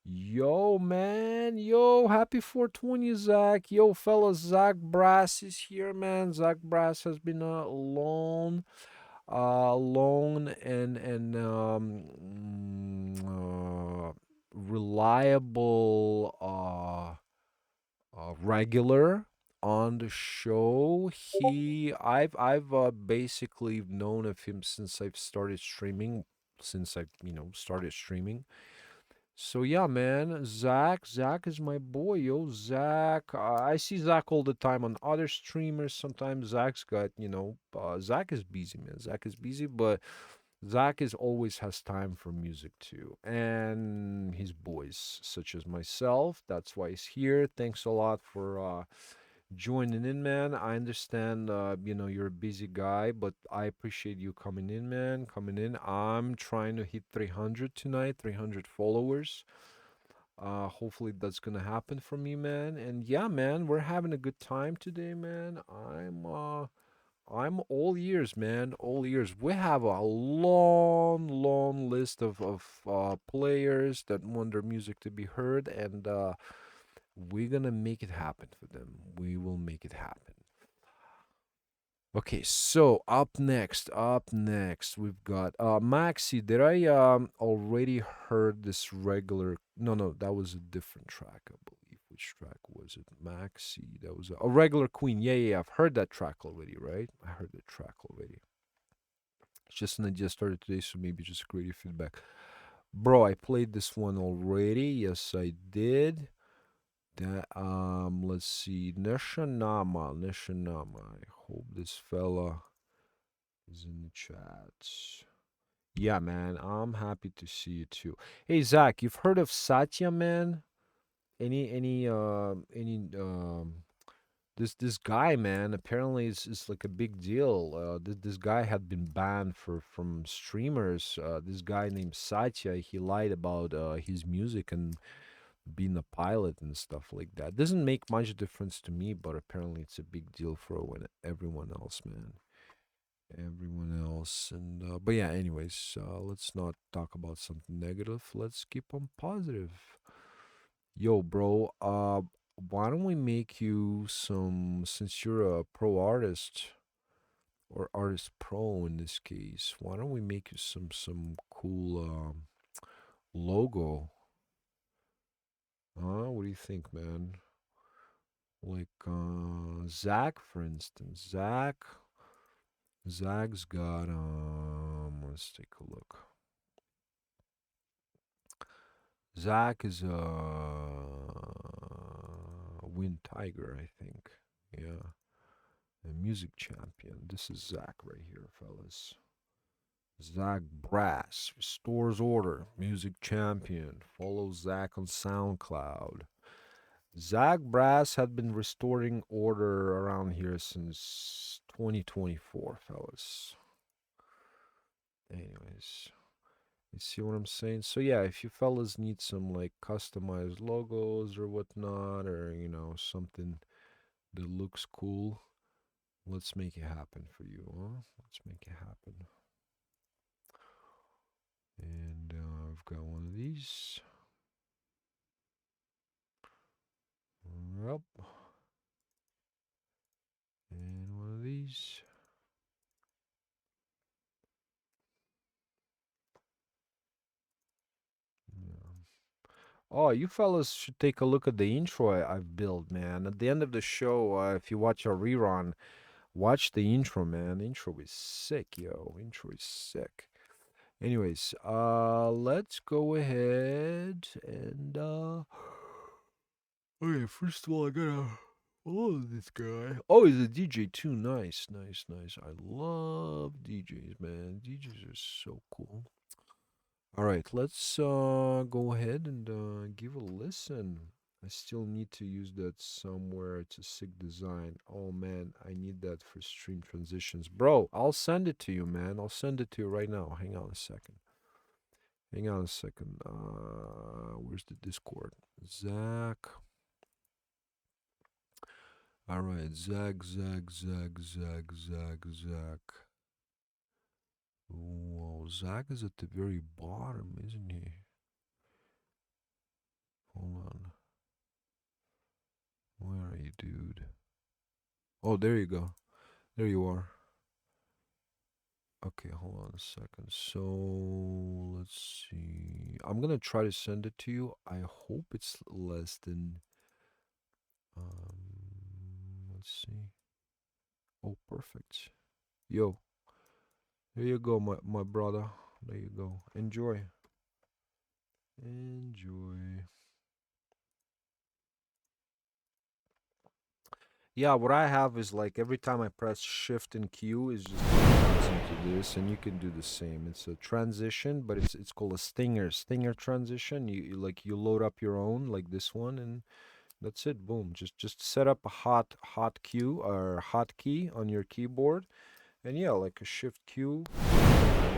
Yo, man. Yo, happy 420, Zach. Yo, fellas, Zach Brass is here, man. Zach Brass has been alone and reliable regular on the show. I've basically known of him since I've started streaming, since I've started streaming. So yeah, man, Zach is my boy, yo. Zach, I see Zach all the time on other streamers. Sometimes Zach's got, Zach is busy, man. Zach is busy, but Zach is always has time for music too, and his boys, such as myself. That's why he's here. Thanks a lot for joining in, man. I understand, you're a busy guy, but I appreciate you coming in, man. Coming in. I'm trying to hit 300 tonight, 300 followers. Hopefully that's gonna happen for me, man. And yeah, man, we're having a good time today, man. I'm all ears, man. All ears. We have a long, long list of players that want their music to be heard, and we're gonna make it happen for them. We will make it happen. Okay, so up next, we've got Maxi. Did I already heard this regular? No, no, that was a different track, I believe. Which track was it? Maxi. That was a regular Queen. Yeah, yeah, yeah, I've heard that track already, right? I heard that track already. It's just an idea started today, so maybe just creative feedback. Bro, I played this one already. Yes, I did. That let's see. Neshanama. I hope this fella is in the chat. Yeah, man, I'm happy to see you too. Hey, Zach, you've heard of Satya, man? Any this guy, man, apparently is like a big deal. This guy had been banned from streamers. This guy named Satya, he lied about his music and being a pilot and stuff like that. Doesn't make much difference to me, but apparently it's a big deal for everyone else, man. Everyone else, and but yeah. Anyways, let's not talk about something negative. Let's keep on positive. Yo, bro, why don't we make you some, since you're a pro artist or artist pro in this case, why don't we make you some cool logo? Huh? What do you think, man? Like Zach, for instance. Zach's got let's take a look. Zach is a Wind Tiger, I think. Yeah. A music champion. This is Zach right here, fellas. Zach Brass restores order. Music champion. Follow Zach on SoundCloud. Zach Brass had been restoring order around here since 2024, fellas. Anyways, you see what I'm saying? So yeah, if you fellas need some like customized logos or whatnot, or something that looks cool, let's make it happen for you, huh? Let's make it happen. And I've got one of these. Yep. And one of these. Yeah. Oh, you fellas should take a look at the intro I've built, man. At the end of the show, if you watch a rerun, watch the intro, man. The intro is sick, yo. Intro is sick. Anyways, let's go ahead and okay, first of all, I gotta follow this guy. Oh, he's a DJ too. Nice, nice, nice. I love DJs, man. DJs are so cool. All right, let's go ahead and give a listen. I still need to use that somewhere. It's a sick design. Oh man, I need that for stream transitions. Bro, I'll send it to you, man. I'll send it to you right now. Hang on a second. Hang on a second. Where's the Discord? Zach. All right, Zach. Whoa, Zach is at the very bottom, isn't he? Hold on. Where are you, dude? Oh, there you go. There you are. Okay, hold on a second. So let's see. I'm gonna try to send it to you. I hope it's less than. Let's see. Oh, perfect. Yo, there you go, my brother. There you go. Enjoy. Enjoy. Yeah, what I have is like every time I press Shift and Q is just turns into this, and you can do the same. It's a transition, but it's called a stinger transition. You load up your own like this one, and that's it. Boom. Just set up a hot cue or hotkey on your keyboard, and yeah, like a Shift Q. There you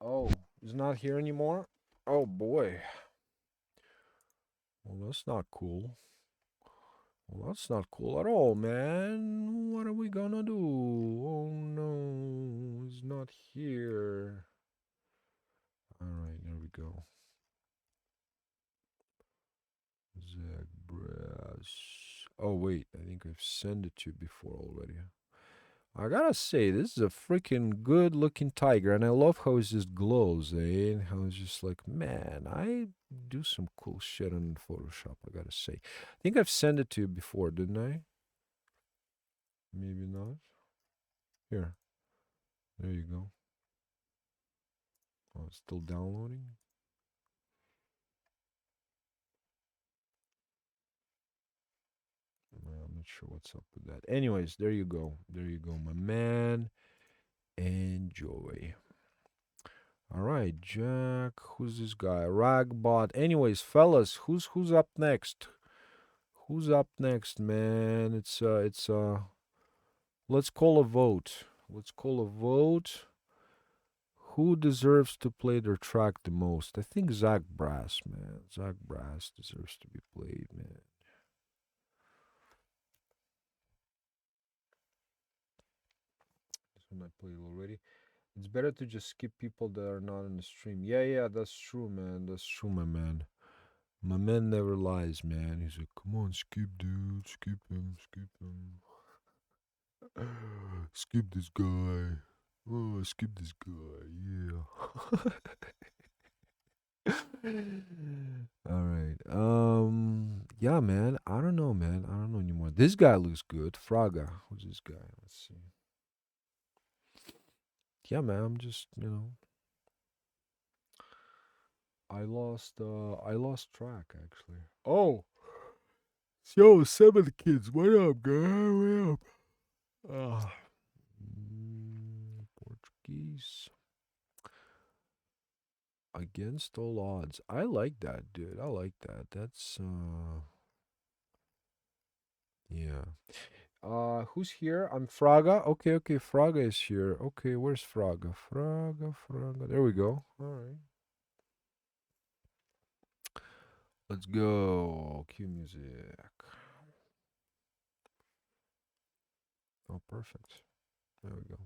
go. Oh, he's not here anymore. Oh boy. Well, that's not cool. Well, that's not cool at all, man. What are we gonna do? Oh no, he's not here. Alright, there we go. Zagbrass. Oh, wait, I think I've sent it to you before already. I gotta say, this is a freaking good looking tiger, and I love how it just glows, eh? And how it's just like, man, I do some cool shit on Photoshop, I gotta say. I think I've sent it to you before, didn't I? Maybe not. Here, there you go. Oh, it's still downloading? Well, I'm not sure what's up with that. Anyways, there you go. There you go, my man. Enjoy. All right, Jack. Who's this guy? Ragbot. Anyways, fellas, who's up next? Who's up next, man? It's let's call a vote. Let's call a vote. Who deserves to play their track the most? I think Zach Brass, man. Zach Brass deserves to be played, man. This one I played already. It's better to just skip people that are not in the stream. Yeah, yeah, that's true, man. That's true, my man. My man never lies, man. He's like, come on, skip, dude. Skip him, skip him. Skip this guy. Oh, skip this guy. Yeah. All right. Yeah, man. I don't know, man. I don't know anymore. This guy looks good. Fraga. Who's this guy? Let's see. Yeah, man. I'm just, I lost track actually. Oh, yo, seven kids. What up, guy? What up? Portuguese against all odds. I like that, dude. I like that. That's yeah. Who's here? I'm Fraga. Okay, okay. Fraga is here. Okay, where's Fraga? Fraga. There we go. All right. Let's go. Cue music. Oh, perfect. There we go.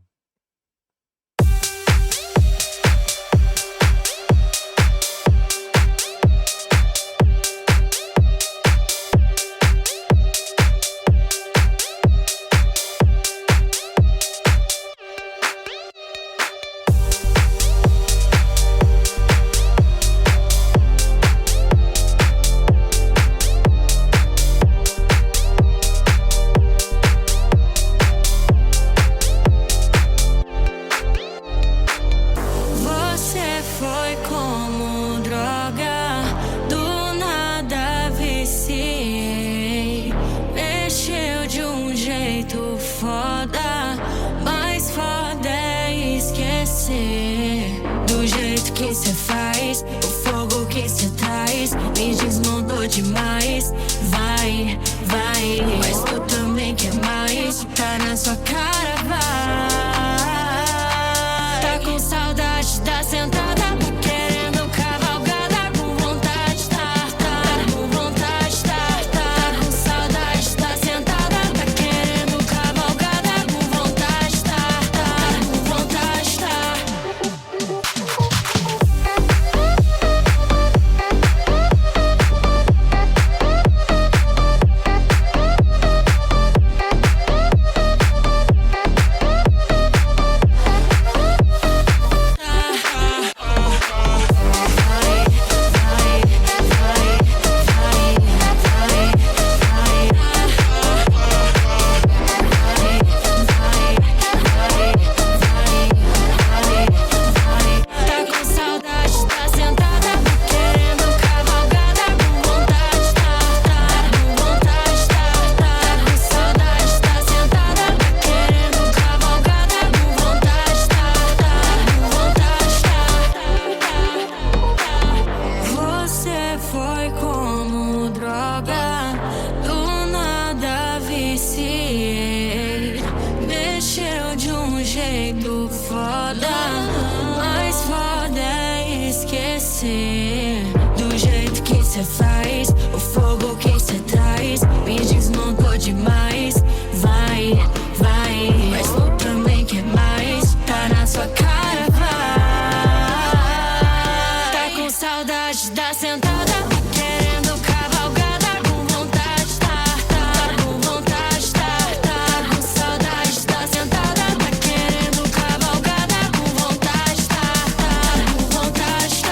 Você foi como droga, do nada viciei. Mexeu de um jeito foda, mas foda é esquecer. Do jeito que cê faz, o fogo que cê traz, me desmontou demais. Vai, vai, mas tu também quer mais. Tá na sua cara, vai. Tá com saudade da sentada, tá querendo cavalgada, com vontade, tá com vontade, tá com saudade da sentada, tá querendo cavalgada, com vontade, tá com vontade, tá com saudade da sentada, tá querendo cavalgada, com vontade, tá com vontade, tá com saudade da sentada, tá querendo cavalgada, com vontade, tá com vontade, Você foi como droga, do nada viciei. Mexeu de um jeito foda, mas foda é esquecer. Do jeito que cê faz, o fogo que cê traz, me desmontou demais. Vai, vai, mas tu também quer mais. Tá na sua cara, vai. Tá com saudade da sentada, tá querendo cavalgada, com vontade, tá com vontade, tá com saudade da sentada, tá querendo cavalgada, com vontade, tá com vontade,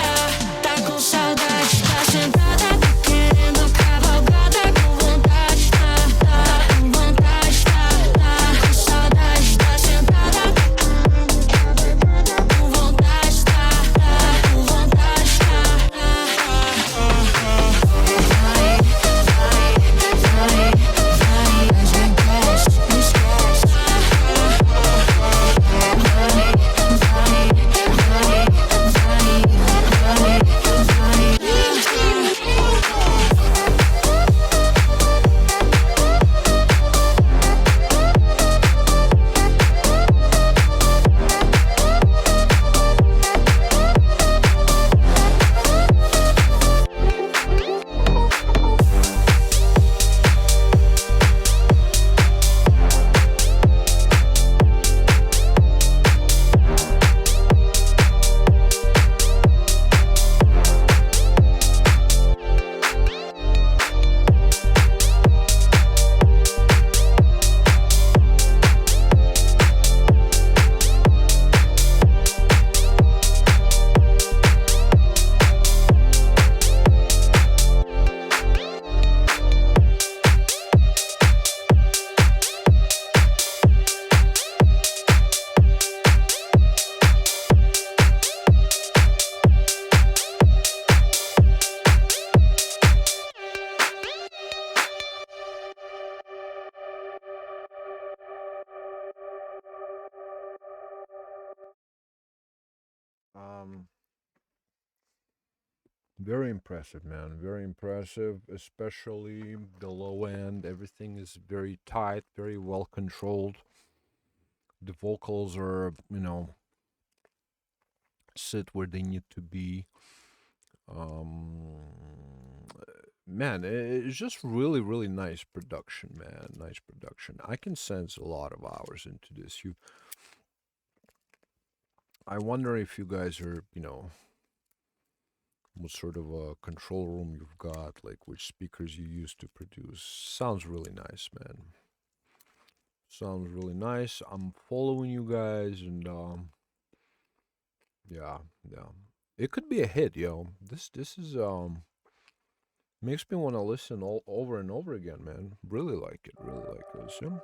tá com saudade da sentada, tá querendo cavalgada, com vontade, tá com vontade. Very impressive, man. Very impressive, especially the low end. Everything is very tight, very well controlled. The vocals are, sit where they need to be. Man, it's just really, really nice production, man. Nice production. I can sense a lot of hours into this. I wonder if you guys are, what sort of a control room you've got, like which speakers you use to produce. Sounds really nice, man. Sounds really nice. I'm following you guys, and yeah, yeah. It could be a hit, yo. This is makes me want to listen all over and over again, man. Really like it. Really like it. Listen.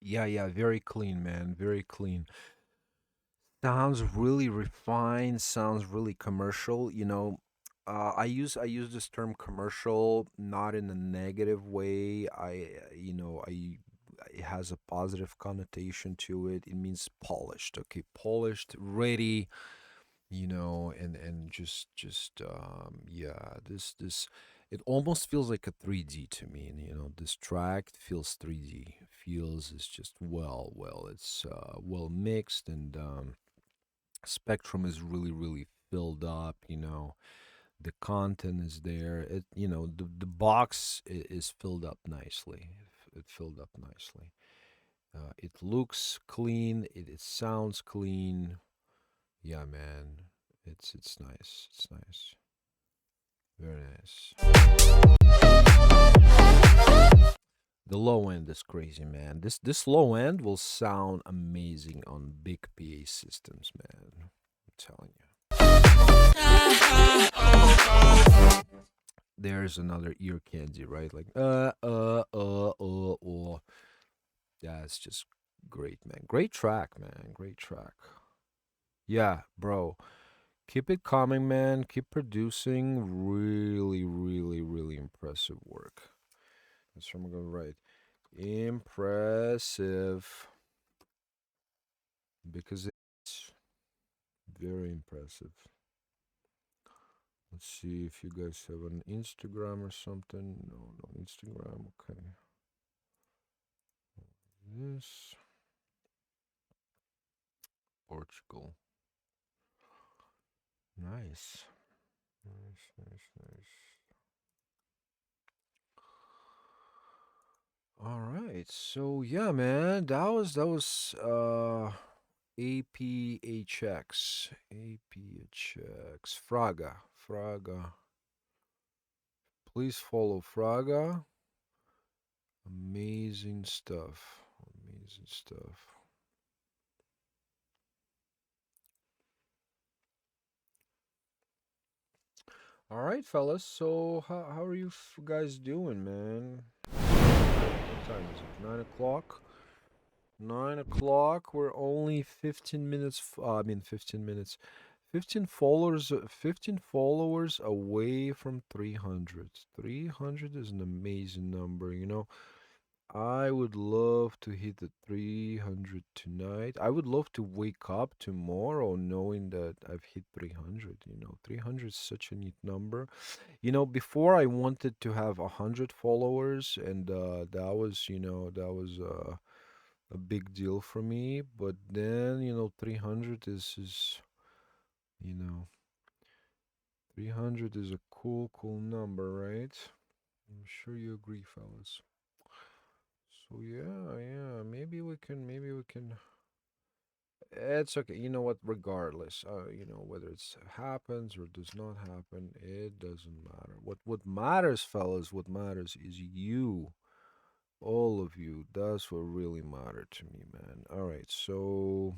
Yeah, yeah, very clean, man. Very clean. Sounds really refined, sounds really commercial, I use this term commercial not in a negative way. It has a positive connotation to it. It means polished, okay? Polished, ready, and just yeah, this it almost feels like a 3D to me. And this track feels 3D. Feels it's just it's well mixed, and spectrum is really, really filled up. The content is there. The box is filled up nicely. It filled up nicely. It looks clean. It sounds clean. Yeah, man. It's nice. It's nice. Very nice. The low end is crazy, man. This low end will sound amazing on big PA systems, man. I'm telling you. There's another ear candy, right? Like yeah, it's just great, man. Great track, man. Great track. Yeah, bro. Keep it coming, man. Keep producing. Really, really, really impressive work. That's what I'm gonna write. Impressive. Because it's very impressive. Let's see if you guys have an Instagram or something. No, no Instagram. Okay. This Portugal. Nice. Nice, nice, nice. All right. So yeah, man, that was APHX. APHX. Fraga. Fraga. Please follow Fraga. Amazing stuff. Amazing stuff. All right, fellas. So how are you guys doing, man? What time is it? 9 o'clock. 9 o'clock. We're only 15 minutes. I mean, 15 minutes. 15 followers. 15 followers away from 300. 300 is an amazing number. I would love to hit the 300 tonight. I would love to wake up tomorrow knowing that I've hit 300. 300 is such a neat number. Before I wanted to have 100 followers, and that was a big deal for me. But then, 300 is, you know, 300 is a cool number, right? I'm sure you agree, fellas. So yeah, maybe we can. It's okay. You know what? Regardless, whether it happens or does not happen, it doesn't matter. What matters, fellas? What matters is you, all of you. That's what really matter to me, man. All right, so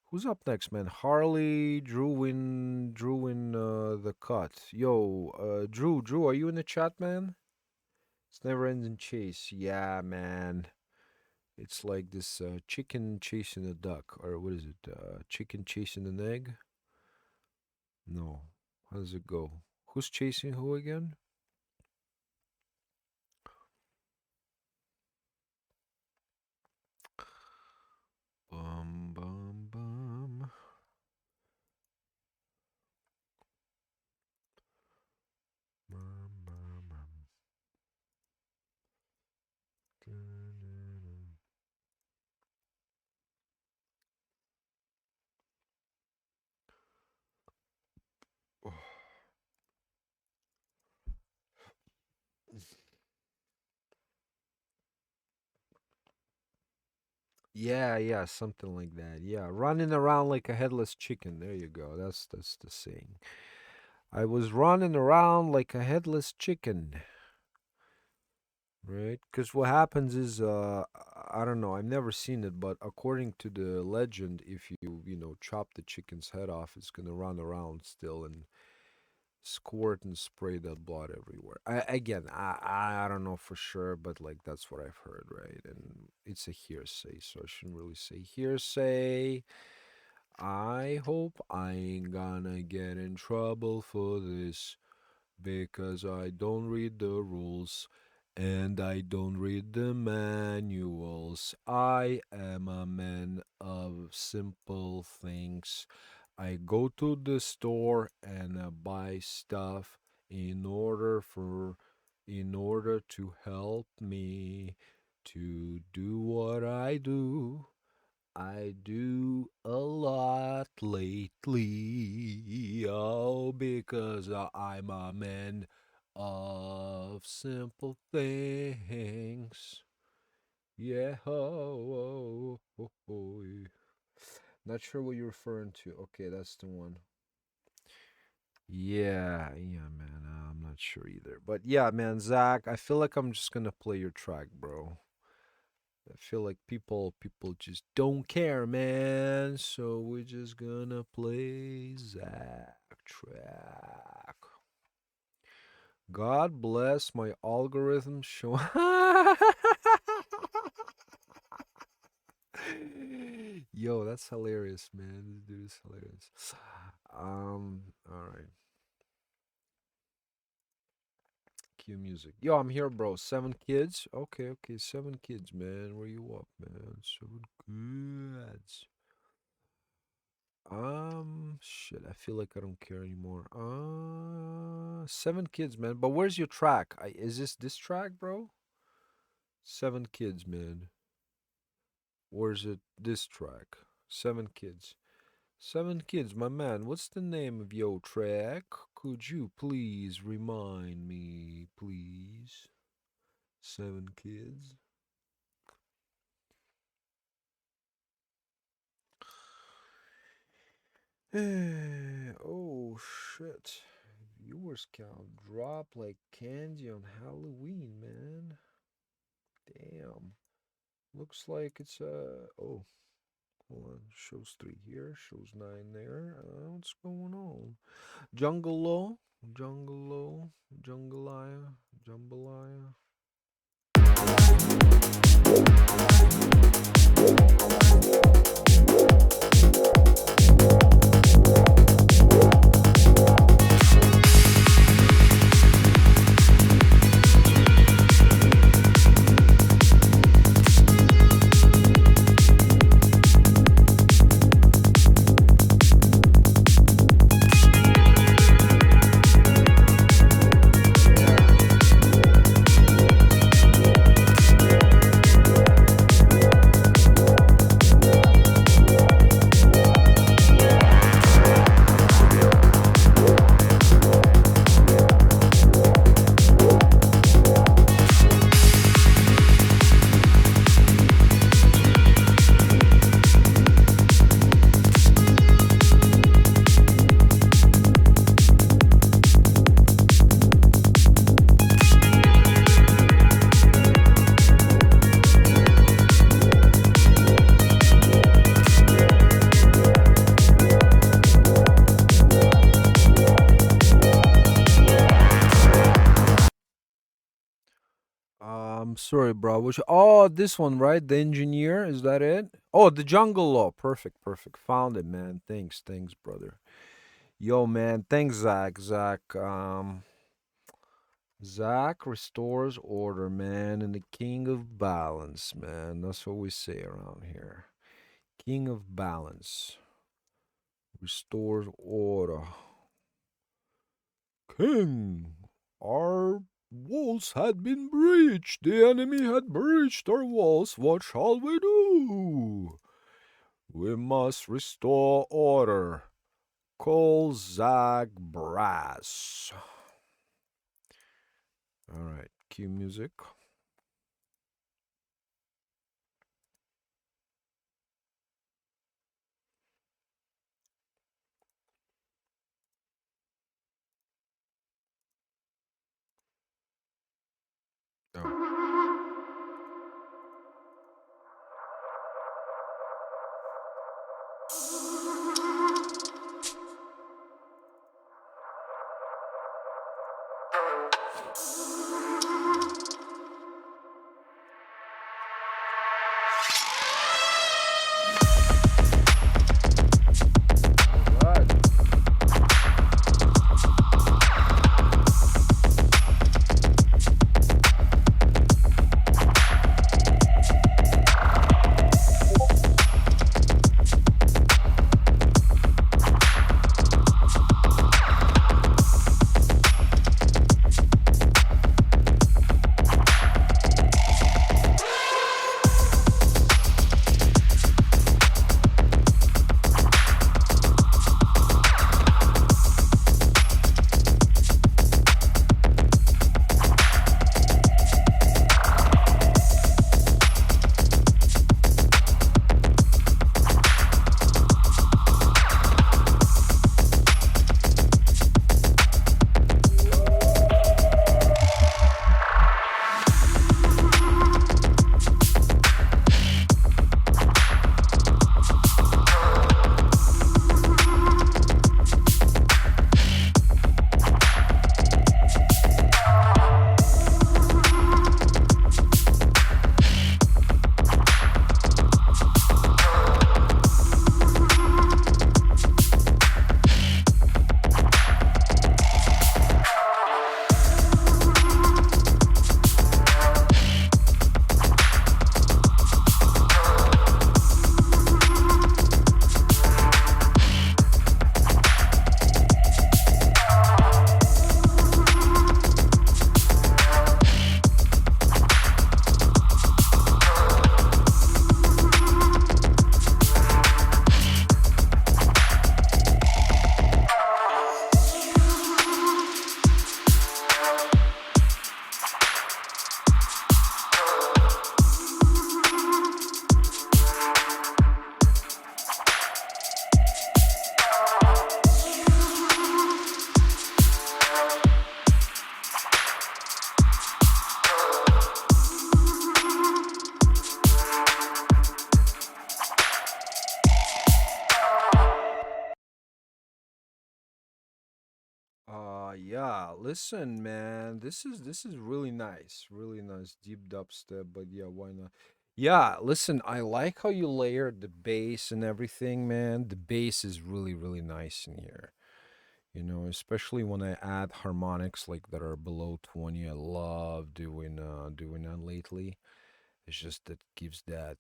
who's up next, man? Harley, Drew in the cut. Yo, Drew, are you in the chat, man? It's never ending chase. Yeah, man. It's like this chicken chasing a duck, or what is it? Chicken chasing an egg? No. How does it go? Who's chasing who again? Bum bum bum. Bum, bum, bum. Dun-dun-dun. Oh. Yeah, something like that. Yeah, running around like a headless chicken. There you go. That's the saying. I was running around like a headless chicken. Right? Because what happens is, I don't know, I've never seen it, but according to the legend, if you chop the chicken's head off, it's gonna run around still and squirt and spray that blood everywhere. Again, I don't know for sure, but like that's what I've heard, right? And it's a hearsay, so I shouldn't really say hearsay. I hope I ain't gonna get in trouble for this because I don't read the rules and I don't read the manuals. I am a man of simple things. I go to the store and buy stuff in order for in order to help me to do what I do. I do a lot lately, oh, because I'm a man of simple things. Yeah, oh. Not sure what you're referring to. Okay, that's the one. Yeah, man. I'm not sure either. But yeah, man, Zach, I feel like I'm just gonna play your track, bro. I feel like people just don't care, man. So we're just gonna play Zach track. God bless my algorithm show. Yo, that's hilarious, man. This dude is hilarious. All right. Cue music. Yo, I'm here, bro. 7 kids. Okay, 7 kids, man. Where you up, man? 7 kids. Shit. I feel like I don't care anymore. 7 kids, man. But where's your track? Is this track, bro? 7 kids, man. Where's it? This track. 7 kids. 7 kids, my man. What's the name of your track? Could you please remind me, please? 7 kids. Oh shit. Viewers count drop like candy on Halloween, man. Damn. Looks like it's oh, hold on. Shows 3 here, shows 9 there. What's going on? Jungle Low, Jungle Low, Jungalaya, Jambalaya. I'm sorry, bro. Oh, this one, right? The engineer, is that it? Oh, the jungle law. Perfect, perfect. Found it, man. Thanks, brother. Yo, man. Thanks, Zach. Zach restores order, man, and the king of balance, man. That's what we say around here. King of balance restores order. King, our walls had been breached. The enemy had breached our walls. What shall we do? We must restore order. Call Zag Brass. All right, cue music. Oh. All right. Yeah, listen, man. This is really nice, deep dubstep. But yeah, why not? Yeah, listen. I like how you layered the bass and everything, man. The bass is really nice in here. Especially when I add harmonics like that are below 20. I love doing that lately. It's just that gives that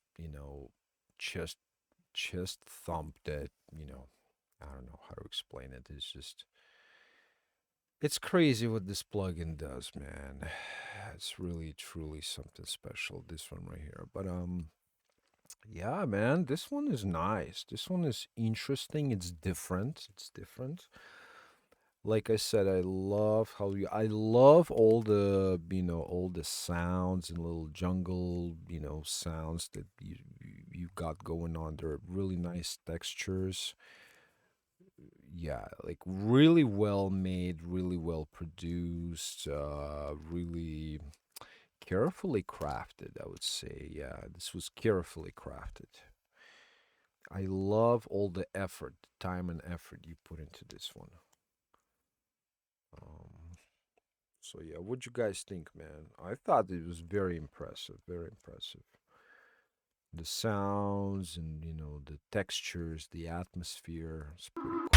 chest chest thump that I don't know how to explain it. It's crazy what this plugin does, man. It's really truly something special, this one right here. But yeah, man, this one is nice. This one is interesting. It's different. It's different. Like I said, I love all the sounds and little jungle, sounds that you got going on. They're really nice textures. Yeah, like really well made, really well produced, really carefully crafted, I would say. Yeah, this was carefully crafted. I love all the effort, time and effort you put into this one. Um, So yeah, what'd you guys think, man? I thought it was very impressive, very impressive. The sounds and the textures, the atmosphere. It's pretty cool.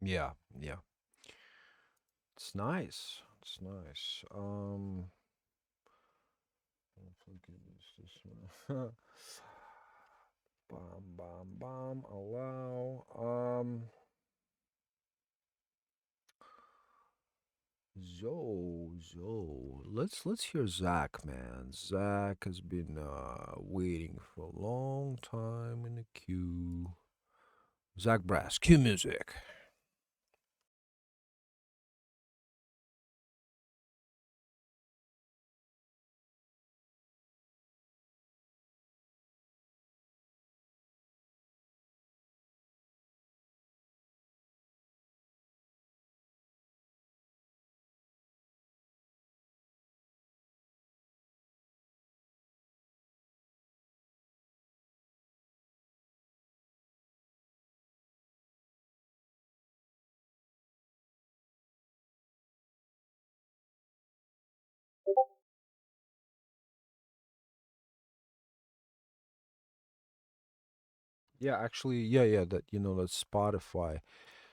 Yeah, yeah. It's nice. It's nice. Bam, bam, bam. Allow. Let's hear Zach, man. Zach has been waiting for a long time in the queue. Zach Brass, cue music. Yeah, actually, yeah. That's Spotify.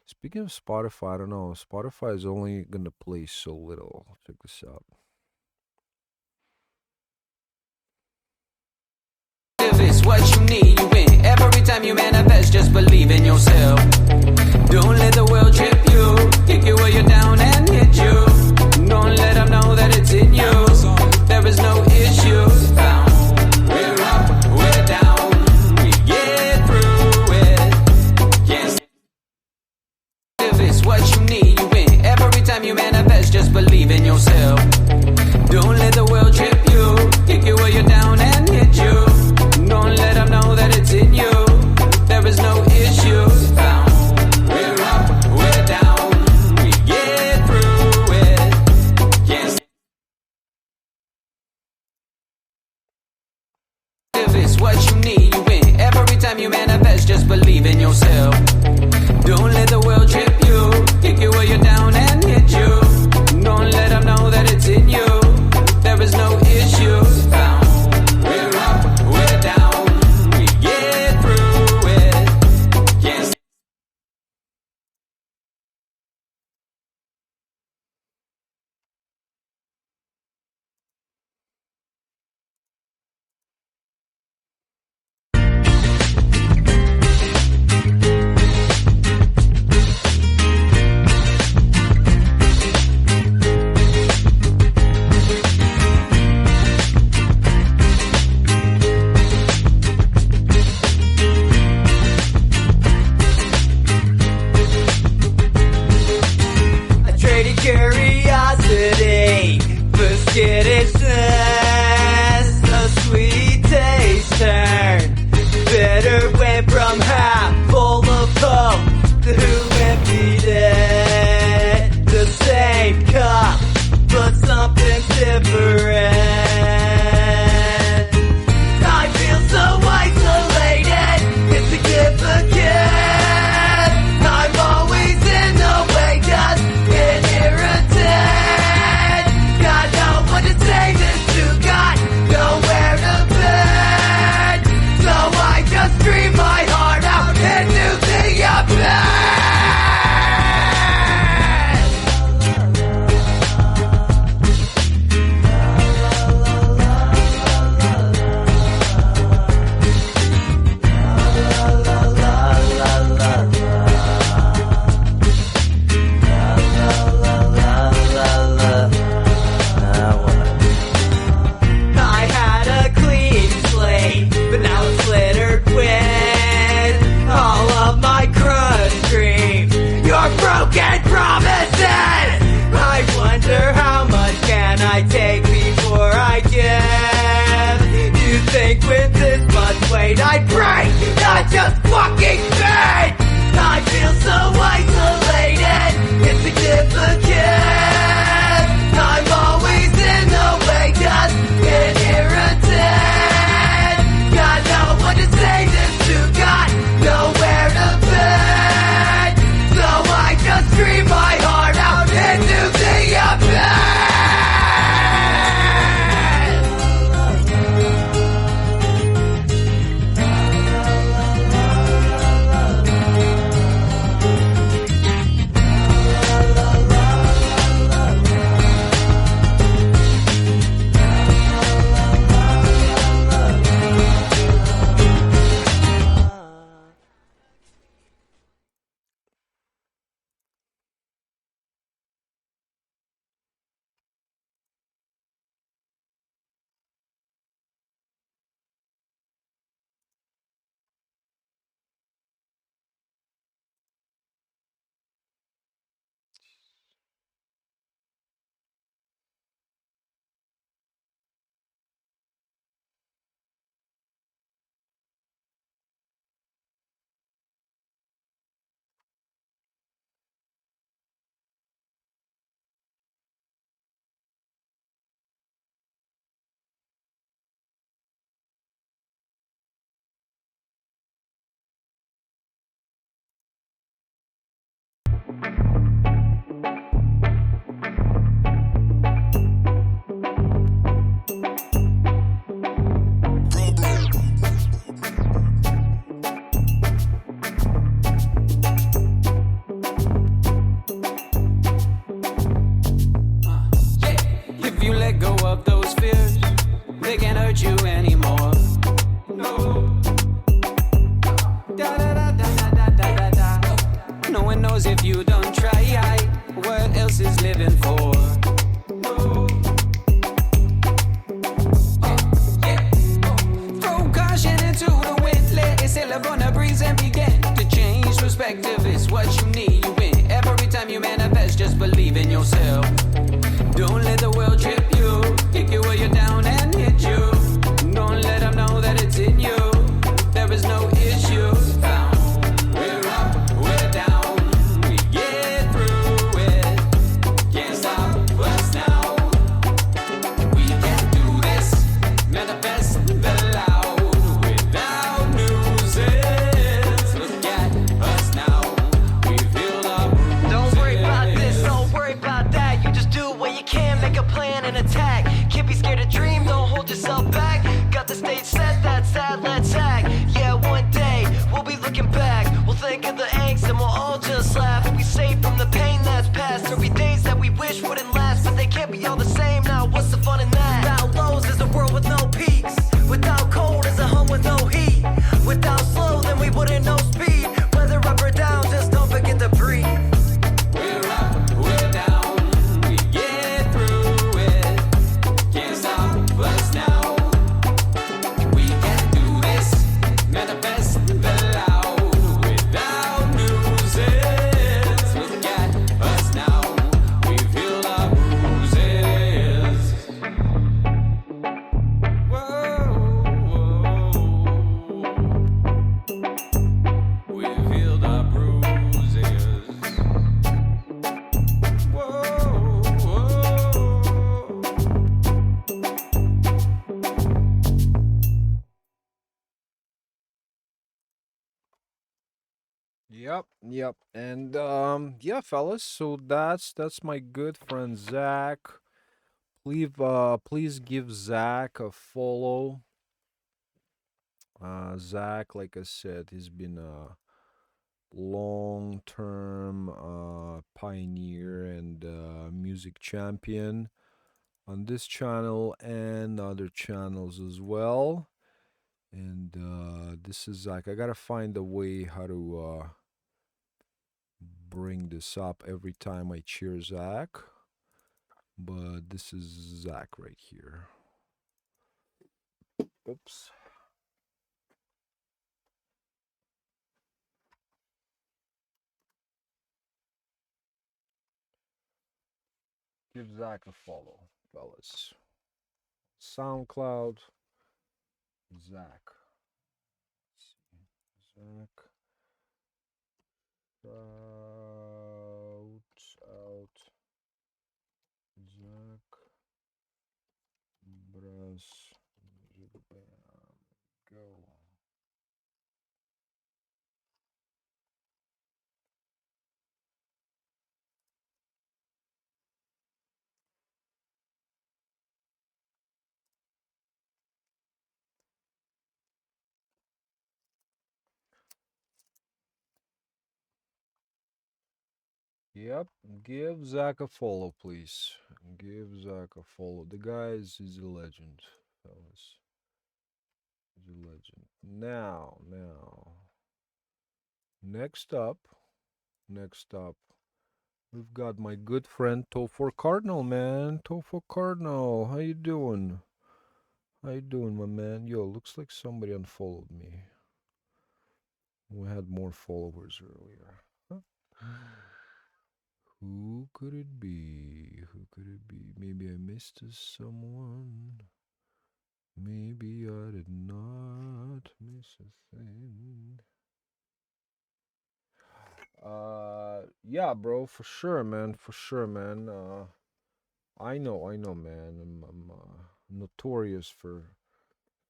Speaking of Spotify, I don't know. Spotify is only gonna play so little. Check this out. If it's what you need, you win. Every time you manifest, just believe in yourself. Don't let the world trip you, kick you while you're down and hit you. Don't let them know that it's in you. There is no issues found. We're up, we're down. We get through it. Yes. If it's what you need, you win. Every time you manifest, just believe in yourself. Don't let the world trip you, kick you while you're down and hit you. Don't let them know that it's in you. There is no issues found. We're up, we're down. We get through it. Yes. If it's what you need, you win. Every time you manifest, just believe in yourself. Don't let the world trip you, kick you while you're down and hit you. Don't let them know that it's in you. There is no issues found. We're up, we're down. We get through it. Yes. I traded curiosity for skittishness. A sweet taste turned bitter. Went from half full of hope to who emptied it. The same cup, but something different. I feel so isolated. It's a gift again. I'm always in the way, just an irritant. take before I give. You think with this much weight I'd break, not just fucking bend. I feel so isolated, it's significant. I'm always in the way, just get irritated. Got no one to say this to, got nowhere to bend. So I just scream my heart out into the abyss. If you let go of those fears, they can't hurt you anymore. No. Da, da, da, da, da, da, da, da. No one knows if you don't try what else is living for. No. Throw caution into the wind, let it sail up on the breeze and begin to change perspective. Is what you need. You win every time you manifest. Just believe in yourself. Don't let the world trip you, kick you while you're down and hit you. Don't let them know that it's in you. There is no issue found. We're up, we're down. We get through it. Can't stop us now. We can do this. Manifest the loud without losing. Look at us now. We feel our bruises. Don't worry about this, don't worry about that. You just do what you can, make a plan and attack. Can't be scared to dream, don't hold yourself back. Got the stage set, that's sad, let's act. Yeah, one day, we'll be looking back. We'll think of the angst and we'll all just laugh. We'll be safe from the pain that's past. There'll be days that we wish wouldn't last, but they can't be all the same. Now what's the fun in that? Without lows is a world with no peaks. Without cold is a home with no heat. Without slow, then we wouldn't know speed. Whether up or down, just don't forget to breathe. We're up, we're down. We get through it. Can't stop us now. We can do this. Manifest the loud without losing. Look at us now. We feel our bruises. Whoa, whoa. We feel our bruises. Whoa, whoa. Yep. And yeah, fellas, so that's my good friend Zach. Please give Zach a follow. Zach, like I said, he's been a long-term pioneer and music champion on this channel and other channels as well. And this is Zach. I gotta find a way how to bring this up every time I cheer Zach. But this is Zach right here. Oops. Give Zach a follow. fellas. SoundCloud, Zach. Let's see. Zach. Out. Zach. Brass. Bam. Go. Yep, give Zach a follow, please. Give Zach a follow. The guy is a legend, fellas. He's a legend. Now. Next up, we've got my good friend Topher Cardinal, man. Topher Cardinal, how you doing? How you doing, my man? Yo, looks like somebody unfollowed me. We had more followers earlier. Who could it be? Who could it be? Maybe I missed someone. Maybe I did not miss a thing. Yeah, bro, for sure, man. For sure, man. I know, man. I'm notorious for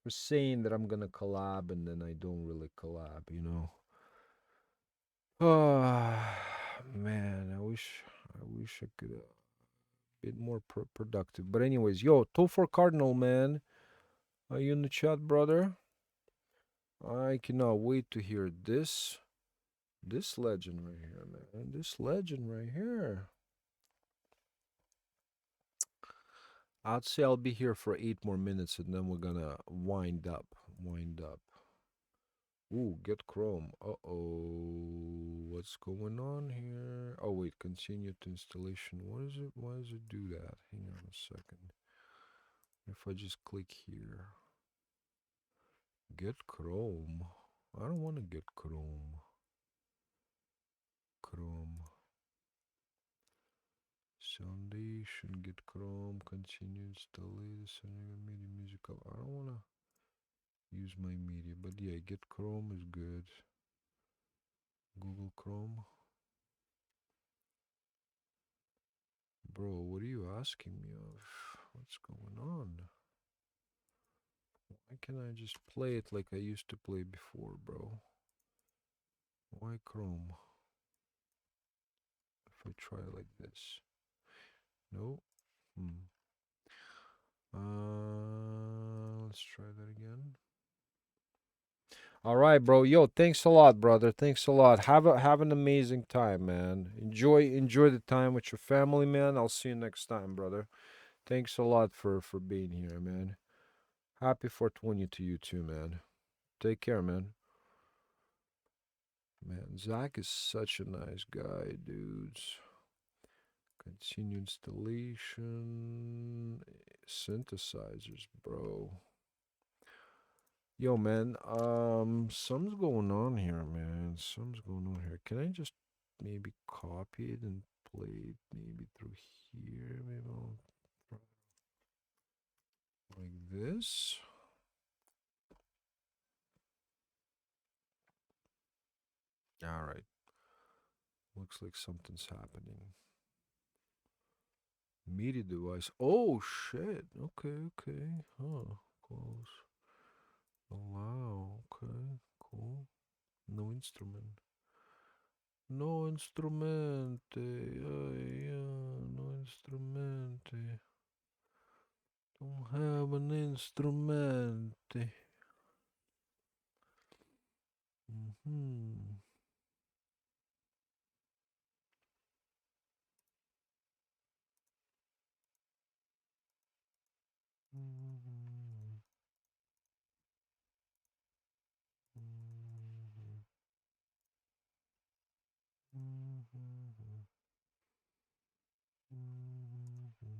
saying that I'm gonna collab and then I don't really collab, you know. Ah, man, I wish I could bit more productive. But anyways, yo, Topher Cardinal, man, are you in the chat, brother? I cannot wait to hear this legend right here, man. This legend right here. I'd say I'll be here for 8 more minutes and then we're gonna wind up. Wind up. Ooh, get Chrome. Uh-oh. What's going on here? Oh, wait. Continue to installation. What is it? Why does it do that? Hang on a second. If I just click here. Get Chrome. I don't want to get Chrome. Chrome. Foundation. Get Chrome. Continue installation. Media musical. I don't want to use my media. But yeah, get Chrome is good. Google Chrome. Bro, what are you asking me of? What's going on? Why can't I just play it like I used to play before, bro? Why Chrome? If I try like this. No? Let's try that again. All right, bro. Yo, thanks a lot, brother. Thanks a lot. Have an amazing time, man. Enjoy the time with your family, man. I'll see you next time, brother. Thanks a lot for being here, man. Happy 420 to you too, man. Take care, man. Man, Zach is such a nice guy, dudes. Continue installation. Synthesizers, bro. Yo, man, something's going on here, man. Something's going on here. Can I just maybe copy it and play it maybe through here? Maybe I'll try like this. All right. Looks like something's happening. Media device. Oh, shit. Okay. Huh. Close. Allow. Okay. Cool. No instrument. No instrumente. Yeah. No instrumente. Don't have an instrumente. Mm-hmm. Mm-hmm. Mm-hmm. Mm-hmm.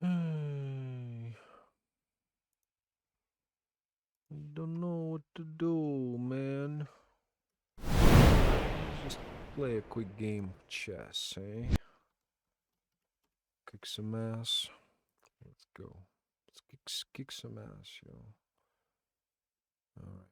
I don't know what to do, man. Let's just play a quick game of chess, eh? Kick some ass. Let's go. Let's kick some ass, yo. All right.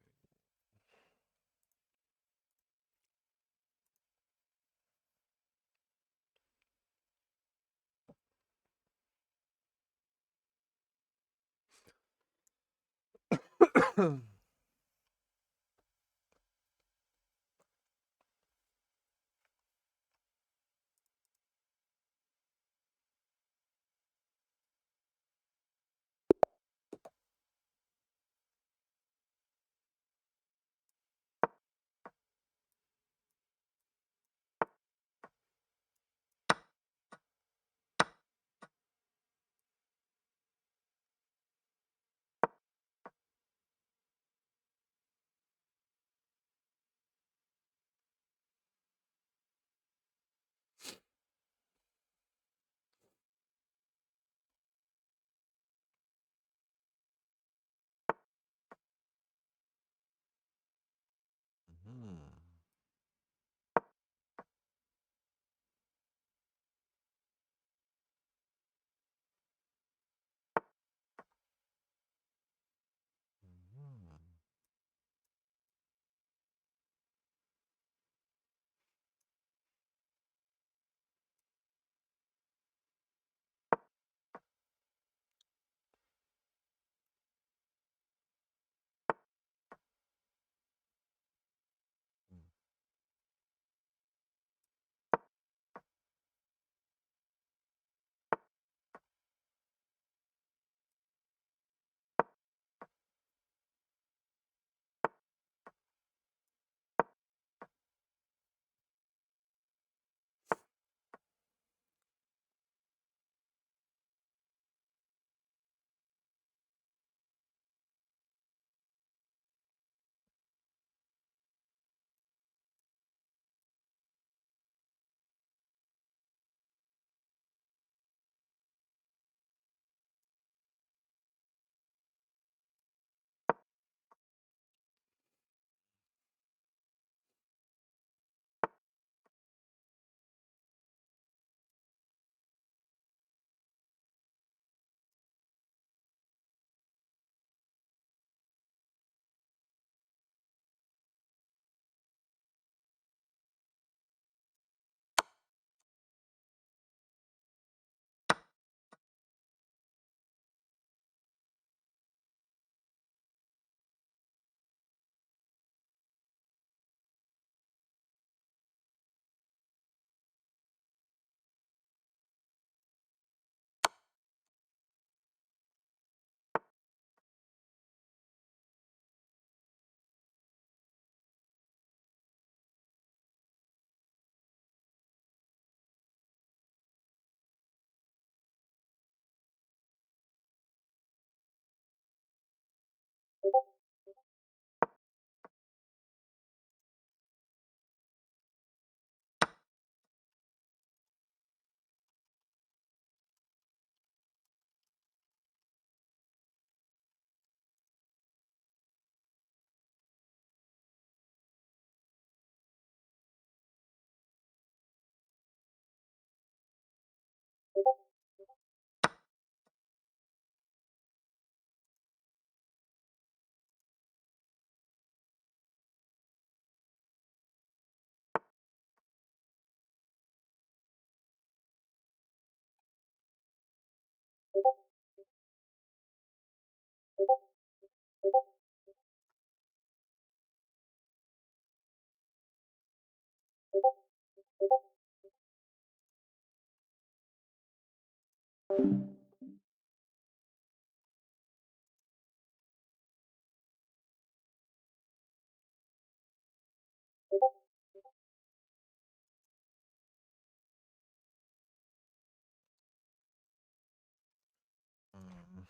Mhm. Mhm. Mm.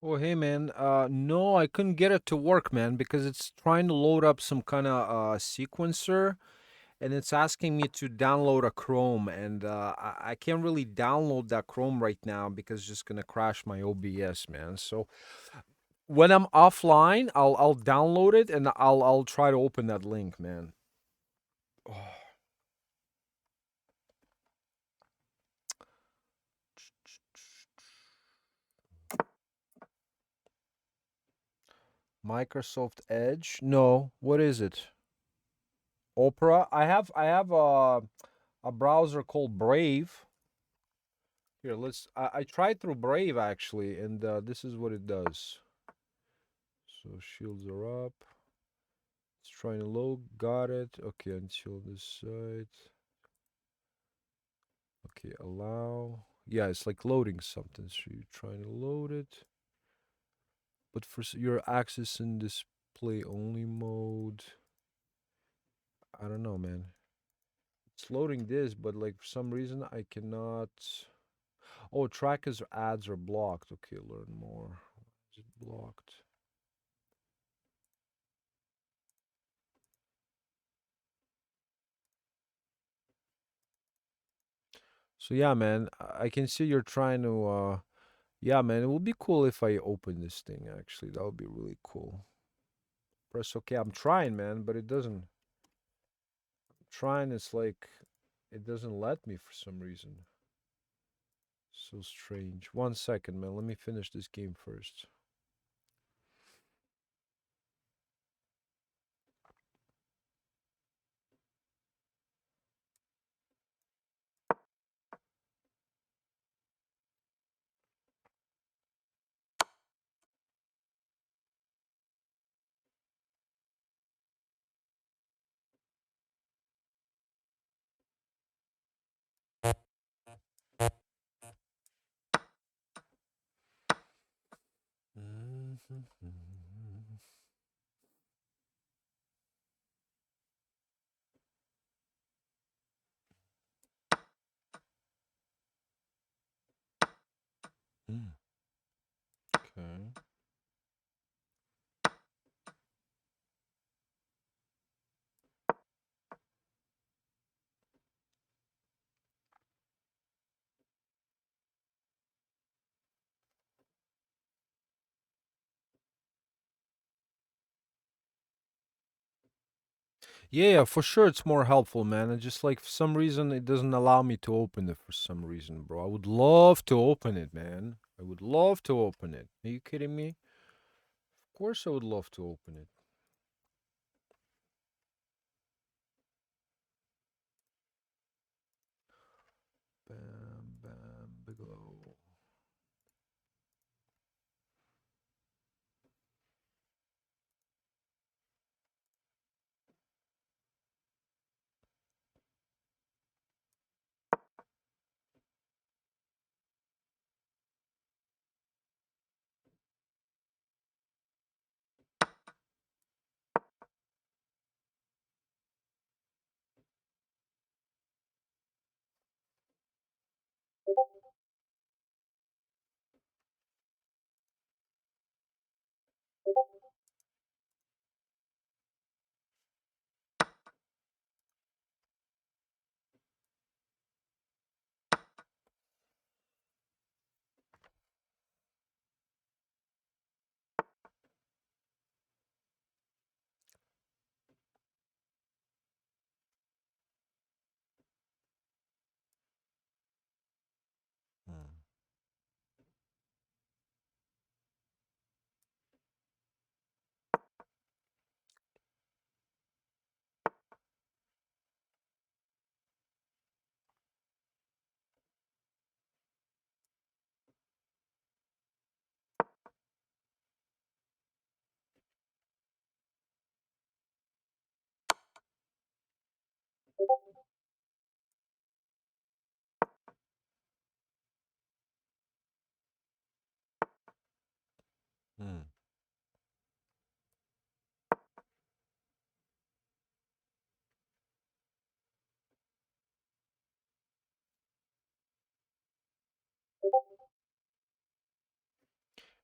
Oh, hey man. No, I couldn't get it to work, man, because it's trying to load up some kind of sequencer, and it's asking me to download a Chrome, and I can't really download that Chrome right now because it's just gonna crash my OBS, man. So when I'm offline, I'll download it and I'll try to open that link, man. Microsoft Edge? No, what is it? Opera? I have a browser called Brave. Here, I tried through Brave actually, and this is what it does. So shields are up. It's trying to load. Got it. Okay, until this site. Okay, allow. Yeah, it's like loading something. So you're trying to load it, but for your access in display only mode. I don't know, man. It's loading this, but like for some reason I cannot. Oh, trackers ads are blocked. Okay, learn more. Is it blocked? So yeah, man, I can see you're trying to. Yeah, man, it would be cool if I open this thing. Actually, that would be really cool. Press OK. I'm trying, man, but it doesn't. Trying, it's like it doesn't let me for some reason. So strange. 1 second, man. Let me finish this game first. Mm, okay. Yeah, yeah, for sure it's more helpful, man. And just like for some reason it doesn't allow me to open it for some reason, bro. I would love to open it, man. I would love to open it. Are you kidding me? Of course I would love to open it. Bam, bam, Bigelow.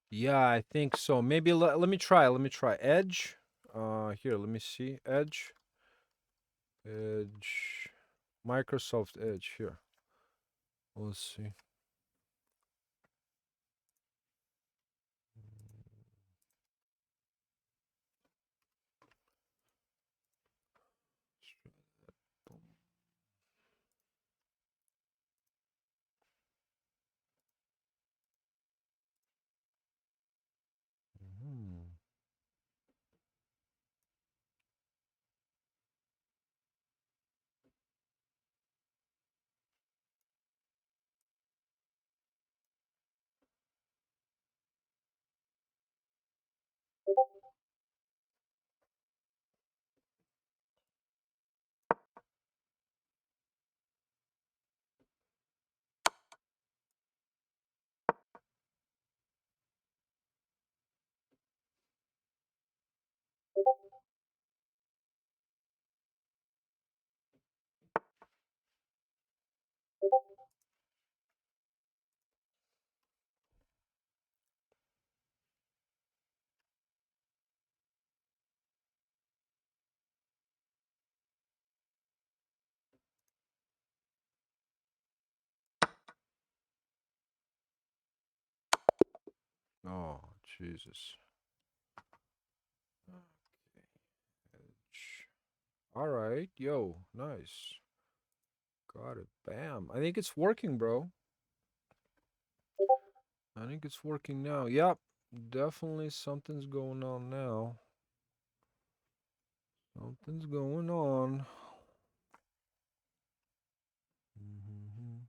Yeah, I think so. Maybe let me try. Let me try Edge. Here, let me see. Edge. Edge. Microsoft Edge here. Let's see. Hmm. Oh, Jesus. Edge. All right. Yo, nice. Got it. Bam. I think it's working, bro. I think it's working now. Yep. Definitely something's going on now. Something's going on. Mhm.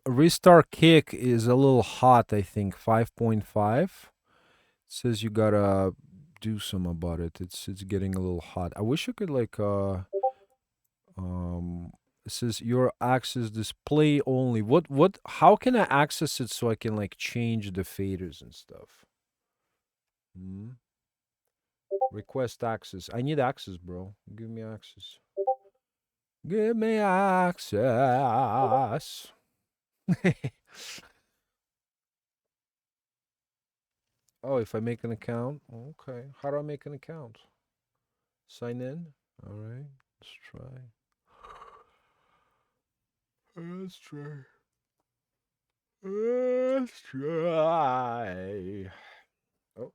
Restart kick is a little hot, I think. 5.5. Says you gotta do some about it. It's getting a little hot. I wish I could like it says your access display only. What how can I access it so I can like change the faders and stuff? Hmm? Request access. I need access, bro. Give me access. Give me access. Oh, if I make an account? Okay. How do I make an account? Sign in? All right. Let's try. Let's try. Let's try. Oh.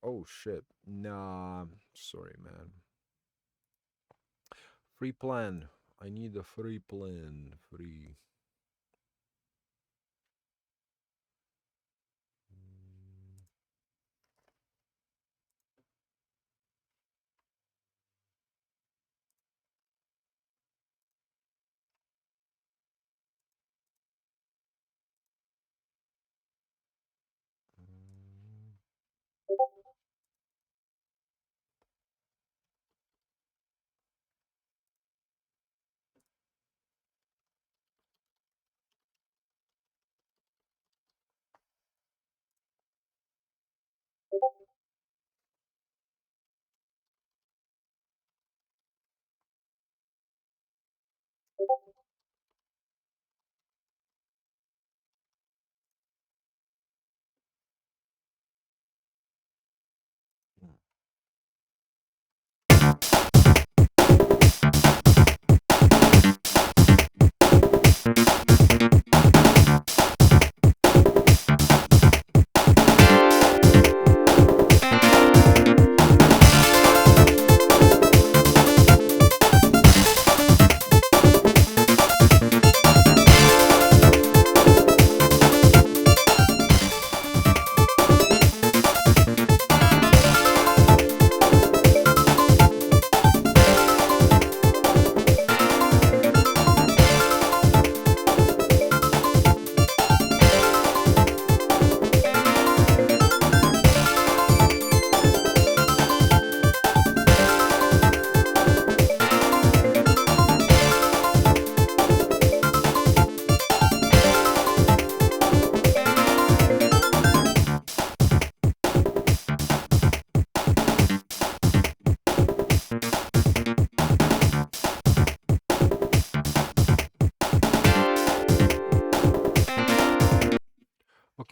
Oh shit. Nah. Sorry, man. Free plan. I need a free plan. Free.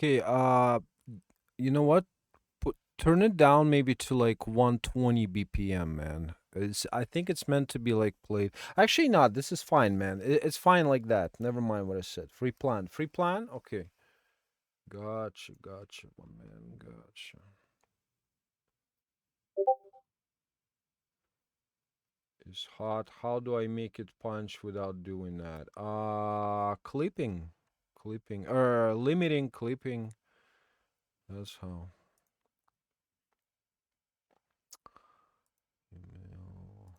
Okay, you know what? Turn it down maybe to like 120 BPM, man. I think it's meant to be like played. Actually, not. This is fine, man. It's fine like that. Never mind what I said. Free plan. Free plan? Okay. Gotcha, gotcha, my man. Gotcha. Is hot. How do I make it punch without doing that? Clipping. Clipping. Limiting clipping. That's how. Email.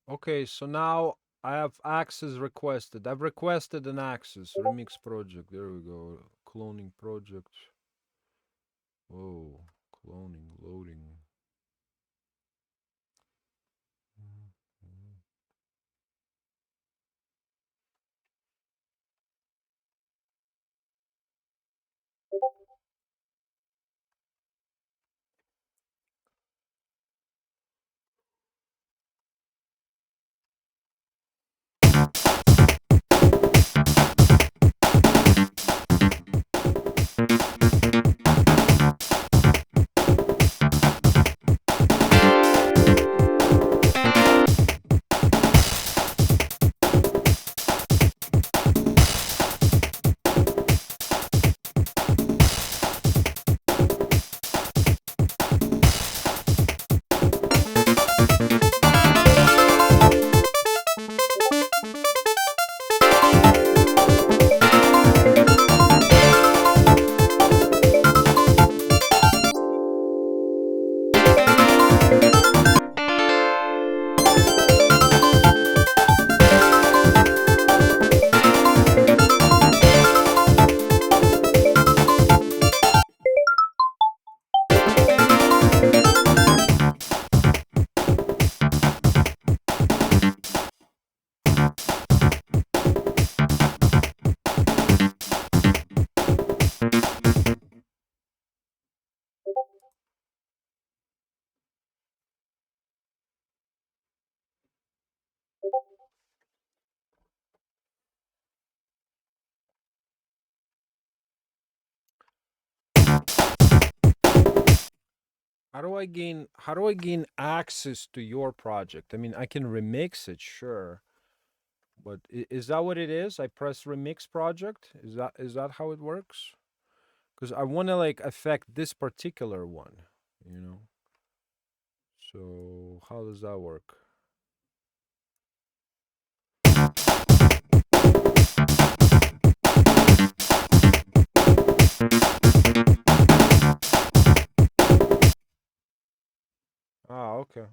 Okay, so now I have access requested. I've requested an access remix project. There we go. Cloning project. Whoa, cloning loading. How do I gain access to your project? I mean, I can remix it, sure. But is that what it is? I press remix project? Is that how it works? Because I want to like affect this particular one, you know. So how does that work? Ah, okay.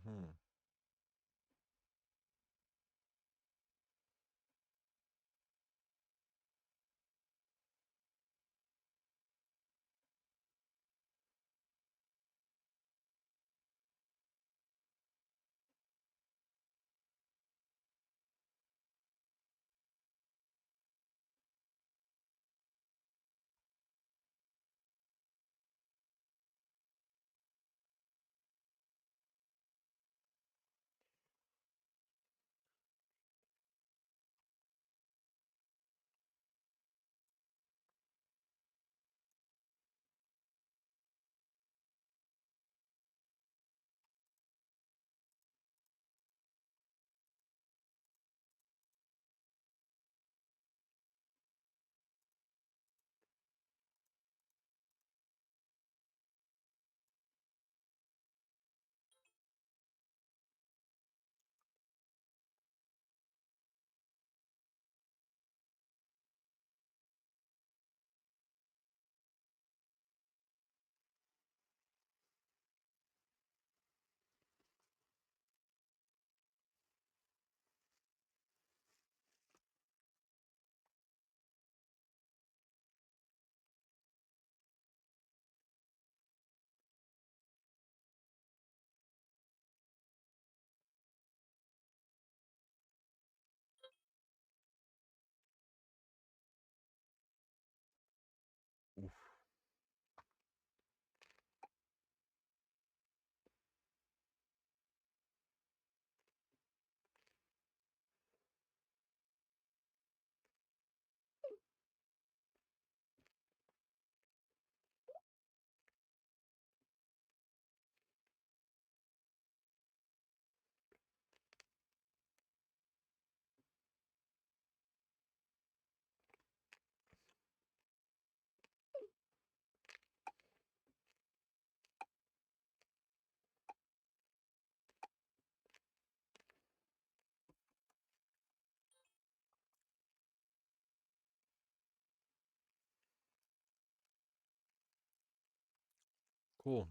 Hmm. Oof. Cool.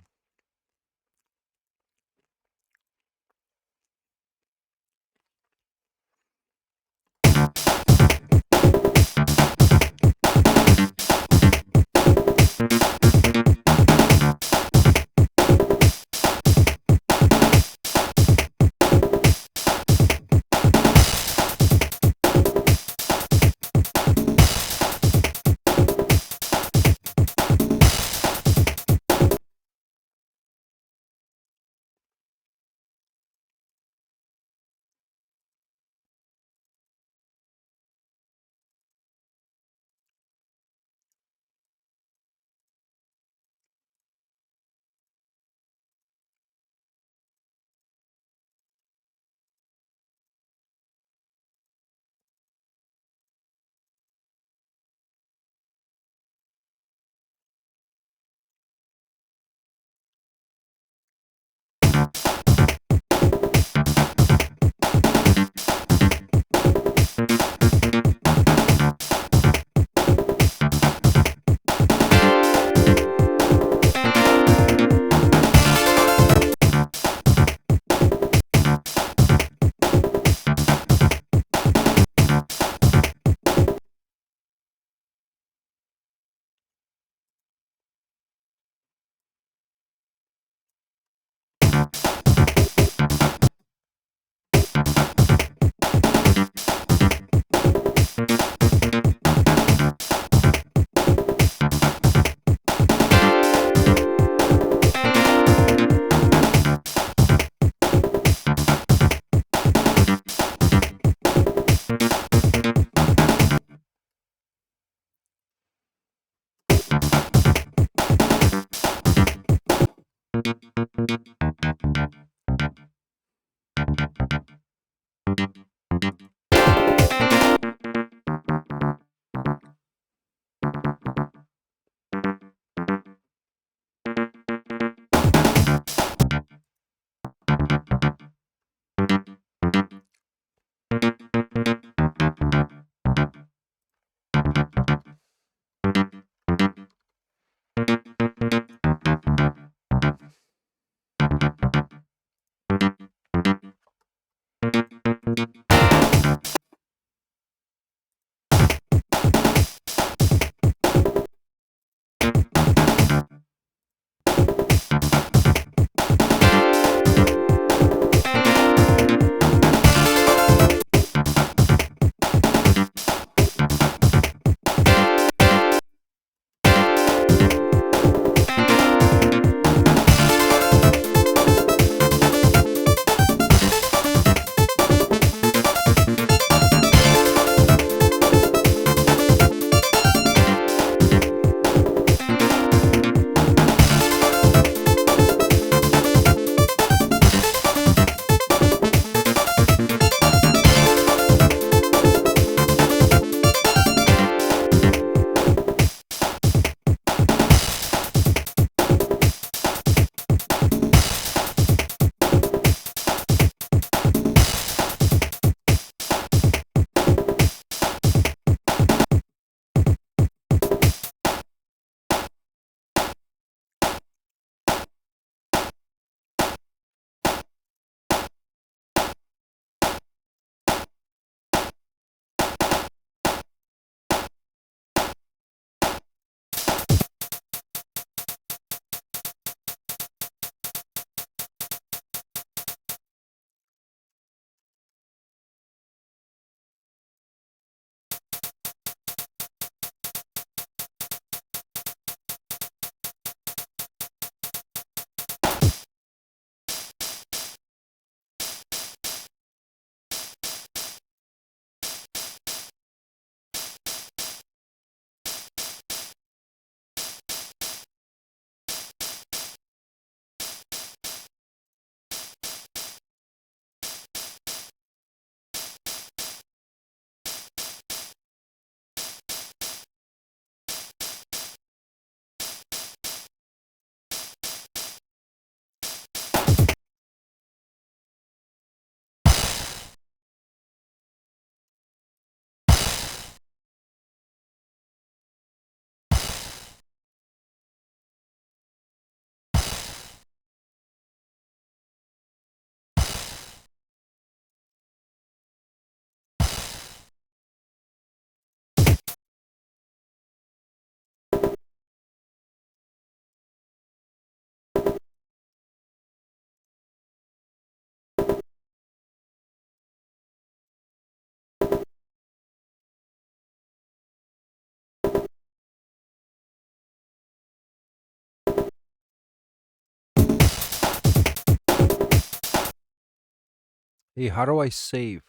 Hey, how do I save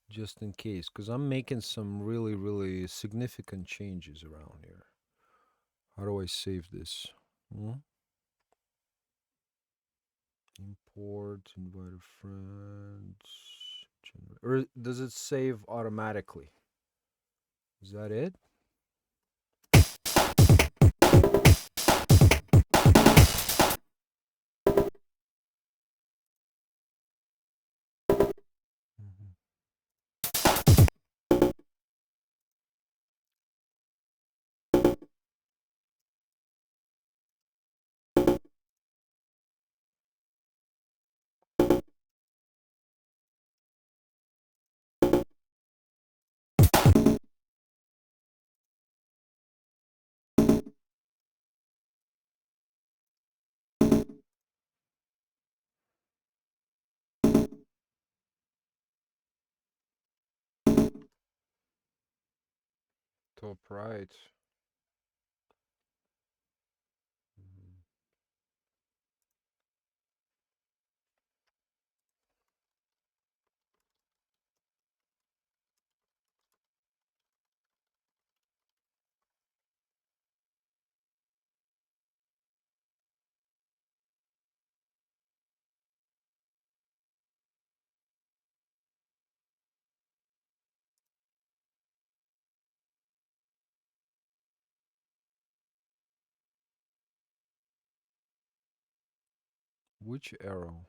just in case? Because I'm making some really, really significant changes around here. How do I save this? Hmm? Import, invite a friend, or does it save automatically? Is that it? Mhm. Top right. Mhm. Which arrow?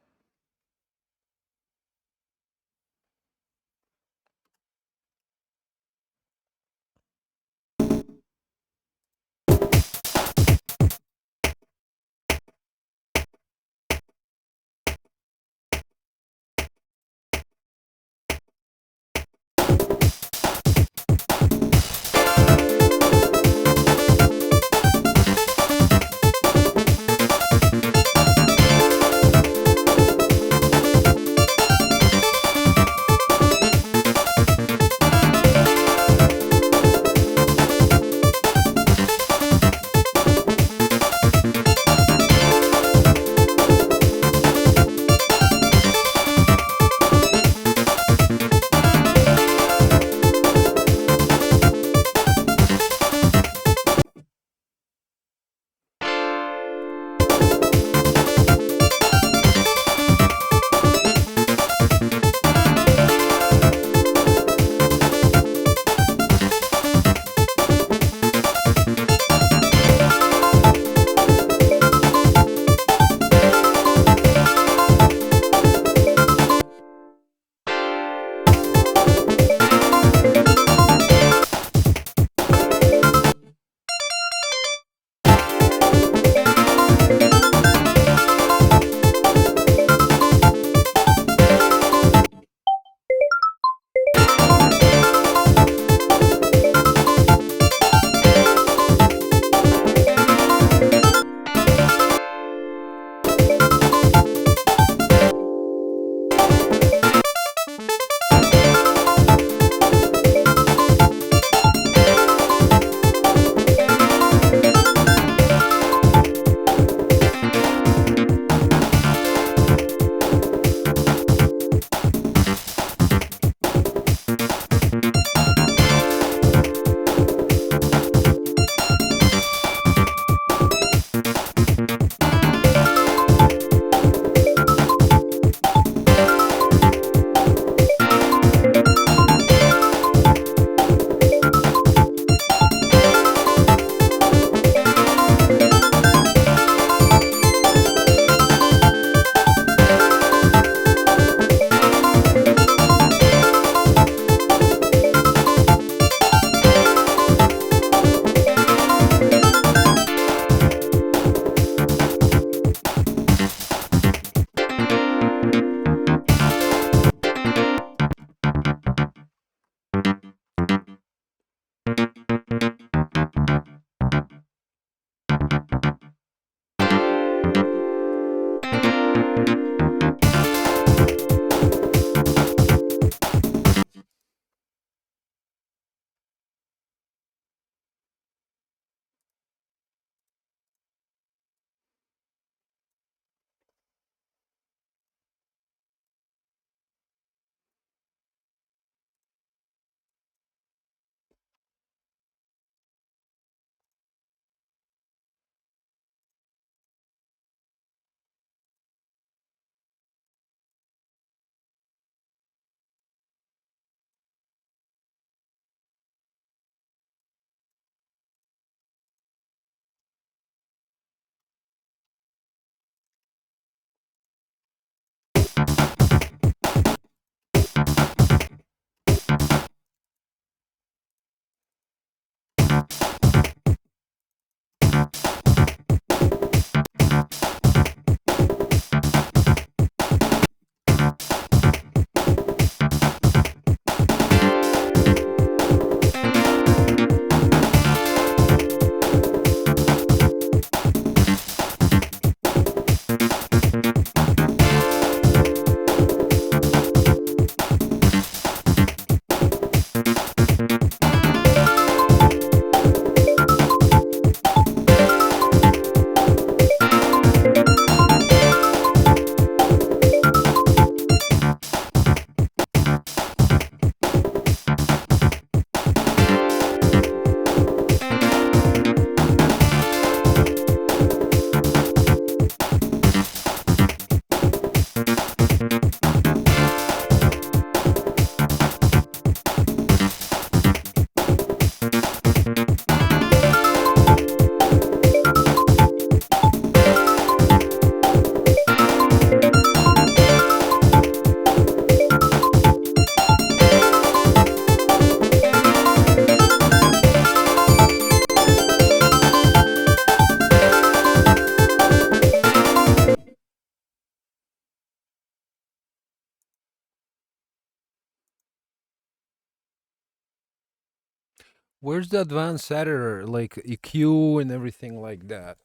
Where's the advanced editor, like EQ and everything like that?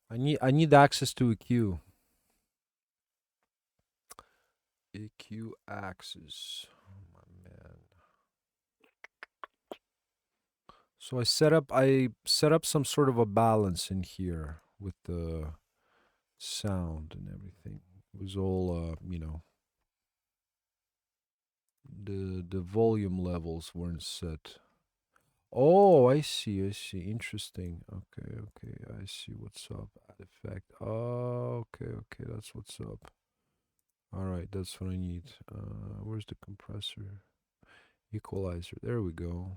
I need access to EQ. EQ access. Oh my man. So I set up some sort of a balance in here with the sound and everything. It was all the volume levels weren't set. Oh, I see, I see. Interesting. Okay, okay. I see what's up. Add effect. Oh, okay, okay. That's what's up. All right, that's what I need. Where's the compressor? Equalizer. There we go.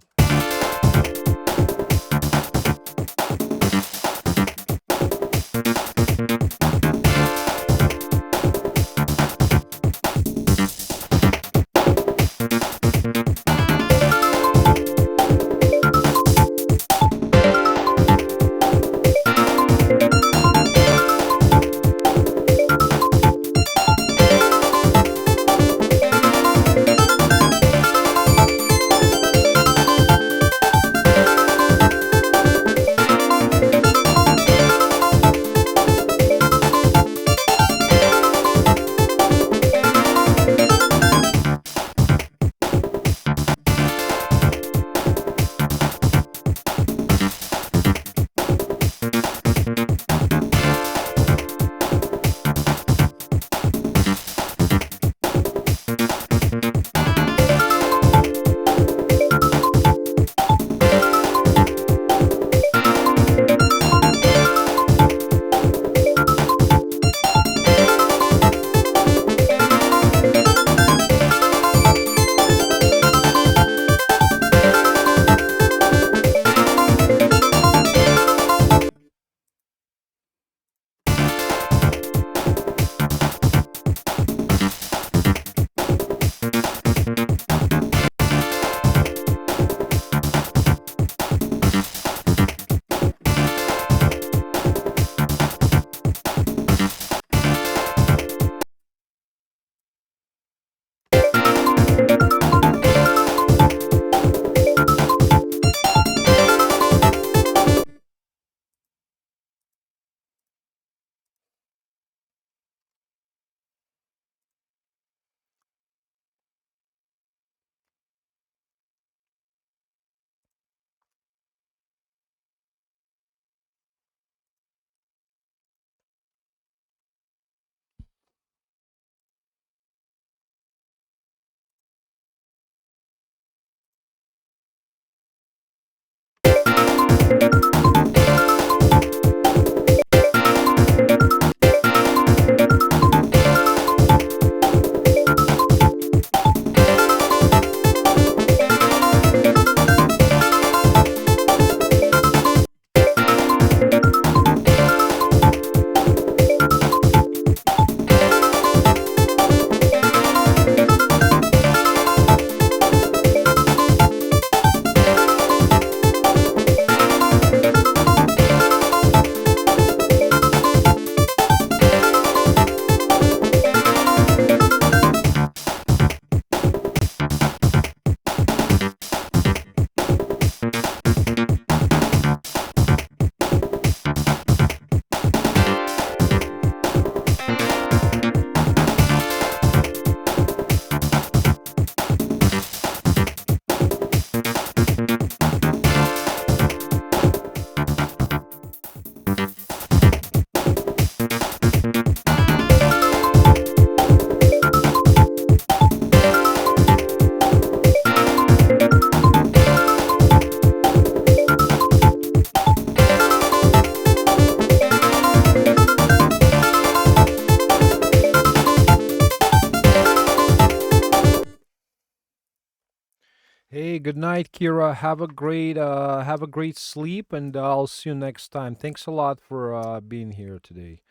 Hey, good night, Kira. Have a great sleep, and I'll see you next time. Thanks a lot for being here today.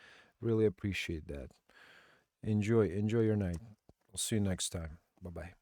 Really appreciate that. Enjoy your night. I'll see you next time. Bye bye.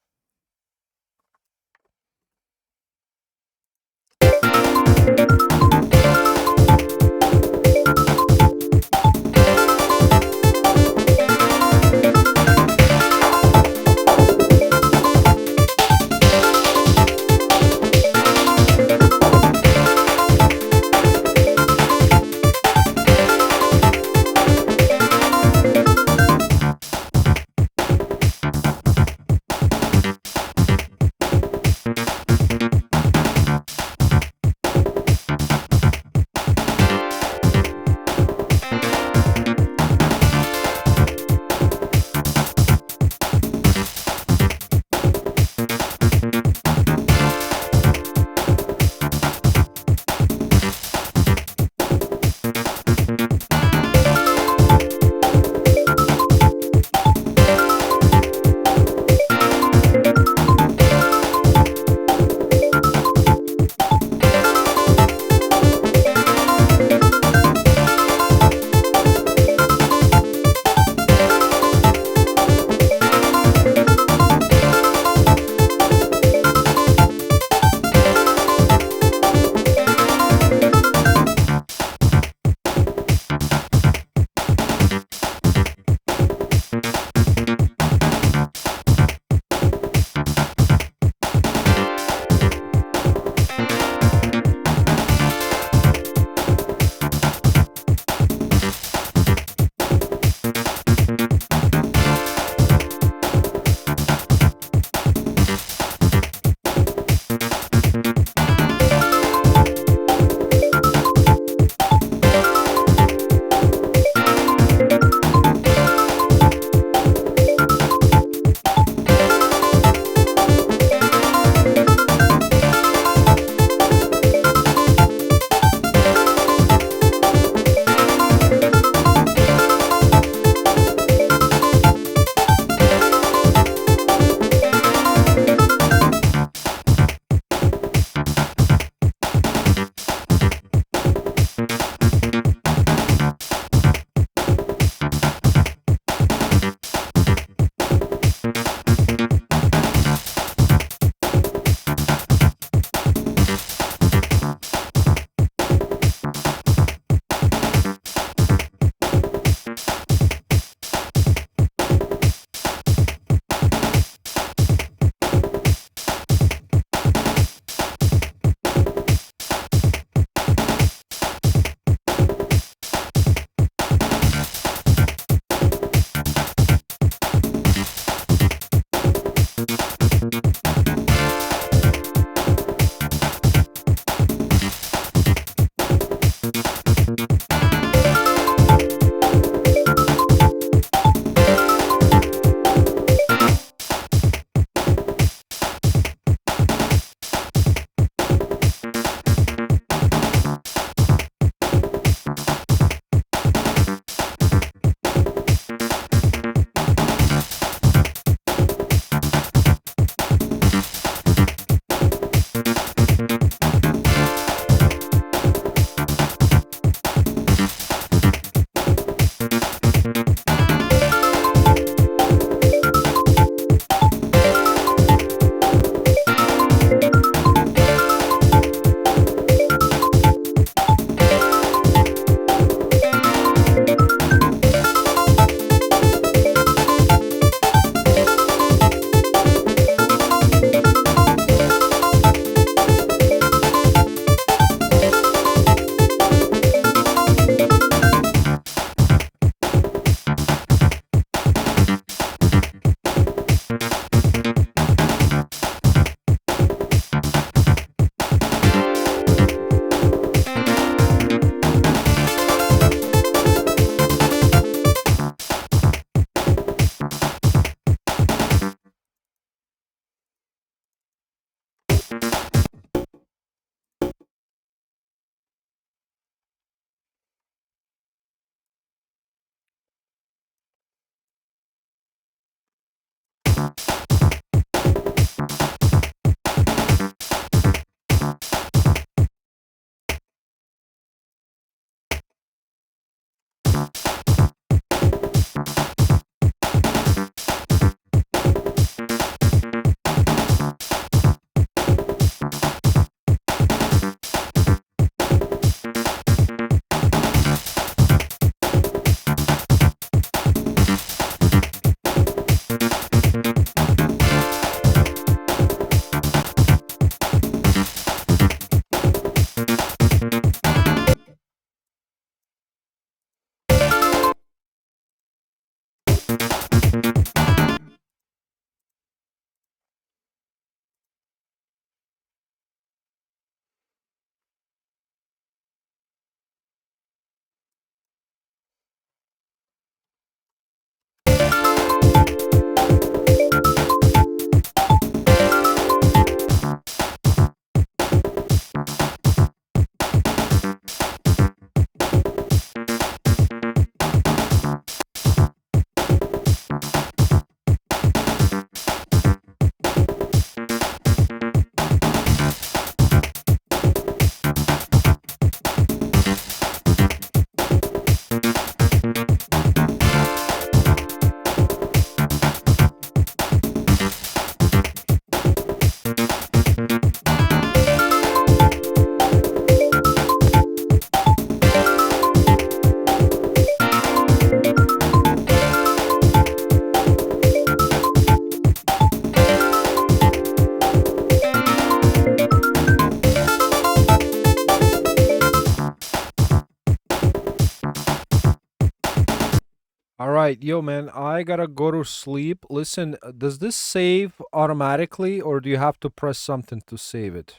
right, yo, man, I gotta go to sleep. Listen, does this save automatically, or do you have to press something to save it?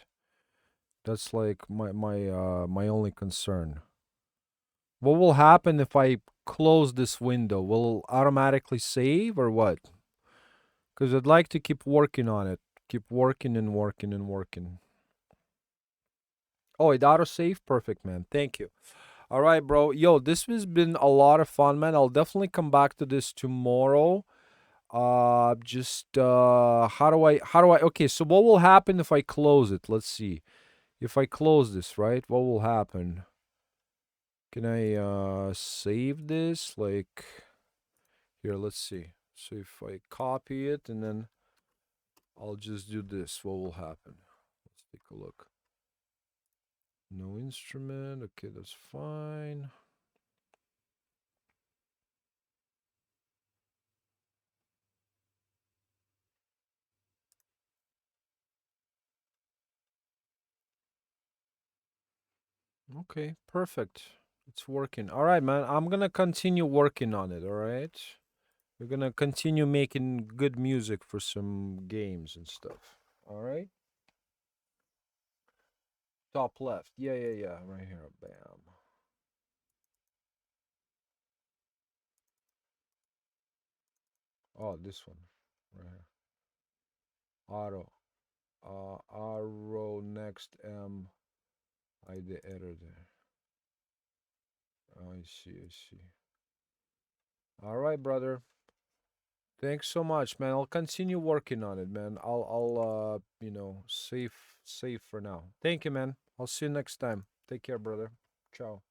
That's like my only concern. What will happen if I close this window? Will it automatically save or what? Because I'd like to keep working on it. Keep working and working and working. Oh, it auto save? Perfect, man. Thank you. All right, bro. Yo, this has been a lot of fun, man. I'll definitely come back to this tomorrow. Just how do I okay, so what will happen if I close it? Let's see. If I close this, right? What will happen? Can I save this? Like here, let's see. So if I copy it and then I'll just do this, what will happen? Let's take a look. No instrument. Okay, that's fine. Okay, perfect. It's working. All right, man. I'm gonna continue working on it. All right. We're gonna continue making good music for some games and stuff. All right. Top left. Yeah, yeah, yeah. Right here. Bam. Oh, this one. Right here. Auto. Arrow next M. I the editor. I see. I see. All right, brother. Thanks so much, man. I'll continue working on it, man. I'll save for now. Thank you, man. I'll see you next time. Take care, brother. Ciao.